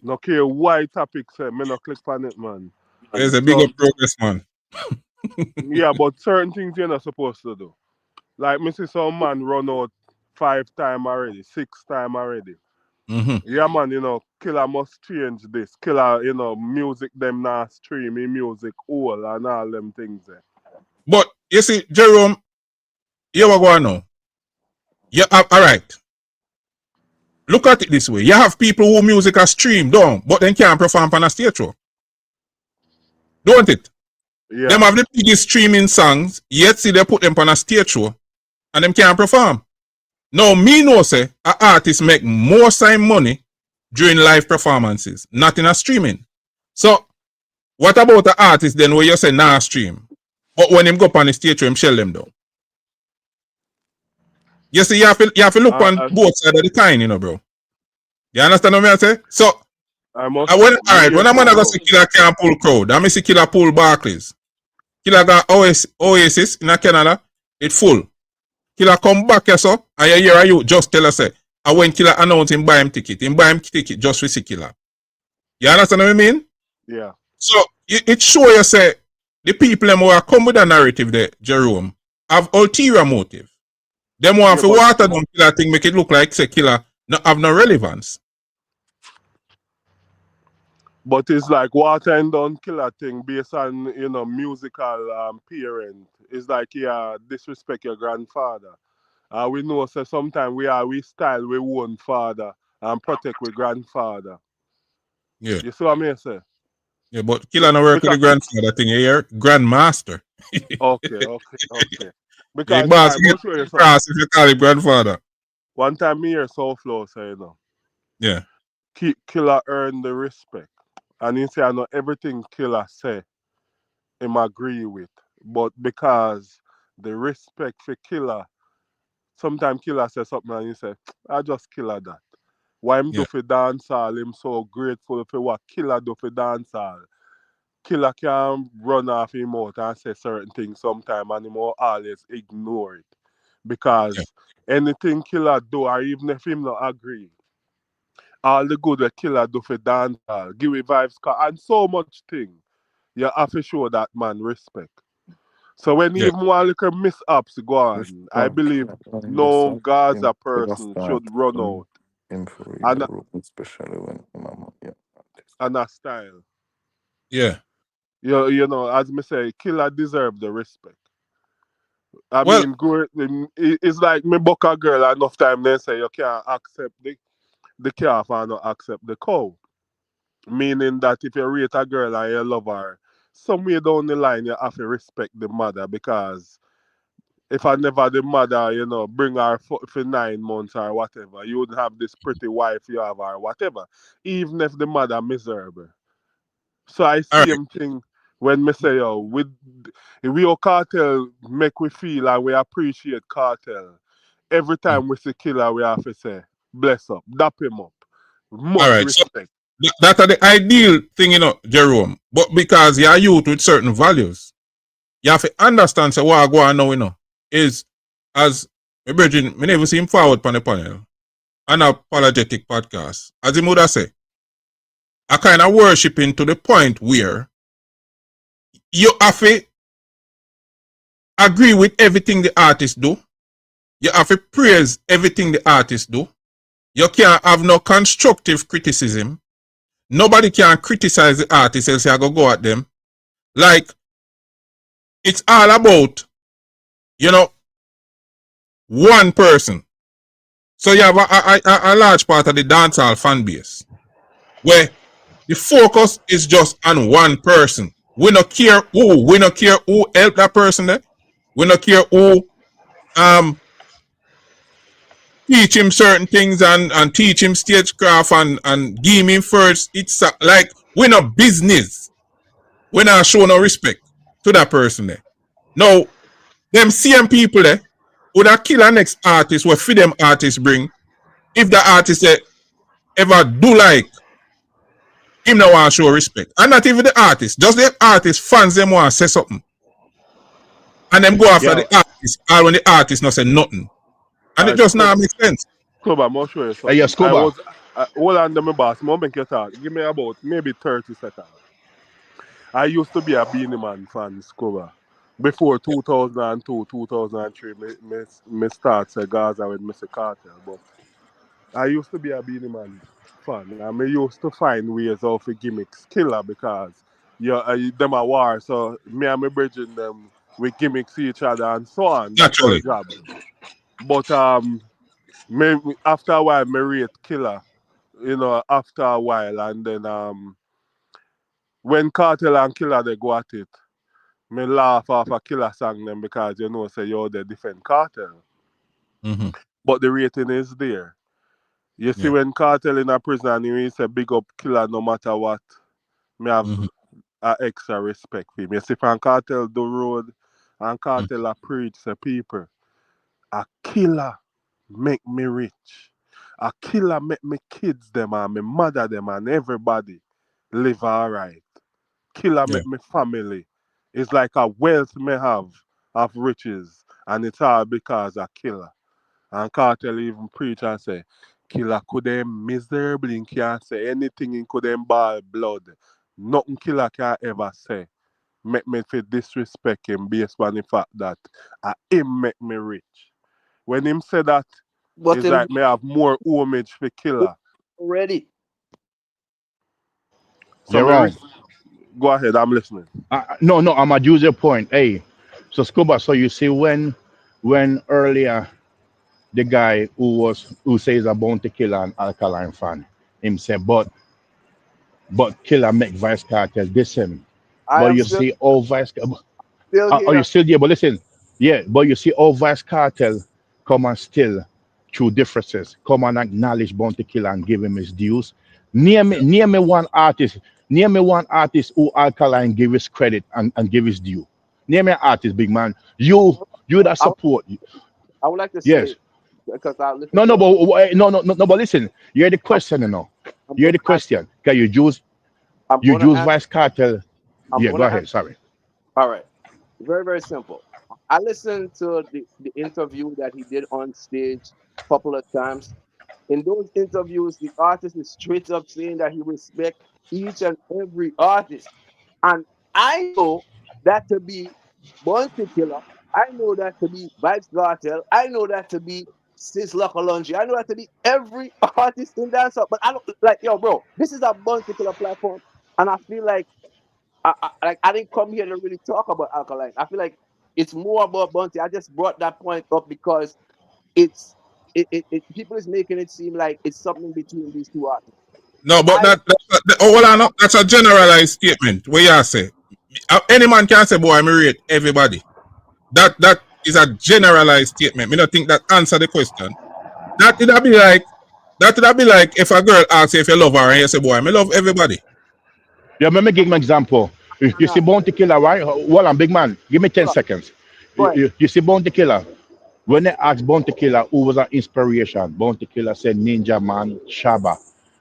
No care why topic say, me no click on it, man. There's a bigger progress, man. Yeah, but certain things you're not supposed to do. Like me see some man run out 5 times already, 6 times already. Yeah, man, you know, Killer must change this. Killer, you know, music them not streaming music all and all them things there. But you see, Jerome, you are going now. You have, all right. Look at it this way. You have people who music are streamed down, but then can't perform on a stage show. Don't it? Yeah. Them have the biggest streaming songs, yet see they put them on a stage show and them can't perform. Now, me know say an artist make more time money during live performances, not in a streaming. So, what about the artist then where you say nah stream? But when him go up on the stage show, him shell them down. You see, you have to look on both sides of the coin, you know, bro. You understand what I say? So, when a man go see Killer can't pull crowd, I see Killer pull Barclays. Killer got Oasis in Canada, it full. Killer come back here, so, and you hear you just tell us, and when Killer announce him buy him ticket just for see Killer. You understand what I mean? Yeah. So, it show you, say, the people who are come with a narrative there, Jerome, have ulterior motive. Them want to water down Killer thing, make it look like, say, Killer not have no relevance. But it's like watering down Killer thing based on, you know, musical parent. It's like, yeah, disrespect your grandfather. We know, so sometimes we style we own father and protect we grandfather. Yeah. You see what I mean, say? Yeah, but Killer no work with the grandfather thing here. Grandmaster. Okay. Because boss, if you call him grandfather. One time me hear Soulflow say, you know. Yeah. Killer earned the respect. And he say I know everything Killer say, him agree with. But because the respect for Killer, sometimes Killer say something and he say, I just Killer that. Why him do for dancehall, him so grateful for what Killer do for dancehall. Killer can run off him out and say certain things sometimes and him will always ignore it. Because anything Killer do, or even if him not agree, all the good that Killer do for dancehall, give it vibes, and so much thing, you have to show that man respect. So when even one little mishaps go on, I believe no Gaza person should run out. And especially when and a style. Yeah. You know, as me say, Killer deserve the respect. I mean, it's like me buck a girl enough time then say you can't accept the calf and not accept the cow. Meaning that if you rate a girl and you love her, somewhere down the line you have to respect the mother, because if I never the mother, you know, bring her for 9 months or whatever, you wouldn't have this pretty wife you have or whatever. Even if the mother miserable. So I see him thing when me say, yo, we cartel make we feel and we appreciate cartel. Every time we see Killer, we have to say, bless up, dap him up. Much respect. So that's the ideal thing, you know, Jerome. But because you're youth with certain values, you have to understand so what I go on now, you know, is as my brethren, me never see him forward on the panel, an apologetic podcast. As he would have say, I kind of worshiping to the point where you have to agree with everything the artist do. You have to praise everything the artist do. You can't have no constructive criticism. Nobody can criticize the artist else you go at them. Like, it's all about, you know, one person. So you have a large part of the dancehall fan base where the focus is just on one person. We not care who. We not care who help that person there. We not care who teach him certain things and teach him stagecraft and give him first. It's like we not business. We not show no respect to that person there. Now, them same people there would have kill our next artist what for them artists bring if the artist ever do like him no want show respect. And not even the artist, just the artist fans them want say something. And them go after the artist, or when the artist not say nothing. And it just now makes sense. Scuba, I'm show you something. Hey, Scuba. Hold on to my boss. Make you talk. Give me about maybe 30 seconds. I used to be a Beanie Man fan, Scuba. Before 2002, 2003, me start say Gaza with Mr. Cartel. But I used to be a Beanie Man fan. And I used to find ways of gimmicks killer because them a war. So me and my bridging them we gimmicks each other and so on. That's our job. But after a while, me rate killer. After a while, and then when Cartel and Killer they go at it, me laugh off a Killer song them because say they defend Cartel. Mm-hmm. But the rating is there. You see when Cartel in a prison, he say big up Killer no matter what. Me have a extra respect for him. You see from Cartel the road and Cartel a preach to people. A killer make me rich. A killer make me kids them and me mother them and everybody live alright. Killer make me family. It's like a wealth me have of riches and it's all because of killer. And Cartel even preach and say, killer could them miserably and can't say anything in could them ball blood. Nothing killer can ever say. Make me feel disrespect him based on the fact that him make me rich. When him say that, But it's like me have more homage for killer. Already. So you're wrong. Go ahead, I'm listening. No, I'm gonna use your point. Hey, so Scuba, so you see when earlier the guy who says a bounty killer and alkaline fan, him say, but killer make Vice Cartel this him. But you see all Vice are you still there? But listen, but you see all Vice Cartel come and still through differences, come and acknowledge Bounty Killer and give him his dues. Near me one artist. Near me one artist who Alkaline give his credit and give his due. Name me an artist, big man. You that support. I would like to say yes. Because I listen. No, but listen. You hear the question, You hear the question. Can you use Vice Cartel? Go ahead. Sorry. All right. Very, very simple. I listened to the interview that he did on stage a couple of times. In those interviews, the artist is straight up saying that he respects each and every artist. And I know that to be Bounty Killer. I know that to be Vibes Cartel. I know that to be Sis Lakalonji. I know that to be every artist in dancehall. But I don't like, yo, bro, this is a Bounty Killer platform. And I feel like I didn't come here to really talk about Alkaline. I feel like it's more about Bounty. I just brought that point up because it's people is making it seem like it's something between these two artists. No, but that's a generalized statement. What you say? Any man can say, boy, I rate everybody. That is a generalized statement. Me not think that answer the question. That would be like if a girl asks you if you love her and you say, boy, I love everybody. Yeah, let me give you an example. You see Bounty Killer, right? Well, I'm big man. Give me 10 seconds. You see Bounty Killer. When they asked Bounty Killer who was an inspiration, Bounty Killer said Ninja Man, Shaba.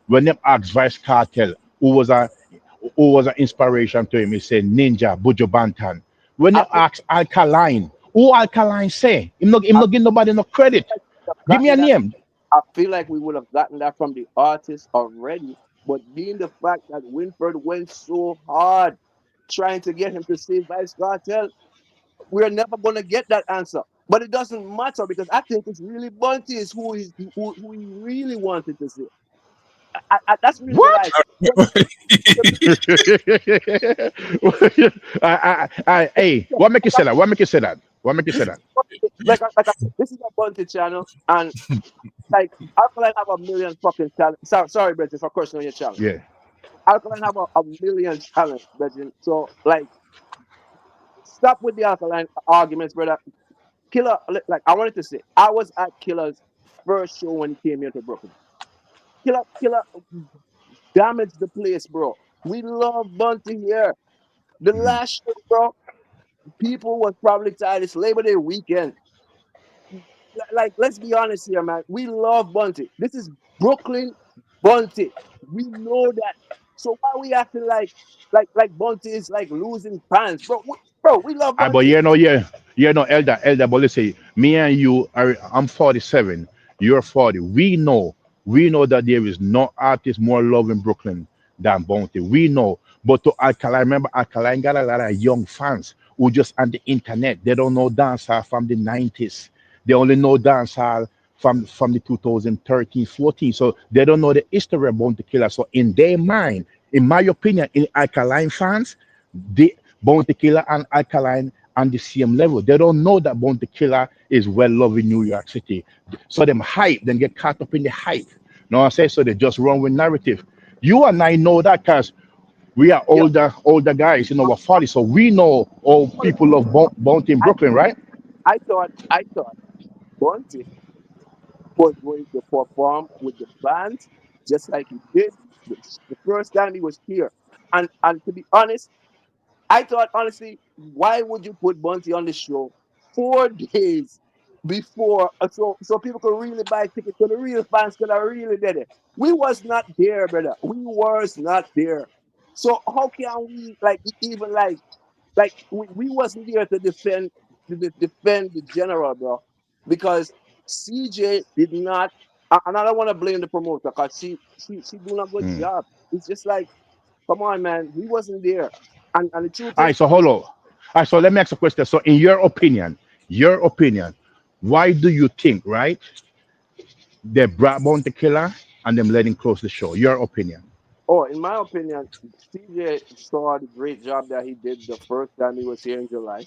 When they asked Vice Cartel who was an inspiration to him, he said Ninja, Buju Banton. When they asked Alkaline, who Alkaline say? Him not give nobody no credit. Give me a name. I feel like we would have gotten that from the artist already, but being the fact that Winford went so hard trying to get him to say Vice Cartel, we're never going to get that answer. But it doesn't matter because I think it's really Bounty is who he really wanted to say. That's really what? Hey, what make you say that? What make you say that? What make you say that? This is a Bounty channel, and like Alkaline have a million fucking talent. Sorry, Brett, for cursing on your channel. Yeah. Alkaline have a million talents, Brethren. So, like, stop with the Alkaline arguments, brother. Killer, like, I wanted to say, I was at Killer's first show when he came here to Brooklyn. Killer damaged the place, bro. We love Bunty here. The last show, bro, people was probably tired. It's Labor Day weekend. Like, let's be honest here, man. We love Bunty. This is Brooklyn Bunty. We know that. So why we acting like Bunty is like losing fans, bro? We love I but Bunty. elder, but let's say me and you are I'm 47, you're 40. We know that there is no artist more loved in Brooklyn than Bounty. We know. But to Alkaline, remember Alkaline got a lot of young fans who just on the internet. They don't know dancehall from the 90s. They only know dancehall from the 2013, 14. So they don't know the history of Bounty Killer. So in their mind, in my opinion, in Alkaline fans, the Bounty Killer and Alkaline on the same level. They don't know that Bounty Killer is well loved in New York City. So them hype, then get caught up in the hype. Know what I say? So they just run with narrative. You and I know that because we are Yeah, older guys in our 40s. So we know all people love Bounty in I, Brooklyn, right? I thought Bunty was going to perform with the band just like he did the first time he was here. And to be honest, I thought honestly, why would you put Bunty on the show 4 days before so people could really buy tickets so the real fans could have really did it? We was not there, brother. We was not there. So how can we even we wasn't there to defend the general, bro, because CJ did not. And I don't want to blame the promoter because she doing a good Mm. job. It's just like, come on, man, we wasn't there. And the truth All is, right, so hold on. All right, so let me ask a question. So in your opinion, why do you think, right? They brought Bounty Killer and them letting close the show. Your opinion. oh, in my opinion, CJ saw the great job that he did the first time he was here in July.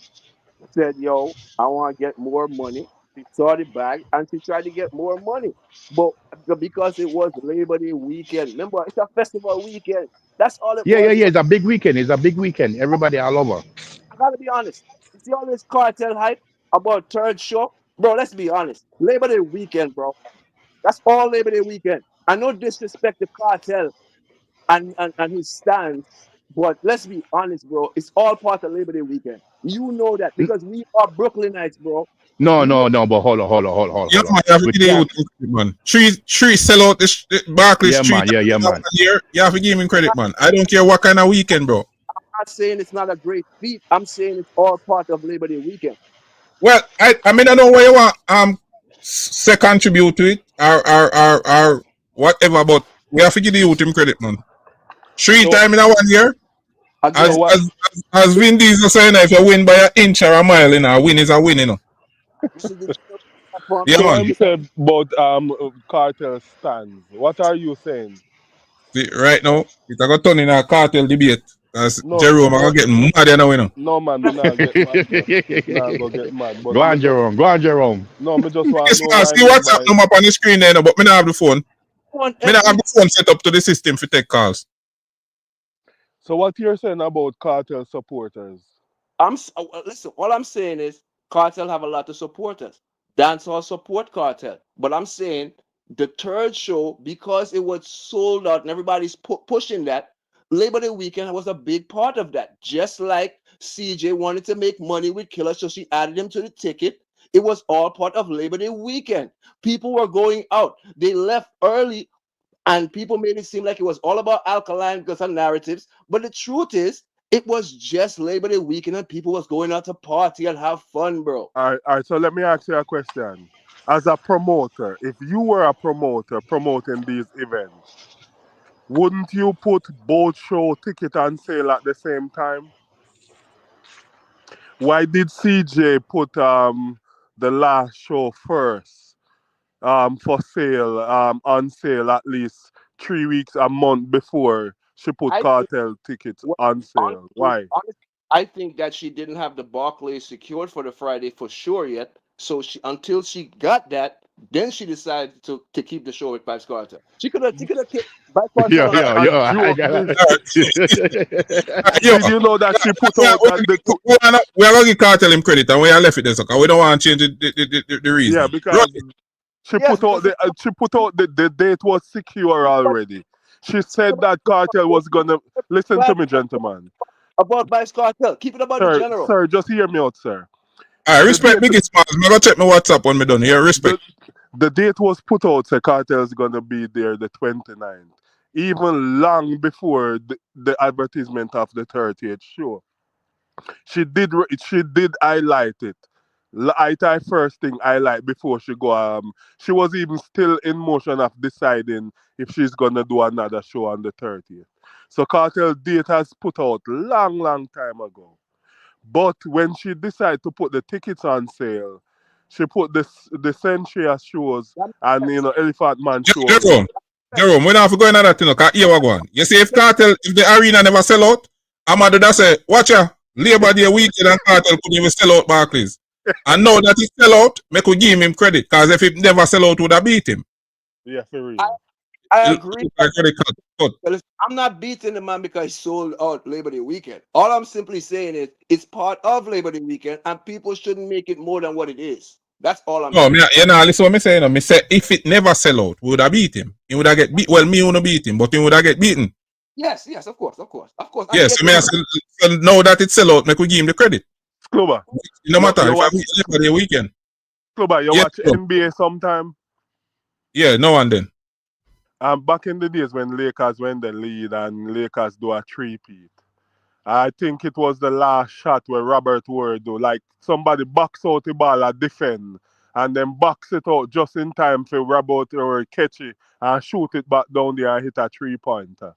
Said, yo, I want to get more money. She saw the bag and she tried to get more money. But because it was Labor Day weekend, remember, it's a festival weekend. That's all it Yeah, yeah, was. yeah. It's a big weekend. It's a big weekend. Everybody all over. I gotta be honest. You see all this cartel hype about third show? Bro, let's be honest. Labor Day weekend, bro. That's all Labor Day weekend. I no disrespect the cartel and his stance, but let's be honest, bro. It's all part of Labor Day weekend. You know that because we are Brooklynites, bro. No, We know no, no. But Yeah, hold on. man, you have to We give the can't. youth credit, man. Three sell out the Barclays Yeah, three man. times Yeah, yeah, in a man. 1 year. You have to give him credit, man. I don't care what kind of weekend, bro. not saying it's not a great feat. I'm saying it's all part of Labor Day weekend. Well, I mean I know where you want say contribute to it or whatever, but we have to give the youth him credit, man. Three So times in a 1 year. so Again, As what? as as Vin Diesel saying, if you win by an inch or a mile, you know, a win is a win, you know. this is the platform. Yeah, So man. I'm said about cartel stands. What are you saying? See, right now, it's a got turn in a cartel debate. Because No, Jerome no, are getting mad, you know. no, man. Me not get mad, man. Nah, go get mad. But Go me on, just Jerome. Go on, Jerome. me just want to Yes, know man. what I See mean what's by happening up on the screen there, but me not have the phone. On Me not have every the phone set up to the system for take calls. So what you're saying about cartel supporters? listen. All I'm saying is cartel have a lot of supporters. Dancehall support cartel, but I'm saying the third show because it was sold out and everybody's pushing that. Labor Day weekend was a big part of that. Just like CJ wanted to make money with Killer, so she added him to the ticket. It was all part of Labor Day weekend. People were going out. They left early and people made it seem like it was all about Alkaline because of narratives. But the truth is, it was just Labor Day weekend and people was going out to party and have fun, bro. All right. So let me ask you a question. As a promoter, if you were a promoter promoting these events, wouldn't you put both show ticket on sale at the same time? Why did CJ put the last show first for sale on sale at least 3 weeks a month before she put I think, cartel tickets well, on sale? Why? honestly, I think that she didn't have the Barclays secured for the Friday for sure yet. So she until she got that, Then she decided to keep the show with Vybz Kartel. She could have kept Vybz Yo, Kartel. Did you know that she put out that the two? We are going to Cartel him credit and we are left with this, okay? We don't want to change the reason. Yeah, because she put out the date was secure already. She said that Cartel was gonna listen to me, gentlemen. About Vybz Kartel. Keep it about the general. Sir, just hear me out, sir. I respect biggest man. I'm gonna check my WhatsApp when me done here. Respect. The date was put out, so Cartel's gonna be there the 29th. Even long before the advertisement of the 30th show. She did highlight it. I first thing highlight before she go. She was even still in motion of deciding if she's gonna do another show on the 30th. So Cartel date has put out long time ago. But when she decided to put the tickets on sale, she put the Sentia shows and Elephant Man shows. Jerome, we don't have to go into that thing. Here we go on. You see, if the arena never sell out, Amadu that say, watch ya, Labor Day weekend and Cartel couldn't even sell out Barclays. And now that he sell out, make we give him credit. Because if he never sell out, would have beat him. Yeah, for real. I agree. I'm not beating the man because he sold out Labor Day weekend. All I'm simply saying is it's part of Labor Day weekend and people shouldn't make it more than what it is. That's all I'm saying. Listen what I'm saying. I say if it never sell out, we would have beat him. He would have get beat. Well, me would have beat him, but he would have get beaten. Yes, of course. Yes, so now that it sell out, make we give him the credit. Clubber. No matter if I beat Labor Day weekend. Clubber, you watch NBA sometime? Yeah, no one then. Back in the days when Lakers went the lead and Lakers do a three-peat, I think it was the last shot where Robert Ward do, like somebody box out the ball and defend and then box it out just in time for Robert Ward catch it and shoot it back down there and hit a three-pointer.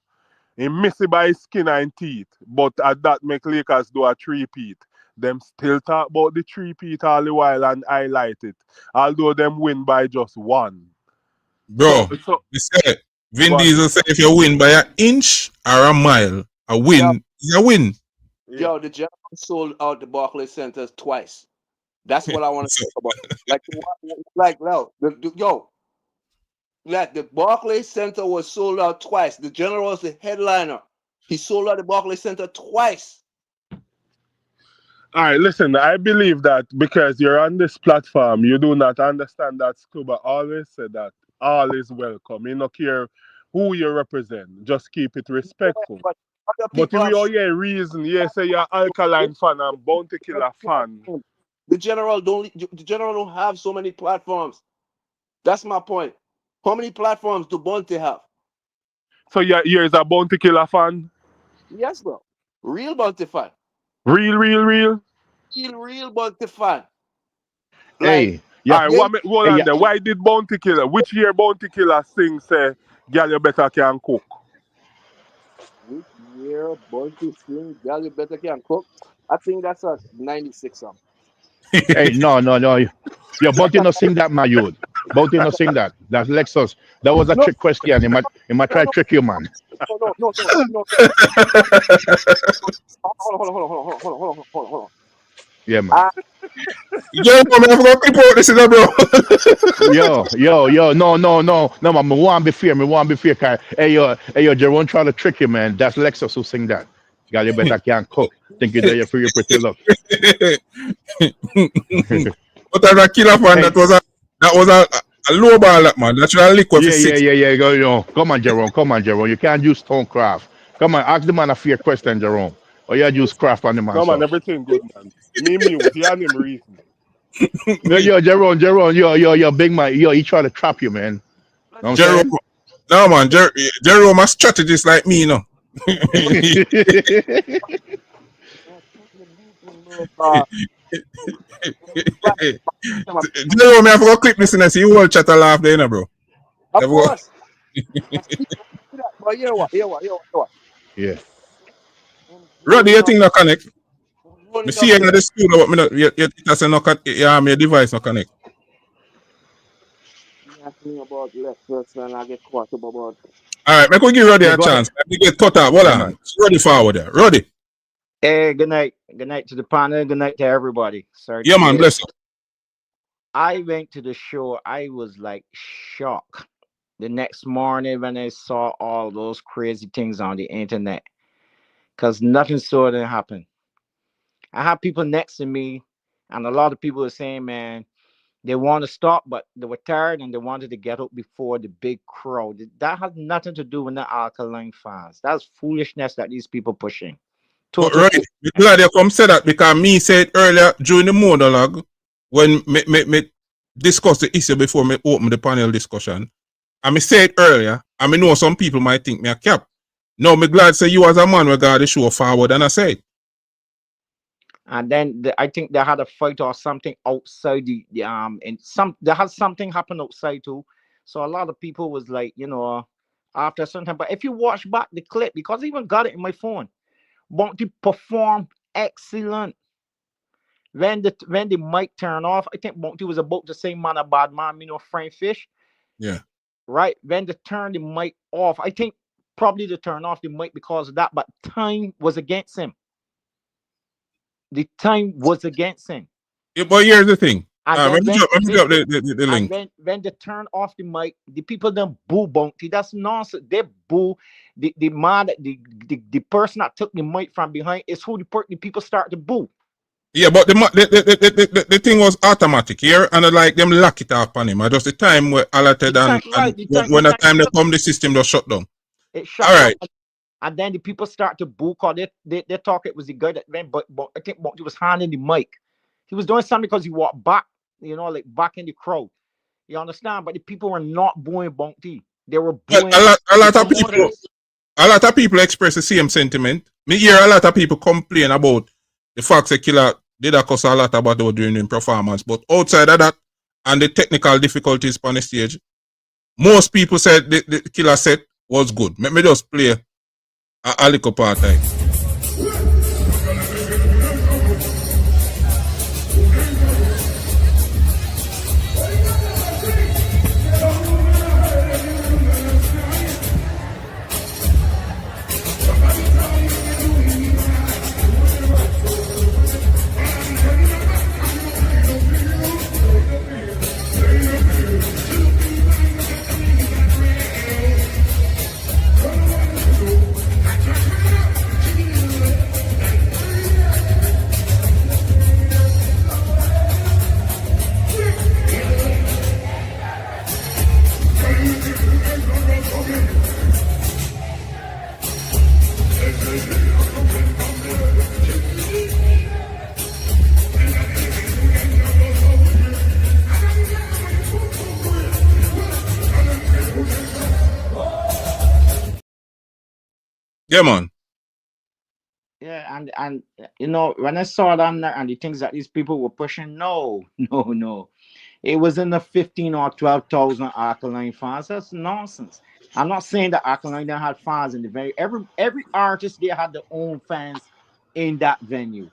He missed it by his skin and teeth, but at that make Lakers do a three-peat. Them still talk about the three-peat all the while and highlight it, although them win by just one. Bro, you said Vin Diesel said if you win by an inch or a mile, a win is a win. Yo, the General sold out the Barclays Center twice. That's what I want to talk about. The Barclays Center was sold out twice. The General was the headliner. He sold out the Barclays Center twice. All right, listen, I believe that because you're on this platform, you do not understand that Scuba always said that all is welcome. You don't care who you represent. Just keep it respectful. But you hear reason. You say you're Alkaline fan and Bounty Killer fan. The General don't have so many platforms. That's my point. How many platforms do Bounty have? So you're a Bounty Killer fan? Yes, bro. Real Bounty fan. Real. Real Bounty fan. Hey. Yeah. All right, why did Bounty Killer? Which year Bounty Killer sing say, "Girl, you better can cook"? Which year Bounty sing, "Girl, you better can cook"? I think that's a 96 song. Hey, no. Your Bounty no sing that, my youth. Bounty no sing that. That's Lexus. That was a trick question. He might try to trick you, man. No. Hold on. Yeah, man. Yo, man, I'm gonna clip out this, bro. yo, no, man. Me want to be fair, Kai. Hey, yo, Jerome trying to trick you, man. That's Lexus who sing that. Girl, you better can't cook. Think you're there for your pretty look. But as a killer fan, that was a low ball, that man. That's your liquor. Yeah. Go, come on, Jerome. You can't use Stonecraft. Come on, ask the man a fair question, Jerome. Or you use craft on the man. Come on, everything good, man. Me mute. He had him reason. Yo, Jerome, yo, big man. Yo, he trying to trap you, man. Jerome. No, man. Jerome a strategist like me, you know. Jerome, I forgot clip this and see you all chat a laugh there, bro. Of course. But hear what? Yeah. Roddy, you think no connect? Me see you in the studio, but me not. Your device no connect. Asking about left person, I get caught up about. All right, make we give Roddy a chance. Let me get cut out. Hold on. Roddy forward there. Roddy. Hey, good night. Good night to the panel. Good night to everybody. Sorry. Yeah, man. Bless you. I went to the show. I was like shocked. The next morning when I saw all those crazy things on the internet, because nothing sort of happened. I have people next to me, and a lot of people are saying, man, they want to stop, but they were tired and they wanted to get up before the big crowd. That has nothing to do with the alkaline fans. That's foolishness that these people pushing. But Total right, fool. me glad you come say that because me said earlier during the monologue when me discuss the issue before me open the panel discussion. And me said earlier, and me know some people might think me a cap. No, me glad say you as a man we got the show forward and I said. And then I think they had a fight or something outside and they had something happen outside too. So a lot of people was like, after some time. But if you watch back the clip, because I even got it in my phone, Bounty performed excellent. When the mic turned off, I think Bounty was about to say man a bad man, Frank Fish. Yeah. Right? When they turned the mic off, I think probably they turned off the mic because of that, but time was against him. The time was against him. Yeah, but here's the thing. And Let me drop the link. When they turn off the mic, the people then boo Bounty. That's nonsense. They boo the man, the person that took the mic from behind is who the people start to boo. Yeah, but the thing was automatic here, and like them lock it up on him. At just the time where alerted when the time they come, the system just shut down. It shut down. And then the people start to boo because they talk it was the guy that went, but I think he was handing the mic. He was doing something because he walked back, like back in the crowd. You understand? But the people were not booing Bounty. They were booing a lot of people express the same sentiment. Me hear a lot of people complain about the fact that Killer did a cuss a lot about what they were doing in performance. But outside of that and the technical difficulties on the stage, most people said the Killer set was good. Let me just play a little part time. Yeah, man. Yeah, and when I saw them and the things that these people were pushing, no. It was in the 15 or 12,000 alkaline fans. That's nonsense. I'm not saying that alkaline didn't have fans in the venue. Every artist there had their own fans in that venue.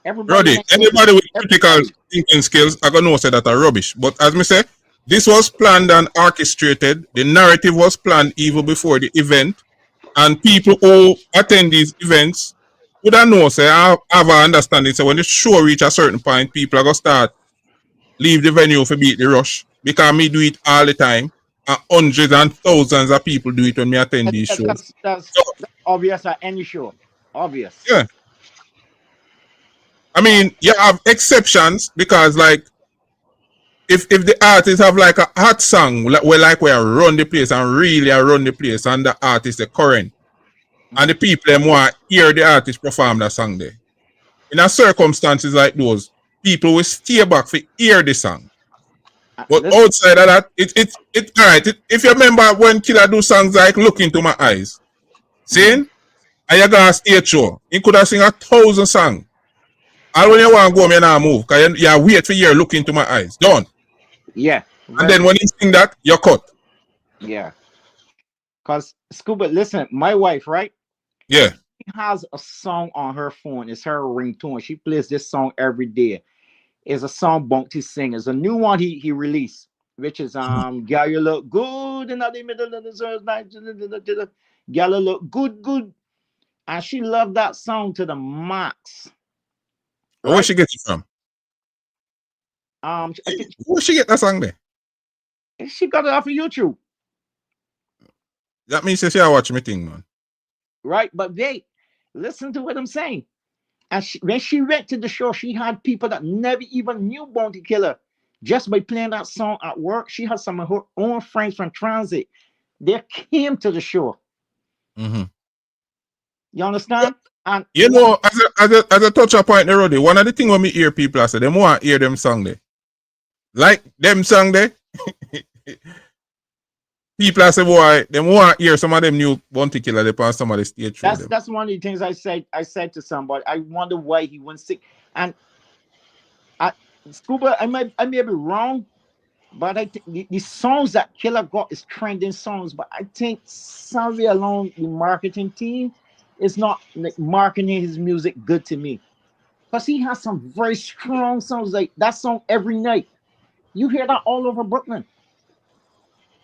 Roddy, anybody with critical thinking skills, I gonna know say that are rubbish. But as me say, this was planned and orchestrated. The narrative was planned even before the event. And people who attend these events would have know, say, I have an understanding. So when the show reach a certain point, people are gonna start leave the venue for beat the rush. Because me do it all the time. And hundreds and thousands of people do it when me attend these shows. That's obvious at any show. Obvious. Yeah. I mean, you have exceptions because like if the artists have like a hot song where like we run the place and really run the place and the artist is current and the people them want to hear the artist perform that song there. In a circumstances like those, people will stay back for hear the song. But outside of that, it's all right. If you remember when Killer do songs like Look Into My Eyes, seeing, and you got a stage show, he could have sing 1,000 songs. And when you want to go, you now move. Because you wait for you look into my eyes. Done. Yeah. And then when you sing that, you're cut. Yeah. Because, Scuba, listen, my wife, right? Yeah. She has a song on her phone. It's her ringtone. She plays this song every day. It's a song Bounty sing. It's a new one he released, which is Girl, you look good in the middle of the Thursday night. Girl, you look good. And she loved that song to the max. Right? Where she get it from? I think Where she get that song there? she got it off of YouTube. That means she watch me thing, man. Right, but wait, listen to what I'm saying. And when she went to the show, she had people that never even knew Bounty Killer. Just by playing that song at work, she had some of her own friends from transit. They came to the show. Mm-hmm. You understand? And you know, as a touch up point, Roddy, one of the things when me hear people I say, they want to hear them song there. Like them song there. People I say, boy, they want to hear some of them new Bounty Killer they on some of the stage show. That's one of the things I said to somebody. I wonder why he went sick. And Scuba, I may be wrong, but I think the songs that Killer got is trending songs. But I think somewhere along the marketing team is not like marketing his music good to me. Because he has some very strong songs, like that song Every Night. You hear that all over Brooklyn.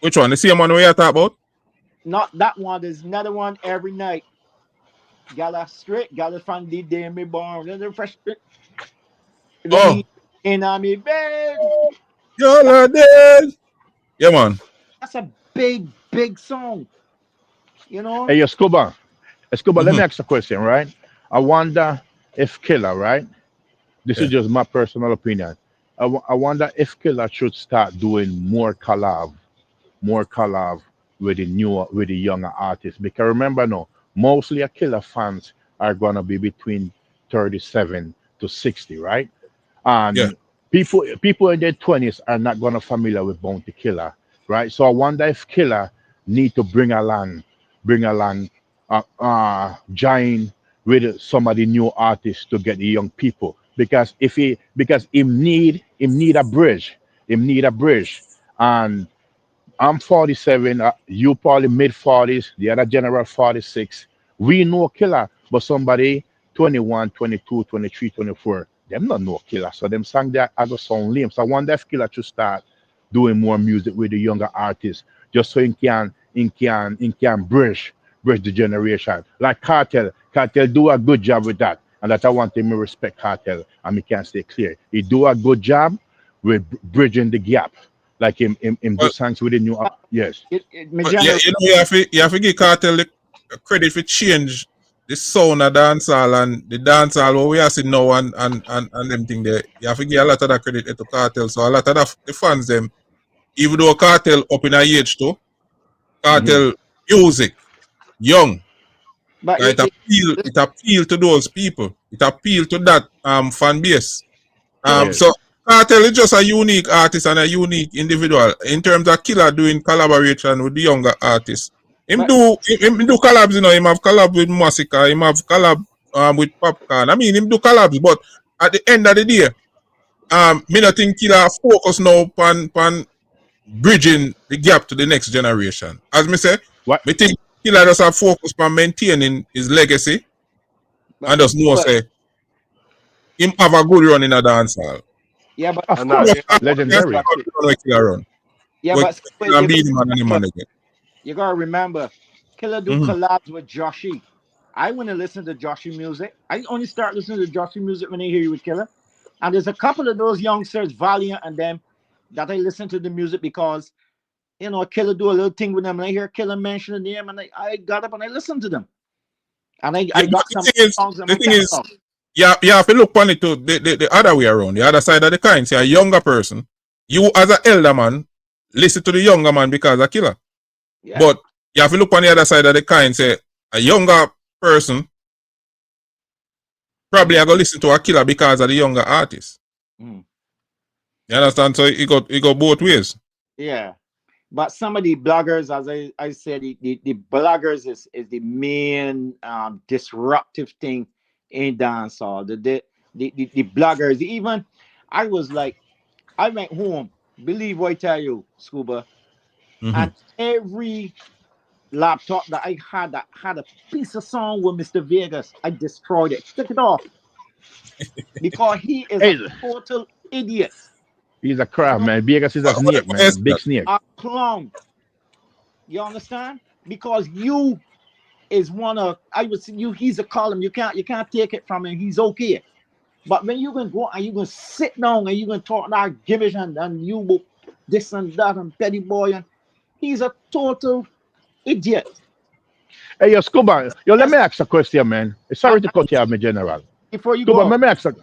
Which one? The same one we are talking about? Not that one. There's another one, Every Night. Gala straight, gala from the day me born. Then fresh. Oh. In me bed. Y'all are dead. Yeah, man. That's a big, big song. You know? Hey, Escobar, let me ask a question, right? I wonder if Killer, right? This is just my personal opinion. I wonder if Killer should start doing more collab with the younger artists. Because remember now, mostly a Killer fans are gonna be between 37 to 60, right? And people in their 20s are not gonna familiar with Bounty Killer, right? So I wonder if Killer need to bring along join with some of the new artists to get the young people. Because him need a bridge. And I'm 47, you probably mid 40s, the other general 46. We know Killer, but somebody 21, 22, 23, 24, them not know Killer. So them sang that I go sound lame. So I wonder if Killer should start doing more music with the younger artists, just so he can bridge the generation. Like Cartel do a good job with that. And that I want him to respect Cartel, and we can stay clear. He do a good job with bridging the gap. Like him do songs with the new yes. You have to give Cartel the credit for change the sound of dancehall and the dancehall what we are seeing now and them thing there. You have to give a lot of that credit to Cartel. So a lot of the fans them, even though Cartel up in a age too, Cartel music, young. But it appeal to those people. It appeal to that fan base. So Cartel is just a unique artist and a unique individual. In terms of Killer doing collaboration with the younger artists. Him do collabs, you know, him have collab with Massacre, him have collab with Popcorn. I mean him do collabs, but at the end of the day, me not think Killer focus now on bridging the gap to the next generation. As me say, me think Killer just have focus on maintaining his legacy and just know say him have a good run in a dancehall. Yeah, but of course, legendary. Yeah, but you gotta remember, Killer do collabs with Joshy. I want to listen to Joshy music. I only start listening to Joshy music when I hear you with Killer. And there's a couple of those youngsters, Valiant and them, that I listen to the music because, you know, Killer do a little thing with them. And I hear Killer mention the name, and I got up and I listened to them. And I got some songs in my catalog. You have to look on it to the other way around, the other side of the coin. Say a younger person, you as an elder man, listen to the younger man because a Killer. Yeah. But you have to look on the other side of the coin. Say a younger person probably are going to listen to a Killer because of the younger artist. You understand? So it go both ways. Yeah. But some of the bloggers, as I said, the bloggers is the main disruptive thing in dancehall. The bloggers, even I was like, I went home, believe what I tell you, Scuba, and every laptop that I had that had a piece of song with Mr. Vegas, I destroyed it, took it off. Because he is a total idiot. He's a crab, man. Vegas is a snake, man. Big snake. A clown. You understand? Because you is one of he's a column. You can't take it from him. He's okay. But when you can go and you can sit down and you can talk that gibberish and you will this and that and petty boy and he's a total idiot. Hey, yo, Scuba, yo, let me ask a question, man. Sorry to cut you off, my general. Before you Scuba, go, let me ask a...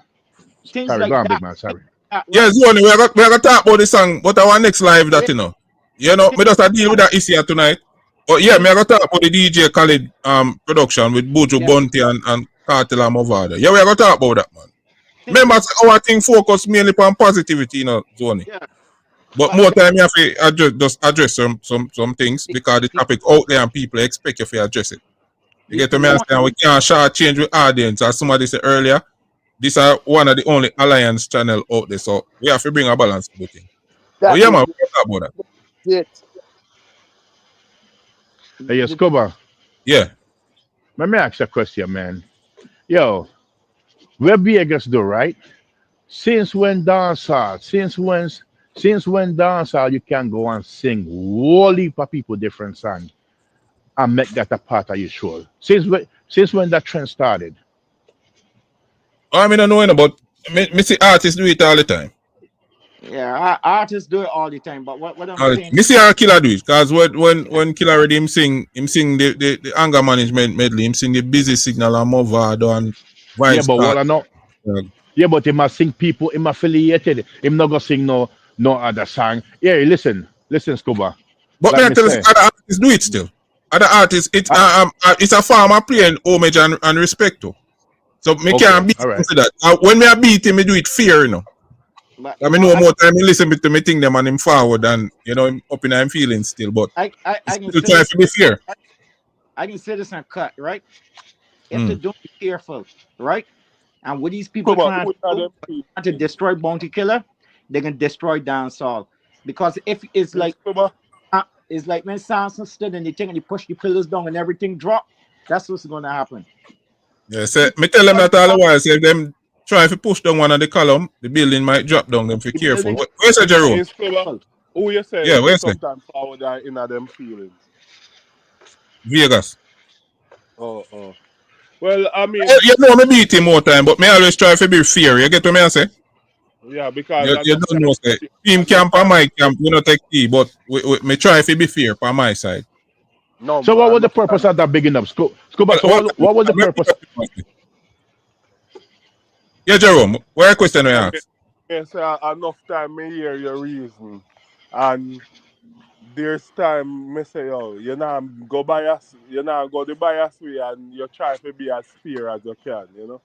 things Sorry, go like on, big that. man, sorry. Yes, Zoni, we're gonna talk about the song, but our next live that, you know. You know, me just a deal with that issue tonight. But yeah, me gonna talk about the DJ Khaled production with Buju Bunty and Cartel and Movada. Yeah, we're gonna talk about that, man. Remember, our thing focus mainly on positivity, you know, Zoni. Yeah. But more time you have to address some things because the topic out there and people expect you to address it. You get to me understand? We can't change with audience, as somebody said earlier. This is one of the only alliance channel out there, so we have to bring a balance to the thing. But yeah, man, we can talk about that. Hey, yo, Scuba. Yeah. Let me ask you a question, man. Yo, where Vegas do, right? Since when dancehall? Since when dancehall you can go and sing whole heap of people different songs and make that a part of your show? Since when that trend started? I mean, I know, but me see artists do it all the time. Yeah, artists do it all the time. But what I'm saying, me see our Killer do it, because when Killer ready him sing the anger management medley, him sing the busy signal and Movado and Yeah, Vice but Card. what I know. Yeah, but he must sing people him affiliated. Him not gonna sing no other song. Yeah, listen, Scuba. But Like me I me tell you, say, other artists do it still. Other artists, it's a form of paying homage and respect to. So me can't beat all him right. for that. When me I beat him, me do it fair, you know. but I mean, no more time he listen to me think them and him forward and you know him up in him feelings still, but I can still say try this. to be fair. I can say this and cut right. If they Mm. don't be careful, right? And what these people Scuba, trying who to are do, them people? trying to destroy Bounty Killer, they can destroy dancehall. Because if Scuba? it's like when Samson stood and they take and they push the pillars down and everything drop, that's what's gonna happen. Yeah, say, me tell them that all the while. Say if them try to push down one of the column, the building might drop down. Them be The careful. building Where's the Jerome? Hey, Scuba, who you say Yeah, where's the sometimes forward that in them feelings? Vegas? Oh. Well, I mean, You know me beat him more time, but me always try to be fair. You get what me I say? yeah, because You don't know say team camp and my camp, we not take key, but me try to be fair on my side. So what was the enough purpose time. of that bigging up? Scuba, so what was the purpose? Yeah, Jerome, what a question I ask? Yes, enough time me hear your reason. And there's time me say, yo, you know, go bias, you know, go the bias way and you try to be as fair as you can, you know.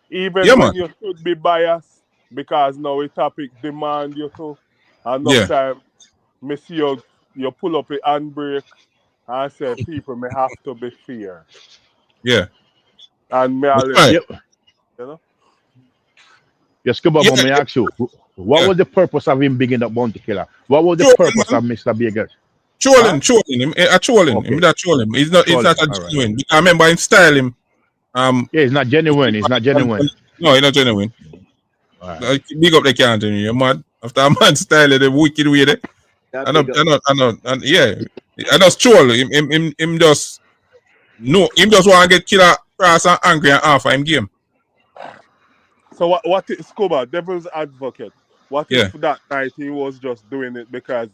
Even Yeah, man. when you should be biased, because now a topic demand you to. Enough Yeah. time, me see you pull up a handbrake and say, people may have to be fair. Yeah. And me That's always, right. Yep. you know. Yes, Scuba, Yeah, but me ask you, what yeah. was the purpose of him bigging up Bounty Killer? What was the Trolling, purpose man. of Mr. Vegas? Trolling him. Trolling. Him Okay, that troll him. It's not trolling. a All right. genuine. Because I remember him style him. Yeah, it's not genuine. It's not genuine. No, it's not genuine. All right. Big up the counter, you mad. After a man style the wicked way there. I know, and yeah. I just troll him just no, him just want to get killer cross and angry and half of him game. So what is Scuba, devil's advocate? What Yeah. if that night he was just doing it because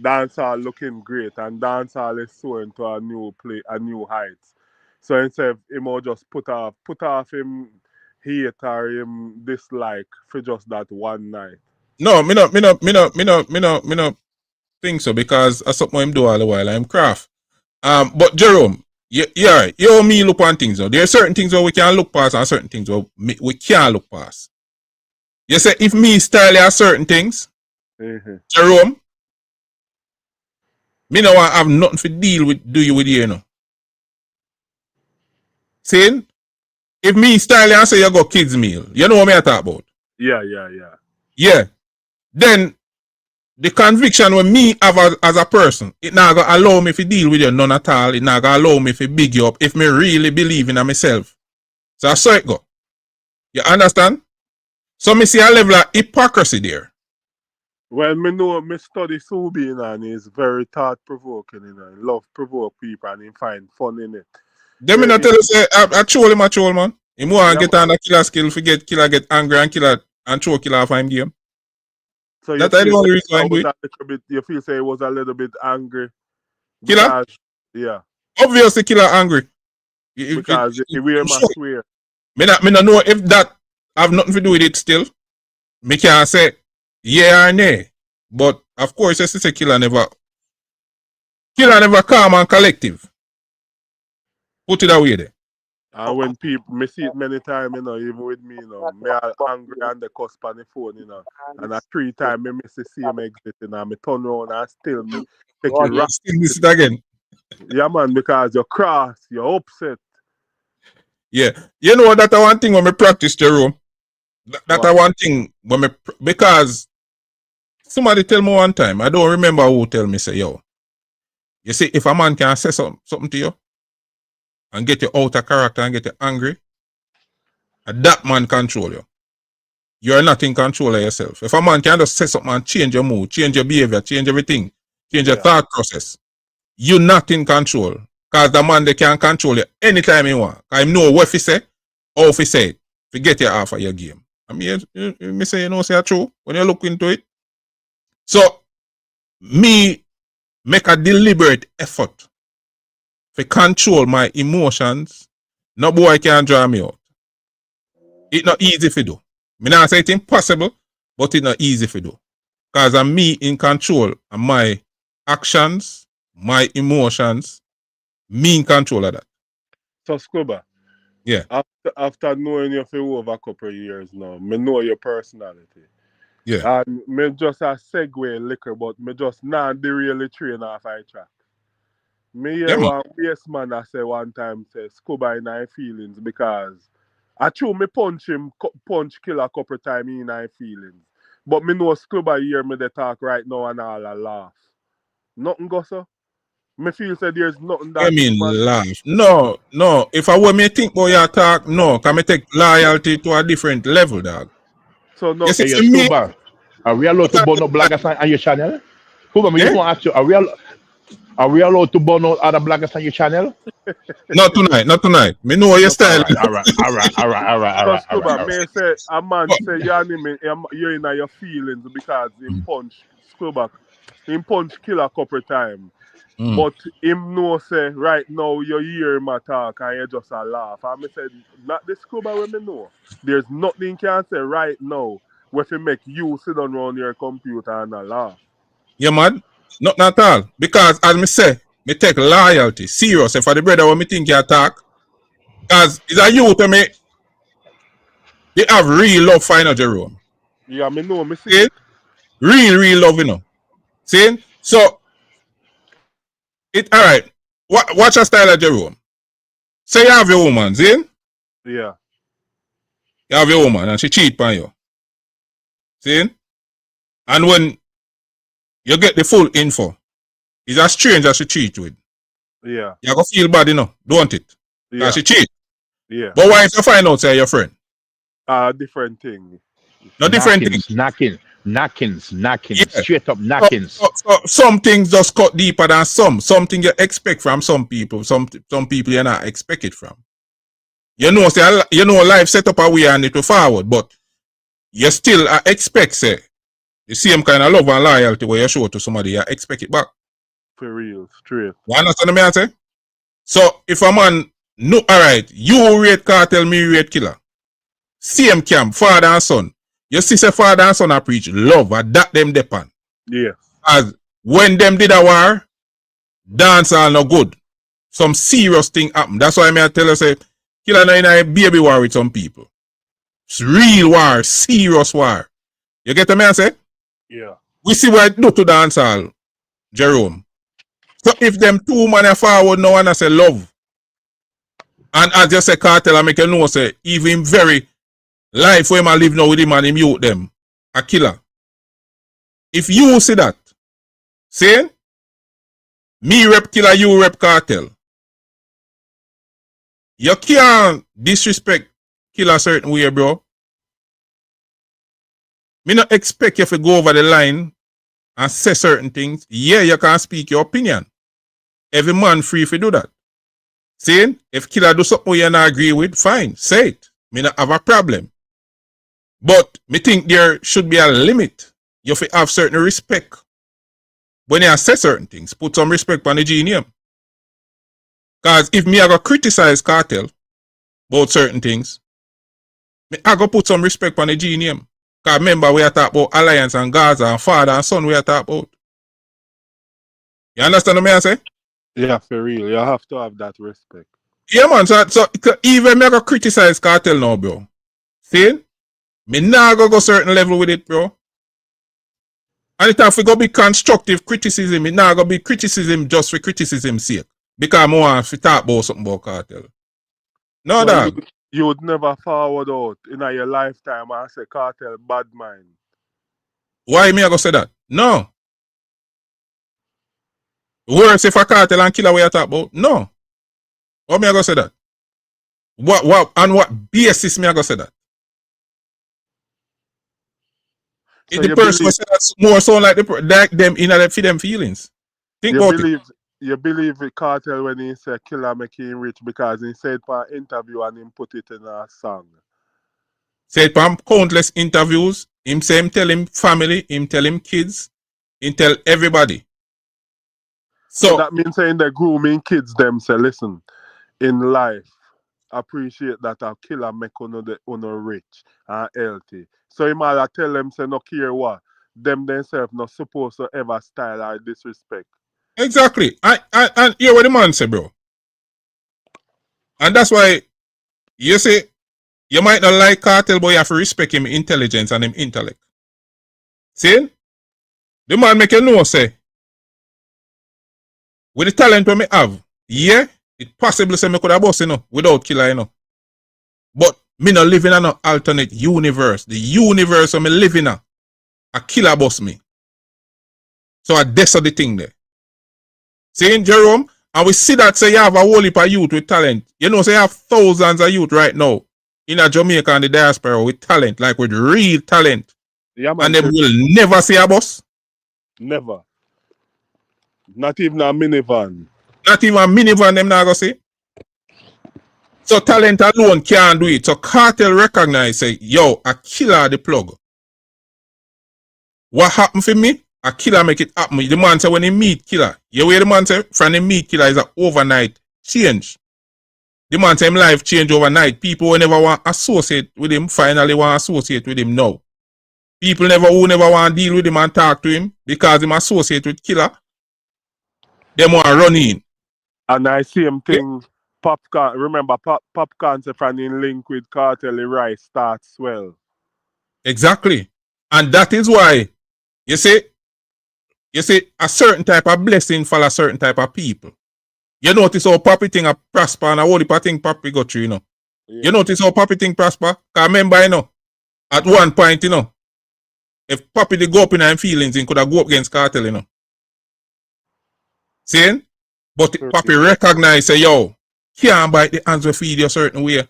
dancehall looking great and dancehall is soaring to a new heights. So instead of him will just put off him hate or him dislike for just that one night. No, me no think so because that's something him do all the while. I'm craft. But Jerome, yeah, you and me look on things though. There are certain things where we can look past and certain things where we can't look past. You say if me style are certain things, Jerome, me no want have nothing to deal with do you with you know. Saying if me style and say you go kids meal, you know what me I talk about? Yeah. Yeah. Then the conviction when me have as a person, it not gonna allow me to deal with you none at all. It not gonna allow me to big you up if me really believe in myself. So I saw it go. You understand? So me see a level of hypocrisy there. Well, me study Subin and he's very thought provoking, you know. He love provoke people and he find fun in it. Then me not tell you say I troll him, man. Him want get on the killer skill, forget killer get angry and killer and throw killer off him game. So That's the only reason why I do it. You feel say he was a little bit angry. Killer? Yeah. Obviously killer angry. Because he wear my swear. Me not know if that have nothing to do with it still. Me can't say yeah or nay. But of course, as I say, killer never calm and collective. Put it away there. And when people, me see it many times, you know, even with me, you know, me are angry and the cusp on the phone, you know, and at 3 times, me miss the same exit, you know, me turn around and still me take it right. Still miss it again. Yeah, man, because you're cross, you're upset. Yeah. You know that one thing when me practice, Jerome. That one thing when me, because somebody tell me one time, I don't remember who tell me, say, yo, you see, if a man can say something to you and get you out of character and get you angry, that man control you. You're not in control of yourself. If a man can just say something and change your mood, change your behavior, change everything, change your thought process, you're not in control. Because the man, they can control you anytime he want. I know what he say, or if he say it, forget you off of your game. I mean, me say, you know, say true when you look into it. So, me make a deliberate effort to control my emotions. No boy can draw me out. It's not easy to do. Me not say it's impossible, but it's not easy to do. Because I'm me in control of my actions, my emotions, me in control of that. So, Scuba, yeah. After knowing you for over a couple of years now, me know your personality. Yeah. And me just a segue liquor, but me just not really train off I track. Me hear one yes man I say one time say Scuba in his feelings because I true me punch kill a couple times in his feelings. But me know Scuba hear me they talk right now and all a laugh. Nothing go so? Me feel say there's nothing that I mean laugh. No. If I were me think about your talk, no, can me take loyalty to a different level, dog. So no, yes, hey, Scuba, are we allowed to burn up bloggers on your channel? Scuba, me just want to ask you, are we allowed to burn out other bloggers on your channel? Not tonight. Me know your style. All right. Scuba, me say a man say you're in your feelings because him punch Scuba. Him punch kill a couple times. But him know say right now you hear him talk and you just a laugh. And me said not the Scuba when me know. There's nothing you can say right now where if make you sit down around your computer and a laugh. Yeah, man. Not at all. Because as me say, me take loyalty serious. If for the brother when me think you talk, because it's a youth to me, they have real love for you, Jerome. Yeah, me know, me see. Real love, you know. See? So, it all right. Watch a style of Jerome. Say you have your woman, see? Yeah. You have your woman and she cheat on you. See? And when you get the full info, it's a stranger she cheat with. Yeah. You go feel bad, you know, don't it? Yeah. She cheat. Yeah. But why if you find out say your friend? Different thing. No different thing. Knockings. Yeah. Straight up knockings. So some things just cut deeper than some. Something you expect from some people. Some people you're not expect it from. You know, say life set up a way and it will forward, but you still expect say the same kind of love and loyalty where you show to somebody, you expect it back. For real, straight. You understand me I say? So if a man no alright, you rate cartel, me rate killer. Same camp, father and son. You see say father and son a preach love and that them depend. Yeah. As when them did a war, dance all no good. Some serious thing happen. That's why I tell you say killer na in a baby war with some people. It's real war, serious war. You get what I say? Yeah. We see what it do to dance all, Jerome. So if them two man are forward now and I say love, and as you say cartel, I make you know say even very life where I live now with him and him youth them, a killer. If you see that, saying me rep killer, you rep cartel, you can't disrespect killer certain way, bro. Me not expect you to go over the line and say certain things. Yeah, you can speak your opinion. Every man free to do that. Saying if killer do something you not agree with, fine, say it. Me not have a problem. But me think there should be a limit. You have to have certain respect. When you say certain things, put some respect on the G name. Because if me I go criticize Cartel about certain things, I go put some respect on the G name. Because remember we are talking about alliance and Gaza and father and son we are talking about. You understand what I say? Yeah, for real. You have to have that respect. Yeah, man. So even me I go criticize Cartel now, bro. See? Me nah go certain level with it, bro. And it have to go be constructive criticism. It nah go be criticism just for criticism's sake. Because I want to talk about something about Cartel. No, so dog. You would never forward out in your lifetime and say Cartel bad mind. Why me I go say that? No. Worse if a Cartel and killer we I talk about? No. Why me I go say that? What on what basis me I go say that? So If the person say that's more sound like them in for them feelings. Think about it. You believe the Cartel when he say killer make him rich because he said for an interview and him put it in a song. Said from countless interviews, him say him tell him family, him tell him kids, him tell everybody. So that means saying the grooming kids them say, listen, in life, appreciate that a killer make uno rich and healthy. So him all tell them say no care what, them themselves not supposed to ever style or disrespect. Exactly. And hear what the man say, bro. And that's why you say you might not like Cartel, but you have to respect him intelligence and him intellect. See? The man make you know say with the talent we me have, yeah, it possibly say me could have boss, without killer, But me not living in an alternate universe. The universe of me living in a killer boss me. So that's the thing there. See, Jerome, and we see that say you have a whole heap of youth with talent. You know, say you have thousands of youth right now in a Jamaica and the diaspora with talent, like with real talent. Yeah, man, and they will never see a bus. Never. Not even a minivan. Not even a minivan them not go see. So talent alone can't do it. So Cartel recognize say, yo, a killer the plug. What happened for me? A killer make it happen. The man say when he meet killer. You hear the man say from the meet killer is an overnight change. The man say him life change overnight. People who never want to associate with him finally want to associate with him now. People who never want to deal with him and talk to him because him associate with killer. Them want to run in. And I see him thing, Popcorn. Remember, Popcorn say from in link with Cartel, the rice starts well. Exactly. And that is why, you see, a certain type of blessing for a certain type of people. You notice how Poppy thing a prosper and a whole heap of thing Poppy go through, Yeah. You notice how Poppy thing prosper? Because remember, at one point, if Poppy did go up in her feelings, he could have go up against Cartel, Seeing? But Poppy recognize, say, yo, can't bite the hands we feed you a certain way.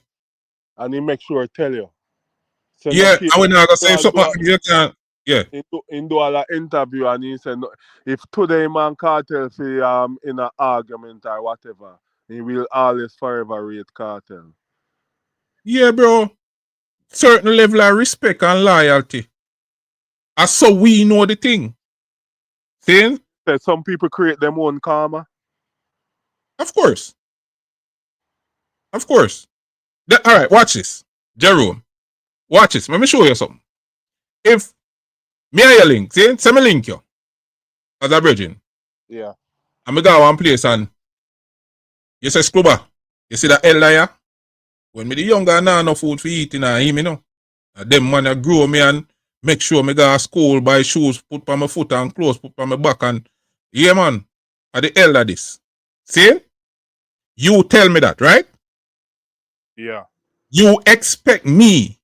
And he make sure tell you. So yeah, I would not say something you can. Yeah. In do all interview and he said, no, if today man Cartel for in an argument or whatever, he will always forever rate Cartel. Yeah, bro. Certain level of respect and loyalty. And so we know the thing. See? That some people create their own karma. Of course. Of course. All right, watch this. Jerome. Watch this. Let me show you something. If me and your link, see? Send me link you. As a virgin. Yeah. And me go one place and you say Scrubber. You see that elder here? When me the younger now no food for eating and him, And them man grow me and make sure me go to school, buy shoes, put on my foot and clothes, put on my back and yeah man. At the elder this. See? You tell me that, right? Yeah. You expect me.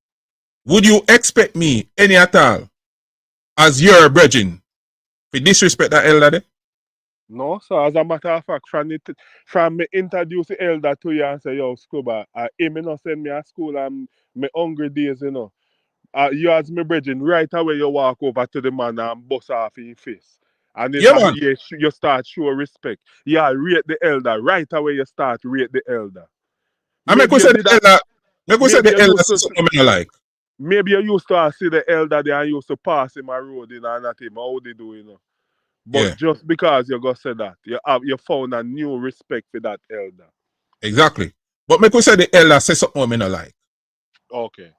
Would you expect me any at all as your brethren to disrespect that elder there? No, so as a matter of fact, from me introduce the elder to you and say, yo, Scuba, him not send me to school and me hungry days, you as me brethren, right away you walk over to the man and bust off in face. And yeah, man. You start show respect. Yeah, rate the elder. Right away you start rate the elder. I make we say the elder. Like we said, the elder say something I like. Maybe you used to see the elder there and used to pass him a road and not him. How they do, you know? But just because you go say that, you found a new respect for that elder. Exactly. But make we say the elder say something I not like. Okay.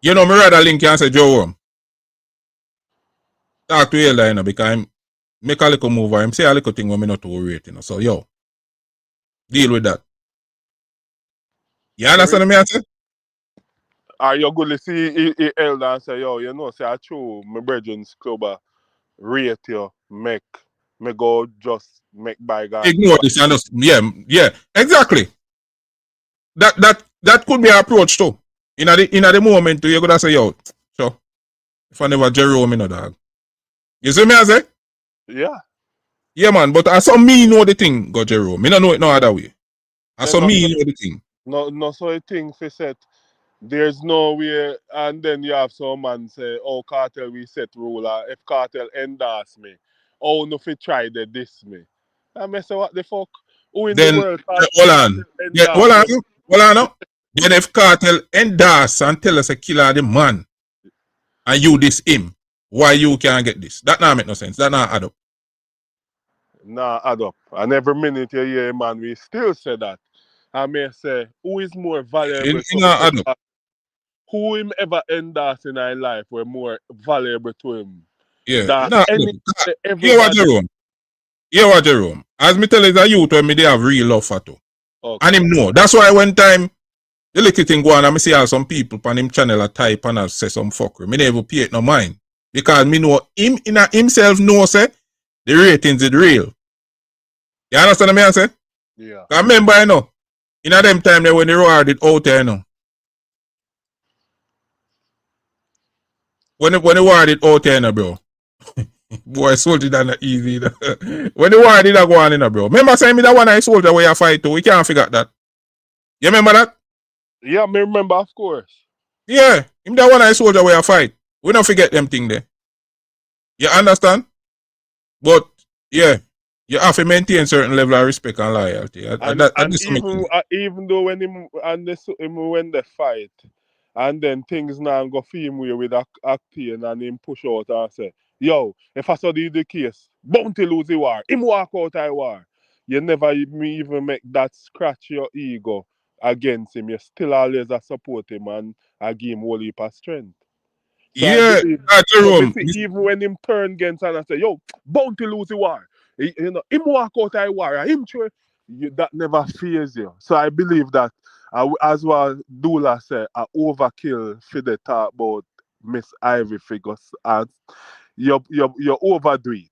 You know, me rather link you and say, Joe, talk to elder, you know, because I'm make a little move or him say a little thing when me not to rate, you know. So yo, deal with that. You understand me I say? Are you going to see elder and say, yo, you know, say I true, my brethren's club rate you, me go just make bygone. Ignore this and just, yeah, exactly. That could be an approach too. In the moment too, you're gonna say, yo, so if I never Jerome in a dog. You see me I say? Yeah. Yeah, man, but I saw me know the thing, go Jerome. Me don't know it no other way. I saw me know the thing. No, so a thing for set. There's no way, and then you have some man say, oh, cartel, we set ruler. If cartel endorse me, oh, no, if try to diss me. I say, what the fuck? Who in Then, the world hold on. Yeah, hold on. No. Then if cartel endorse and tell us a killer the man, and you diss him, why you can't get this? That not make no sense. That not add up. Nah, add up. And every minute you hear, man, we still say that. I may say, who is more valuable It not add up. who him ever endorse in our life were more valuable to him. Yeah, That nah, everybody. Here what Jerome. As me tell is a youth when me they have real love for too. Okay. And him know. That's why one time the little thing go on and me see how some people on him channel a type and I say some fuckery. Me never pay it no mind. Because me know him in a himself know say the ratings is real. You understand what I say? Yeah. I remember I know. In a them time there when the reward it out there, you know. When the word it out there, you know, bro. Boy, soldier that not easy. You know. When the war did that go on, you know, bro. Remember saying me that one I soldier where you fight to? We can't figure that. You remember that? Yeah, me remember, of course. Yeah, him that one I soldier where you fight. We don't forget them thing there. You understand? But yeah, you have to maintain certain level of respect and loyalty. Even though when him when they fight, and then things now go film way with acting and him push out and say, yo, if I saw the case, bounty lose the war, him walk out I war. You never even make that scratch your ego against him. You still always support him and give him whole heap of strength. So yeah, Jerome. Even when him turn against and I say, yo, bounty lose the war. You know, him walk out I war, him true. That never fears you. So I believe that, as well, Dula said, I overkill for the talk about Miss Ivy figures, and you overdo it.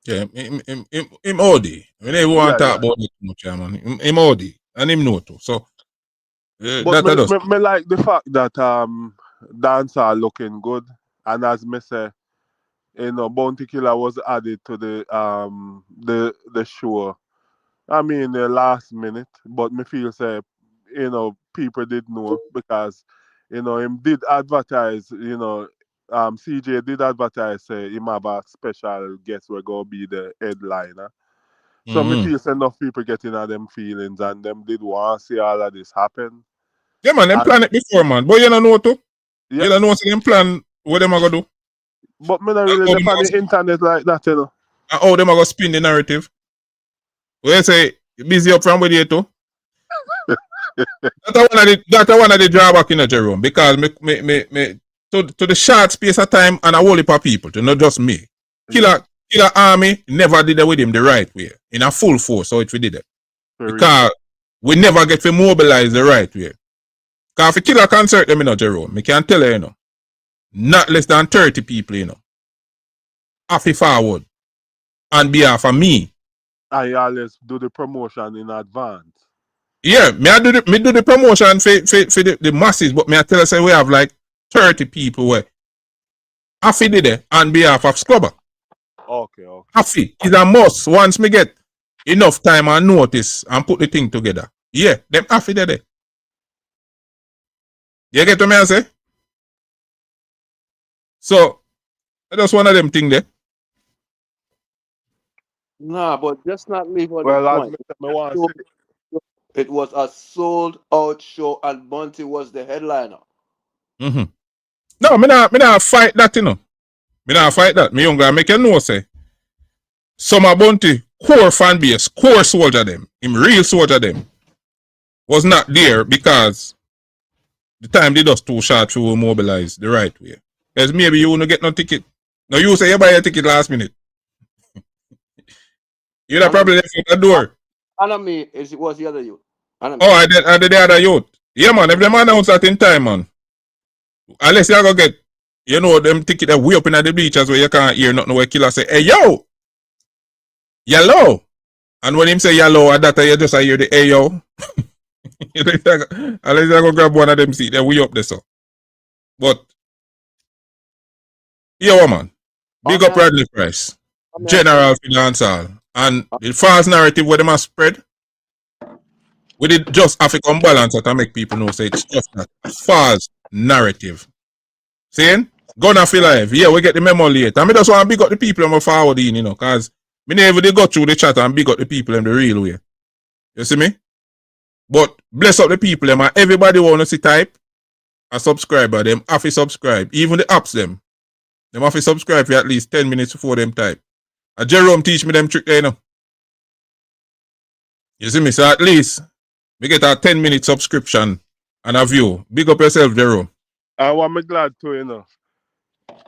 Yeah, him OD. We never want to talk about it too much, man. Him OD. And him know too. So, but me like the fact that dance are looking good. And as me say, you know, Bounty Killer was added to the show. I mean, the last minute, but me feel say, you know, people did know because, you know, him did advertise, you know, CJ did advertise, say him have a special guest we're gonna be the headliner. So me feel say enough people getting at them feelings and them did want to see all of this happen. Yeah, man, them plan it before, man. But you don't know too. Yeah. You don't know them plan what them are gonna do. But me not really depend on the internet like that, you know. And how them are gonna spin the narrative. Where you say you busy up from with you too. That's one of the drawback in the Jerome because to the short space of time and a whole heap of people, to not just me. Killer Army never did it with him the right way. In a full force, so it we did it. Because we never get to mobilize the right way. Because if Killer concert them, you know, Jerome, me can tell you, you know, not less than 30 people, you know, happy forward on behalf of me. I always do the promotion in advance. Yeah, me do the promotion for the masses, but me I tell you say we have like 30 people where happy did it on behalf of Scrubber. Okay. Happy is a must once me get enough time and notice and put the thing together. Yeah, them happy did it. You get what me I say? So that's one of them thing there. Nah, but just not leave on well, the point. Me want to It was a sold out show and Bunty was the headliner. Mm-hmm. No, me not fight that, you know. Me not fight that. Me young guy make you know say. Some of Bunty core fan base, core soldier them, him real soldier them, was not there because the time they just too short to mobilize the right way. Because maybe you won't get no ticket. No, you say you buy a ticket last minute. You'd probably left at the door. Anime it was the other youth. Oh, I did the other youth. Yeah, man. If them announce that in time, man. Unless you go get, you know, them ticket that way up in the bleachers where you can't hear nothing where killer say, hey, yo! Yellow! And when him say yellow, at that time you just hear the hey, yo. Unless you go grab one of them seats, they're way up there, so. But, yeah, man. Big up Bradley Price. General for dancehall. And the false narrative where they must spread, we did just have to come balance to make people know say it's just that false narrative. Saying? Gonna feel live. Yeah, we get the memo late. And me just want to big up the people I'm forwarding, you know, because me never they go through the chat and big up the people in the real way. You see me? But bless up the people them and everybody wanna see type a subscriber, them have to subscribe. Even the apps them have to subscribe for at least 10 minutes before them type. And Jerome teach me them trick there, you know. You see me? So at least we get a 10-minute subscription and a view. Big up yourself, Jerome. I want me glad to, you know,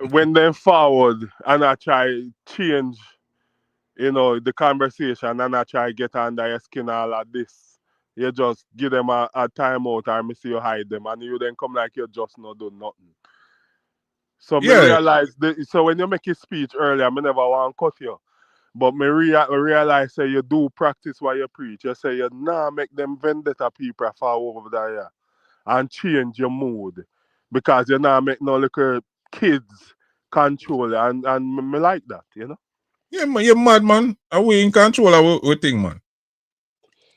when they forward and I try change, you know, the conversation and I try get under your skin all of this, you just give them a timeout or me see you hide them and you then come like you just not do nothing. So me realize, so when you make a speech earlier, me never want to cut you. But me realize say you do practice what you preach. You say you make them vendetta people fall over there and change your mood. Because you make no little kids control and me like that, you know? Yeah, man, you're mad, man. Are we in control of what thing, man?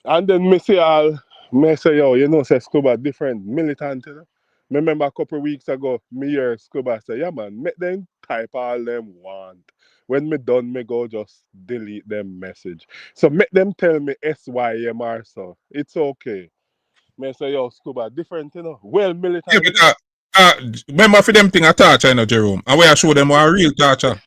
And then me say, yo, you know, say Scuba different, militant, you know? Me remember a couple of weeks ago, me hear Scuba say, yeah, man, make them type all them want. When me done, me go just delete them message. So make them tell me SYMR, so it's okay. Me say, yo, Scuba different, you know? Well, militant. Yeah, but, remember for them thing a torture, you know, Jerome. And where I show them what a real torture.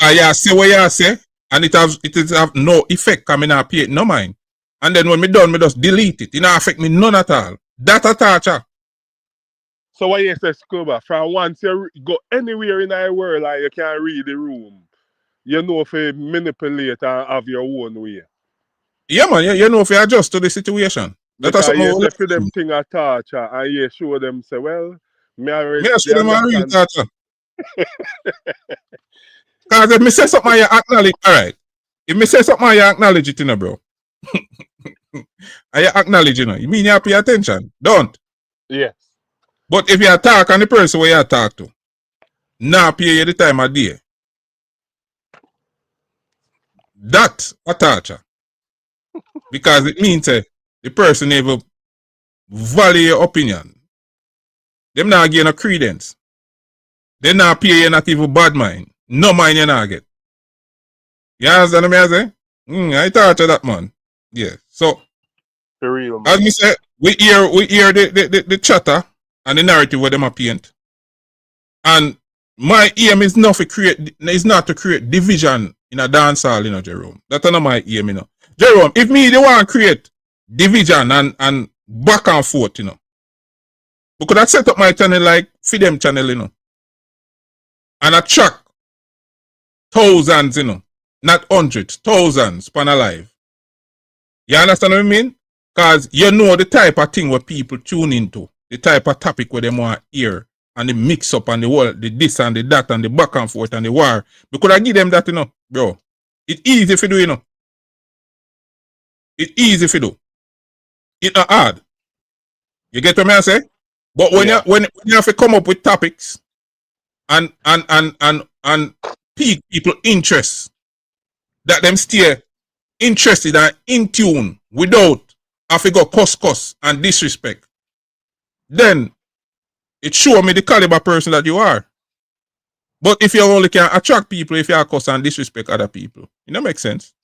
Yeah, say what you say, and it have no effect coming up pay it no mind. And then when me done, me just delete it. It don't affect me none at all. That a torture. So what you say, Scuba? From once you go anywhere in the world and you can't read the room, you know if you manipulate and have your own way. Yeah, man, you know if you adjust to the situation. Because you say for them thing a torture and you show them say, well, me already show them a real torture. Because if me say something you acknowledge, alright. If me say something you acknowledge it, you know, bro. And you acknowledge, you know, you mean you pay attention. Don't. Yes. But if you attack on the person where you talk to, now pay you the time of day. That's a torture. Because it means the person never value your opinion. Them not gain a credence. They not pay you not even bad mind. No mind you not get. You understand what I say? I torture that, man. Yeah. So for real, man. As we say, we hear the chatter and the narrative where them are paint. And my aim is not to create division in a dance hall, you know, Jerome. That's not my aim, you know. Jerome, if me they want to create division and back and forth, you know. We could have set up my channel like Freedom channel, you know. And attract thousands, you know. Not hundreds, thousands span alive. You understand what I mean? Because you know the type of thing where people tune into, the type of topic where they want to hear, and the mix up and the world, the this and the that and the back and forth and the war. Because I give them that, you know, bro. It's easy if you do, you know. It's easy if you do. It's not hard. You get what I say? But when you have to come up with topics and pique people interest, that them stay interested and in tune without have to go cuss and disrespect, then it show me the caliber person that you are. But if you only can attract people if you are cuss and disrespect other people, it don't make sense.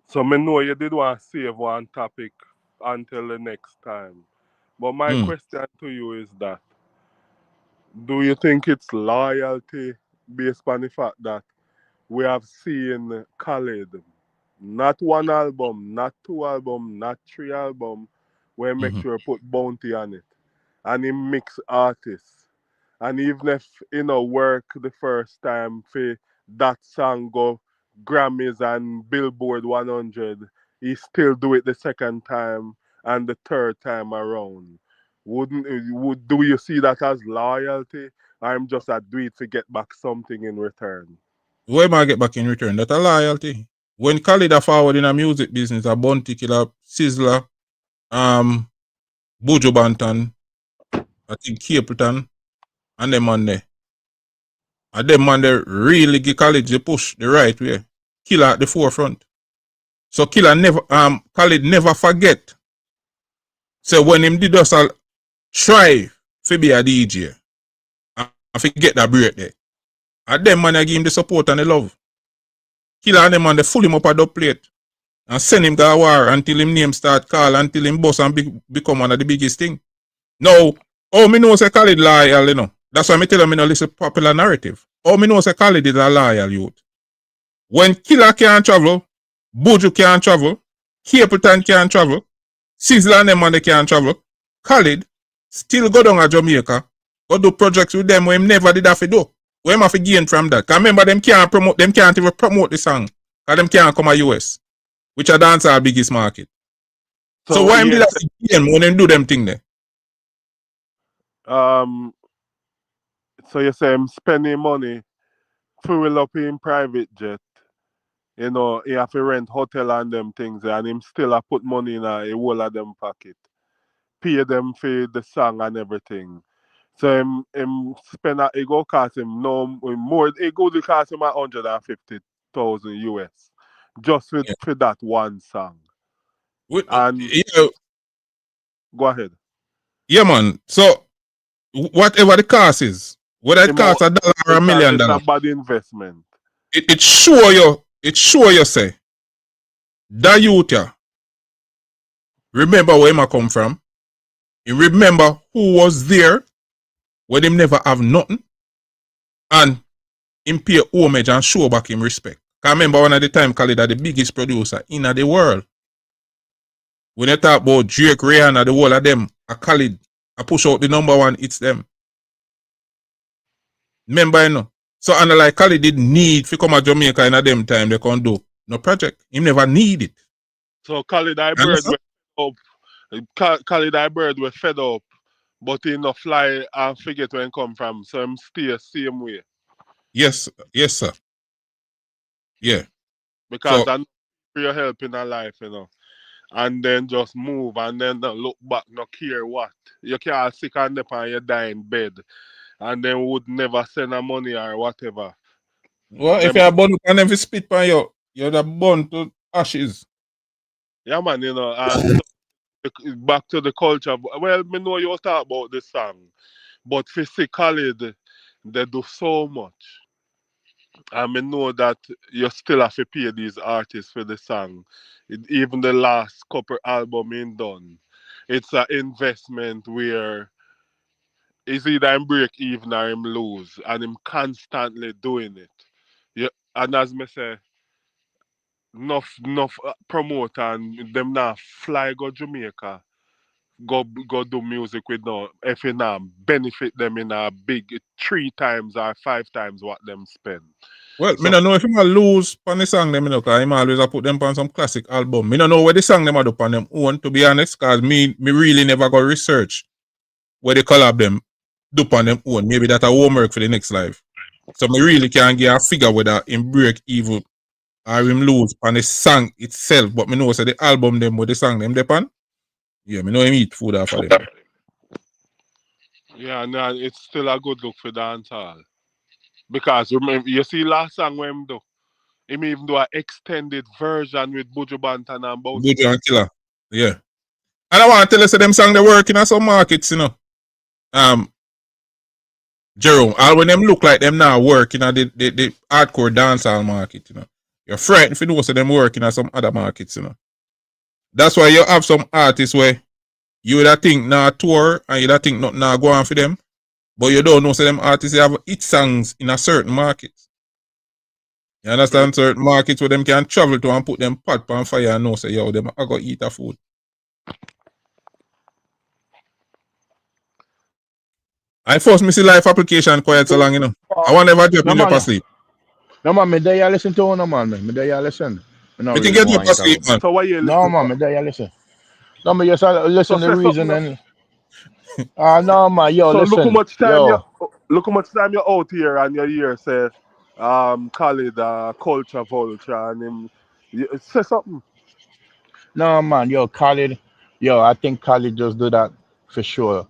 So me know you did want to save one topic until the next time. But my question to you is that, do you think it's loyalty based on the fact that we have seen Khalid, not one album, not two album, not three album, where make sure put bounty on it, and he mix artists, and even if work the first time for that song go Grammys and Billboard 100, he still do it the second time and the third time around. Would do you see that as loyalty? I'm just a do it to get back something in return. Where am I get back in return? That a loyalty. When Khalid a forward in a music business, a Bounty Killer, Sizzler, Buju Banton, I think Capleton, and them on there. And them on there really give Khalid the push the right way. Killer at the forefront. So Khalid never forget. So when him did us all try to be a DJ, and forget that break there. And them man I give him the support and the love. Killer and them man they full him up at the plate. And send him to a war until him name start call, until him boss and become one of the biggest thing. Now, me know say Khalid loyal, That's why me tell him no listen popular narrative. Me know say Khalid is a loyal youth. When Killer can't travel, Buju can't travel, Capleton can't travel, Sizzler and them man they can't travel, Khalid still go down to Jamaica, go do projects with them where him never did have to do. Where him have to gain from that. Because remember, them can't even promote the song. Because them can't come to US. Which are dance our biggest market. So why did that again when them do them thing there? So you say I'm spending money, fuel up in private jet. He have to rent hotel and them things, and him still have put money in a whole of them pocket. Pay them for the song and everything. So him spend it go cost him no more. It go to cost him 150,000 US just for that one song. And go ahead. Yeah, man. So whatever the cost is, whether it costs $1 or $1 million, it's a bad investment. It sure you say that youth remember where him come from. You remember who was there when him never have nothing, and him pay homage and show back him respect. I remember one of the time Khalid the biggest producer in the world. When you talk about Drake, Rihanna, the whole of them, Khalid, I push out the number one, it's them. Remember, So, and like Khalid did need to come to Jamaica in a them time, they can't do no project. He never need it. So, Khalid Bird were up. Khalid Bird were fed up, but he no fly and forget where he come from. So, him stay same way. Yes, sir. Yeah. Because I know for your help in our life, and then just move and then look back, no care what. You can't sick and up and you die in bed, and then would never send a money or whatever. Well, if you're born and then spit on you, you're the born to ashes. Yeah, man, and so, back to the culture. Well, me know you talk about this song, but physically, they do so much. And I know that you still have to pay these artists for the song. Even the last couple album in done. It's an investment where it's either him break even or him lose. And him constantly doing it. Yeah, and as me say, enough promoter and them now fly go Jamaica. Go do music with if you now benefit them in a big 3 times or 5 times what them spend. Well, so, I don't know if I lose on the song them, because I always put them on some classic album. I don't know where the song them are up on them own, to be honest, because me really never go research where they collab them do on them own. Maybe that's a homework for the next live. So me really can't get a figure whether him break even or him lose on the song itself. But me know so the album them with the song them depend. Yeah, me know him eat food after them. Yeah, no, it's still a good look for dancehall. Because remember, you see last song when him do, him even do an extended version with Buju Banton and Bounty. Buju and Killer. Yeah. And I want to tell you, them song they working at some markets, Jerome, all when them look like them now working at the hardcore dancehall market, You're frightened if you know so them working at some other markets, That's why you have some artists where you would think nah tour and you would think not nah go on for them. But you don't know so them artists have hit songs in a certain market. You understand? Certain markets where them can travel to and put them pot on fire and know say yo them I go eat a food. I first miss the life application quite so long, you know. I want never drop you up asleep. No man, me there you listen to one man, me there you listen. I don't You can really get go up on it. asleep, man. So what you No listen man, for? me there you listen. No, me just listen So the say something. reason and no man, yo, So listen. look how much time you're out here and you hear say Khalid culture vulture and him say something. No man, yo, Khalid, yo, I think Khalid just do that for sure.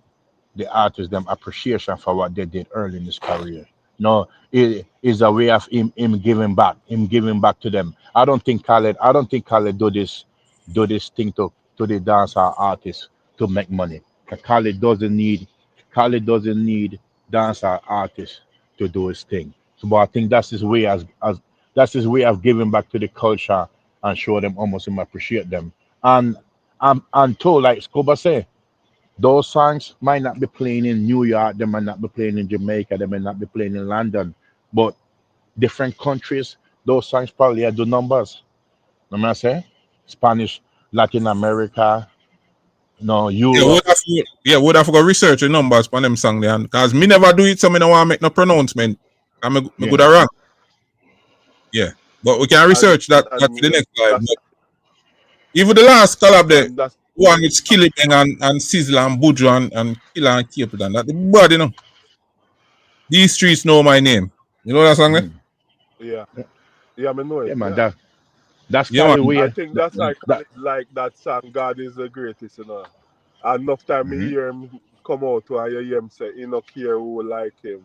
The artists them appreciation for what they did early in his career. No, it is a way of him giving back to them. I don't think Khalid do this thing to the dancer artists to make money. 'Cause Khalid doesn't need dancer artists to do his thing. So, but I think that's his way as that's his way of giving back to the culture and show them almost him appreciate them. And I'm told like Scuba say those songs might not be playing in New York, they might not be playing in Jamaica, they might not be playing in London, but different countries, those songs probably do numbers. You know what I say? Spanish, Latin America, no, Europe. Would have got research the numbers on them song there because me never do it, so me no want to make no pronouncement. I'm Yeah. good around. Yeah. But we can research that for the next live. Even the last collab there, one with Skilly Bang and Sizzle and Buju and Killer and Capleton. That the body, you know. These streets know my name. You know that song there? Yeah. Yeah, I know it. Yeah, man, Yeah. that's Yeah, Cali man. I way. think that's like that song God is the greatest, you know. Enough time me hear him come out to and you hear him say he no care who like him.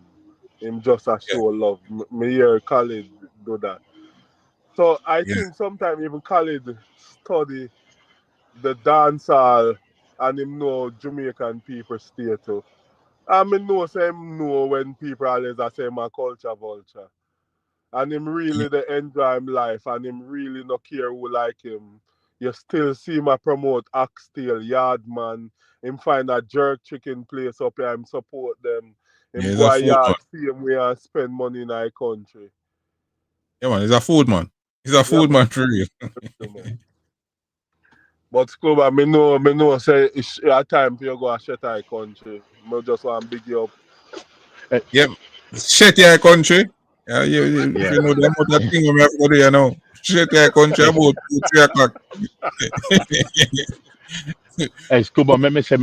Him just a show love. Me hear Khalid do that. So I think sometimes even Khalid study the dancehall and him know Jamaican people stay too. And me know say him know when people always a say my culture vulture. And him really they enjoy him life and him really no care who like him. You still see him a promote Oxtail, Yardman. Him find a jerk chicken place up here, him support them. Yeah, Him he's go a a food man. yard same way and spend money in our country. Yeah, man. He's a food man. He's a food man for real. But Scuba, me know say it's a time for you go a shut our country. Me just want to big you up. Yeah. Shit your country. Yeah, if you know the amount of thing we have to do, you know. Shit your country about 2-3 o'clock. Hey, Scuba, let me say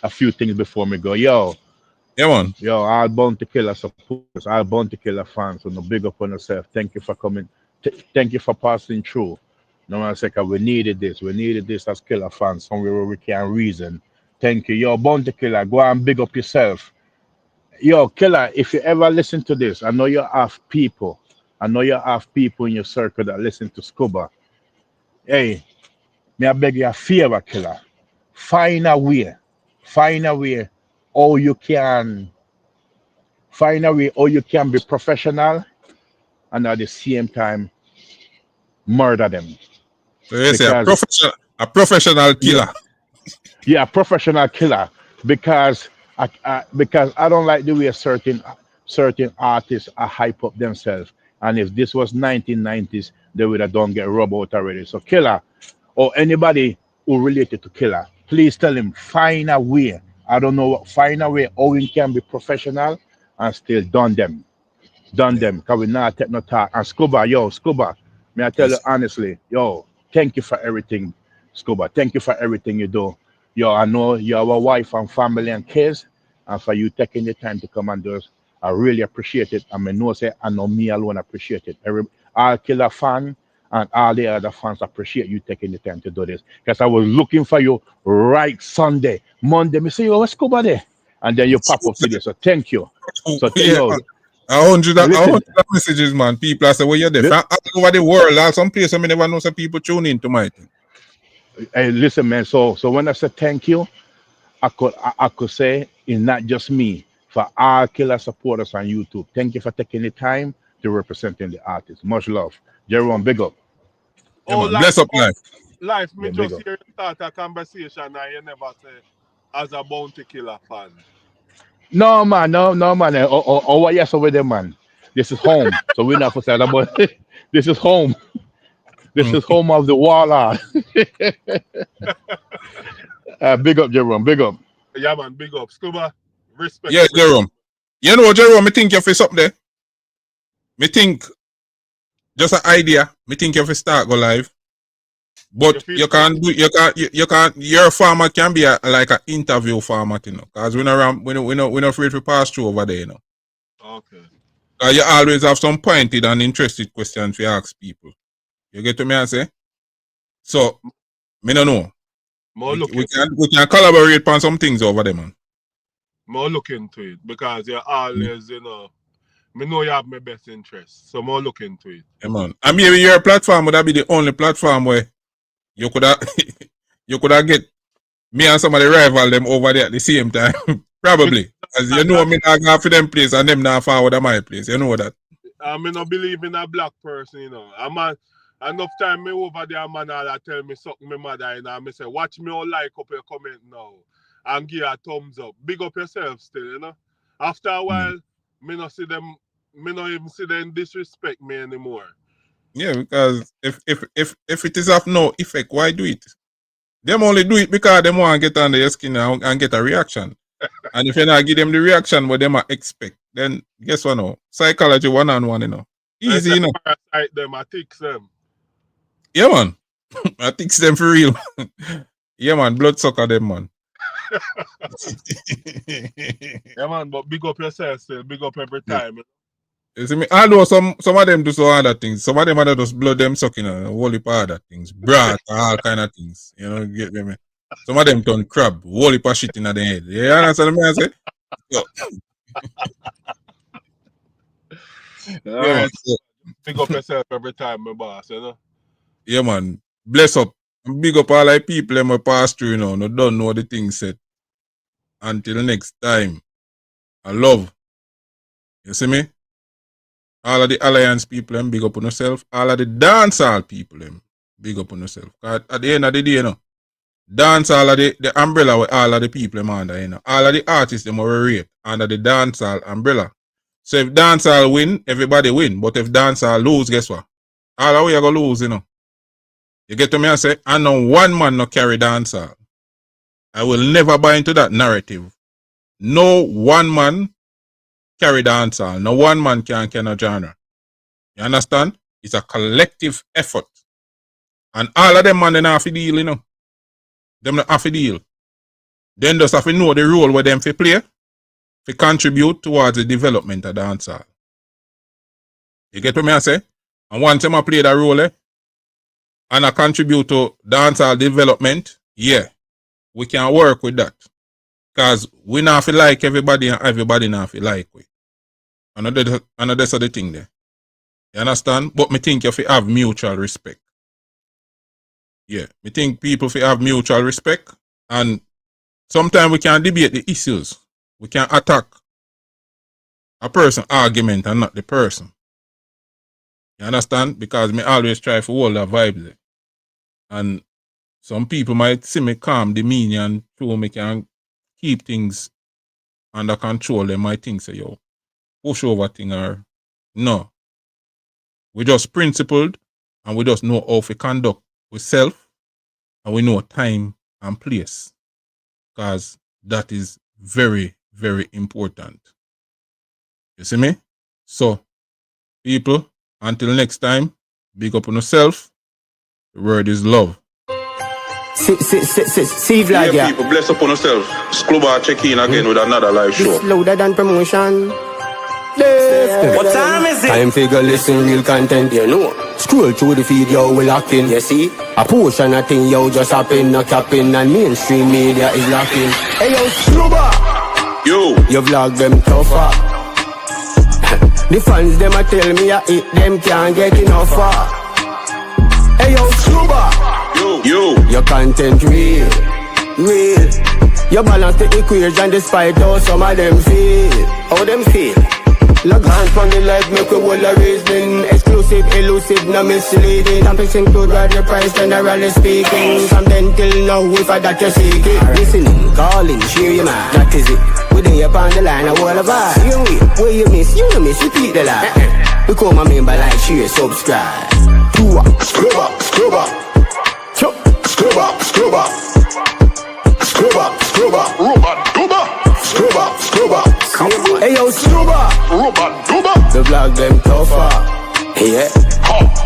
a few things before me go. Yo, yeah, man. Yo, all Bounty Killer supporters, all Bounty Killer fans, so no big up on yourself. Thank you for coming. Thank you for passing through. No one second, we needed this. We needed this as Killer fans, somewhere where we can reason. Thank you. Yo, Bounty Killer, go and big up yourself. Yo, Killer, if you ever listen to this, I know you have people. I know you have people in your circle that listen to Scuba. Hey, may I beg you a favor, Killer. Find a way. Find a way how you can find a way how you can be professional and at the same time murder them. So you say Because a professional yeah, killer. yeah, professional killer. Because I don't like the way certain artists are hype up themselves. And if this was 1990s, they would have done get robbed out already. So killer or anybody who related to killer, please tell him find a way. I don't know what find a way how we can be professional and still done them. Done them because we not take no talk. And Scuba, may I tell you honestly, yo, thank you for everything, Scuba. Thank you for everything you do. Yo, I know you have a wife and family and kids, and for you taking the time to come and do it, I really appreciate it. I mean, no say I know me alone appreciate it. All Killer fan and all the other fans appreciate you taking the time to do this. Because I was looking for you right Sunday, Monday. Me say, yo, what's Scuba there? And then you pop up today. So thank you. So Yeah, yo, 100 messages, man. People are saying, well, you're there. From all over the world, some place I never know some people tune into my thing. Hey, listen, man. So when I said thank you, I could say it's not just me. For all Killer supporters on YouTube, thank you for taking the time to representing the artist. Much love. Jerome, big up. Yeah, man. Bless up life. Life, me Yeah, big just up. hear you start a conversation and you never say, as a bounty killer fan. No man, no man. What yes over there, man. This is home. So we're not for sale about this is home. This is home of the warlord. Big up, Jerome. Big up. Yeah, man, big up. Scuba, respect. Yeah, Jerome. You know, Jerome, me think you have to something there. Me think just an idea. Me think you have to start go live. But you can't do you can't your format can be like an interview format, you know. Because we're not afraid to pass through over there, you know. Okay. You always have some pointed and interested questions to ask people. You get to me I say? So me don't know. We can collaborate on some things over there, man. More look into it because you're always, you know you have my best interest. So more look into it. Yeah, man. And maybe your platform would be the only platform where you could have you could have get me and somebody rival them over there at the same time. Probably. As you know, me not going for them place and them not forward at my place. You know that. I mean, not believe in a black person, you know. Enough time me over there, man, all tell me something my mother, you know, and me say, watch me all like up your comment now and give a thumbs up. Big up yourself still, you know. After a while, me not even see them disrespect me anymore. Yeah, because if it is of no effect, why do it? Them only do it because they want to get under your skin and get a reaction. And if you not give them the reaction what they might expect, then guess what now? Psychology one-on-one, you know. Easy, you know. Parasite them, I think them. Yeah, man. I think them for real. Yeah, man. Bloodsucker them, man. Yeah, man, but big up yourself still. Big up every time. Yeah. You see me? Although some of them do some other things. Some of them are just blood them sucking and whole heap of other things. Brat, all kind of things. You know, get me? Some of them turn crab, whole heap of shit in the head. You understand what I say? So. Yeah, man. Big up yourself every time, my boss, you know? Yeah, man. Bless up. Big up all the people that I pass through, you know. No don't know the things said. Until next time. I love. You see me? All of the Alliance people, them big up on yourself. All of the dancehall people, them big up on yourself. At the end of the day, you know, dancehall are the umbrella with all of the people them under, you know. All of the artists them are rate under the dancehall umbrella. So if dancehall win, everybody win. But if dancehall lose, guess what? All of we are gonna lose, you know. You get to me and say, I know one man no carry dancehall. I will never buy into that narrative. No one man carry dancehall. No one man can a genre. You understand? It's a collective effort. And all of them man they have to deal, you know. Them not have to deal. Then just have to know the role where them fi play, to contribute towards the development of dancehall. You get what me I say? And once them play that role, and I contribute to dancehall development, yeah, we can work with that. Because we not feel like everybody and everybody not feel like we. Another sort of thing there. You understand? But me think you have mutual respect. Yeah, me think people have mutual respect, and sometimes we can debate the issues. We can attack a person argument and not the person. You understand? Because me always try to hold that vibe there. And some people might see me calm demeanor and show me can keep things under control. They might think say, yo, push over thing or no. We just principled and we just know how to conduct ourselves and we know time and place. Because that is very, very important. You see me? So, people, until next time, big up on yourself. The word is love. See, Vlad, yeah. People, bless up on yourself. Scluba check in again with another live show. It's louder than promotion. What time is it? Time for go listen real content, you know. Scroll through the feed, yo, we locked in. You see? A portion of thing, yo, just happen, no capping, and mainstream media is locking. Hey, yo, Scluba! Yo! You vlog them tougher. The fans, them a tell me I hit them, can't get enough. Hey, yo, Scluba! Yo! Your content real. You balance the equation despite how some of them feel. How them feel? Log on from the life, make we all a reasoning. Exclusive, elusive, no misleading. Campus include radio price, generally speaking. From then till now, if I that you seek it. Listening, calling, share your mind. That is it. We there upon the line, a wall of vibe. You wait, where you miss, repeat the line. Become a member, like, share, subscribe. Scrub up, scrub up. Scrub up, scrub up. Scrub up, scrub up. Rubber, dubber. Scrub up, scrub up. Hey yo, scrubber. Rubber, dubber. The vlog them tougher. Yeah.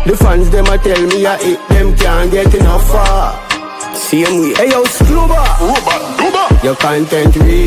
The fans them a tell me I hit them can't get enough. Same way. Hey yo, scrubber. Rubber, dubber. Your content real.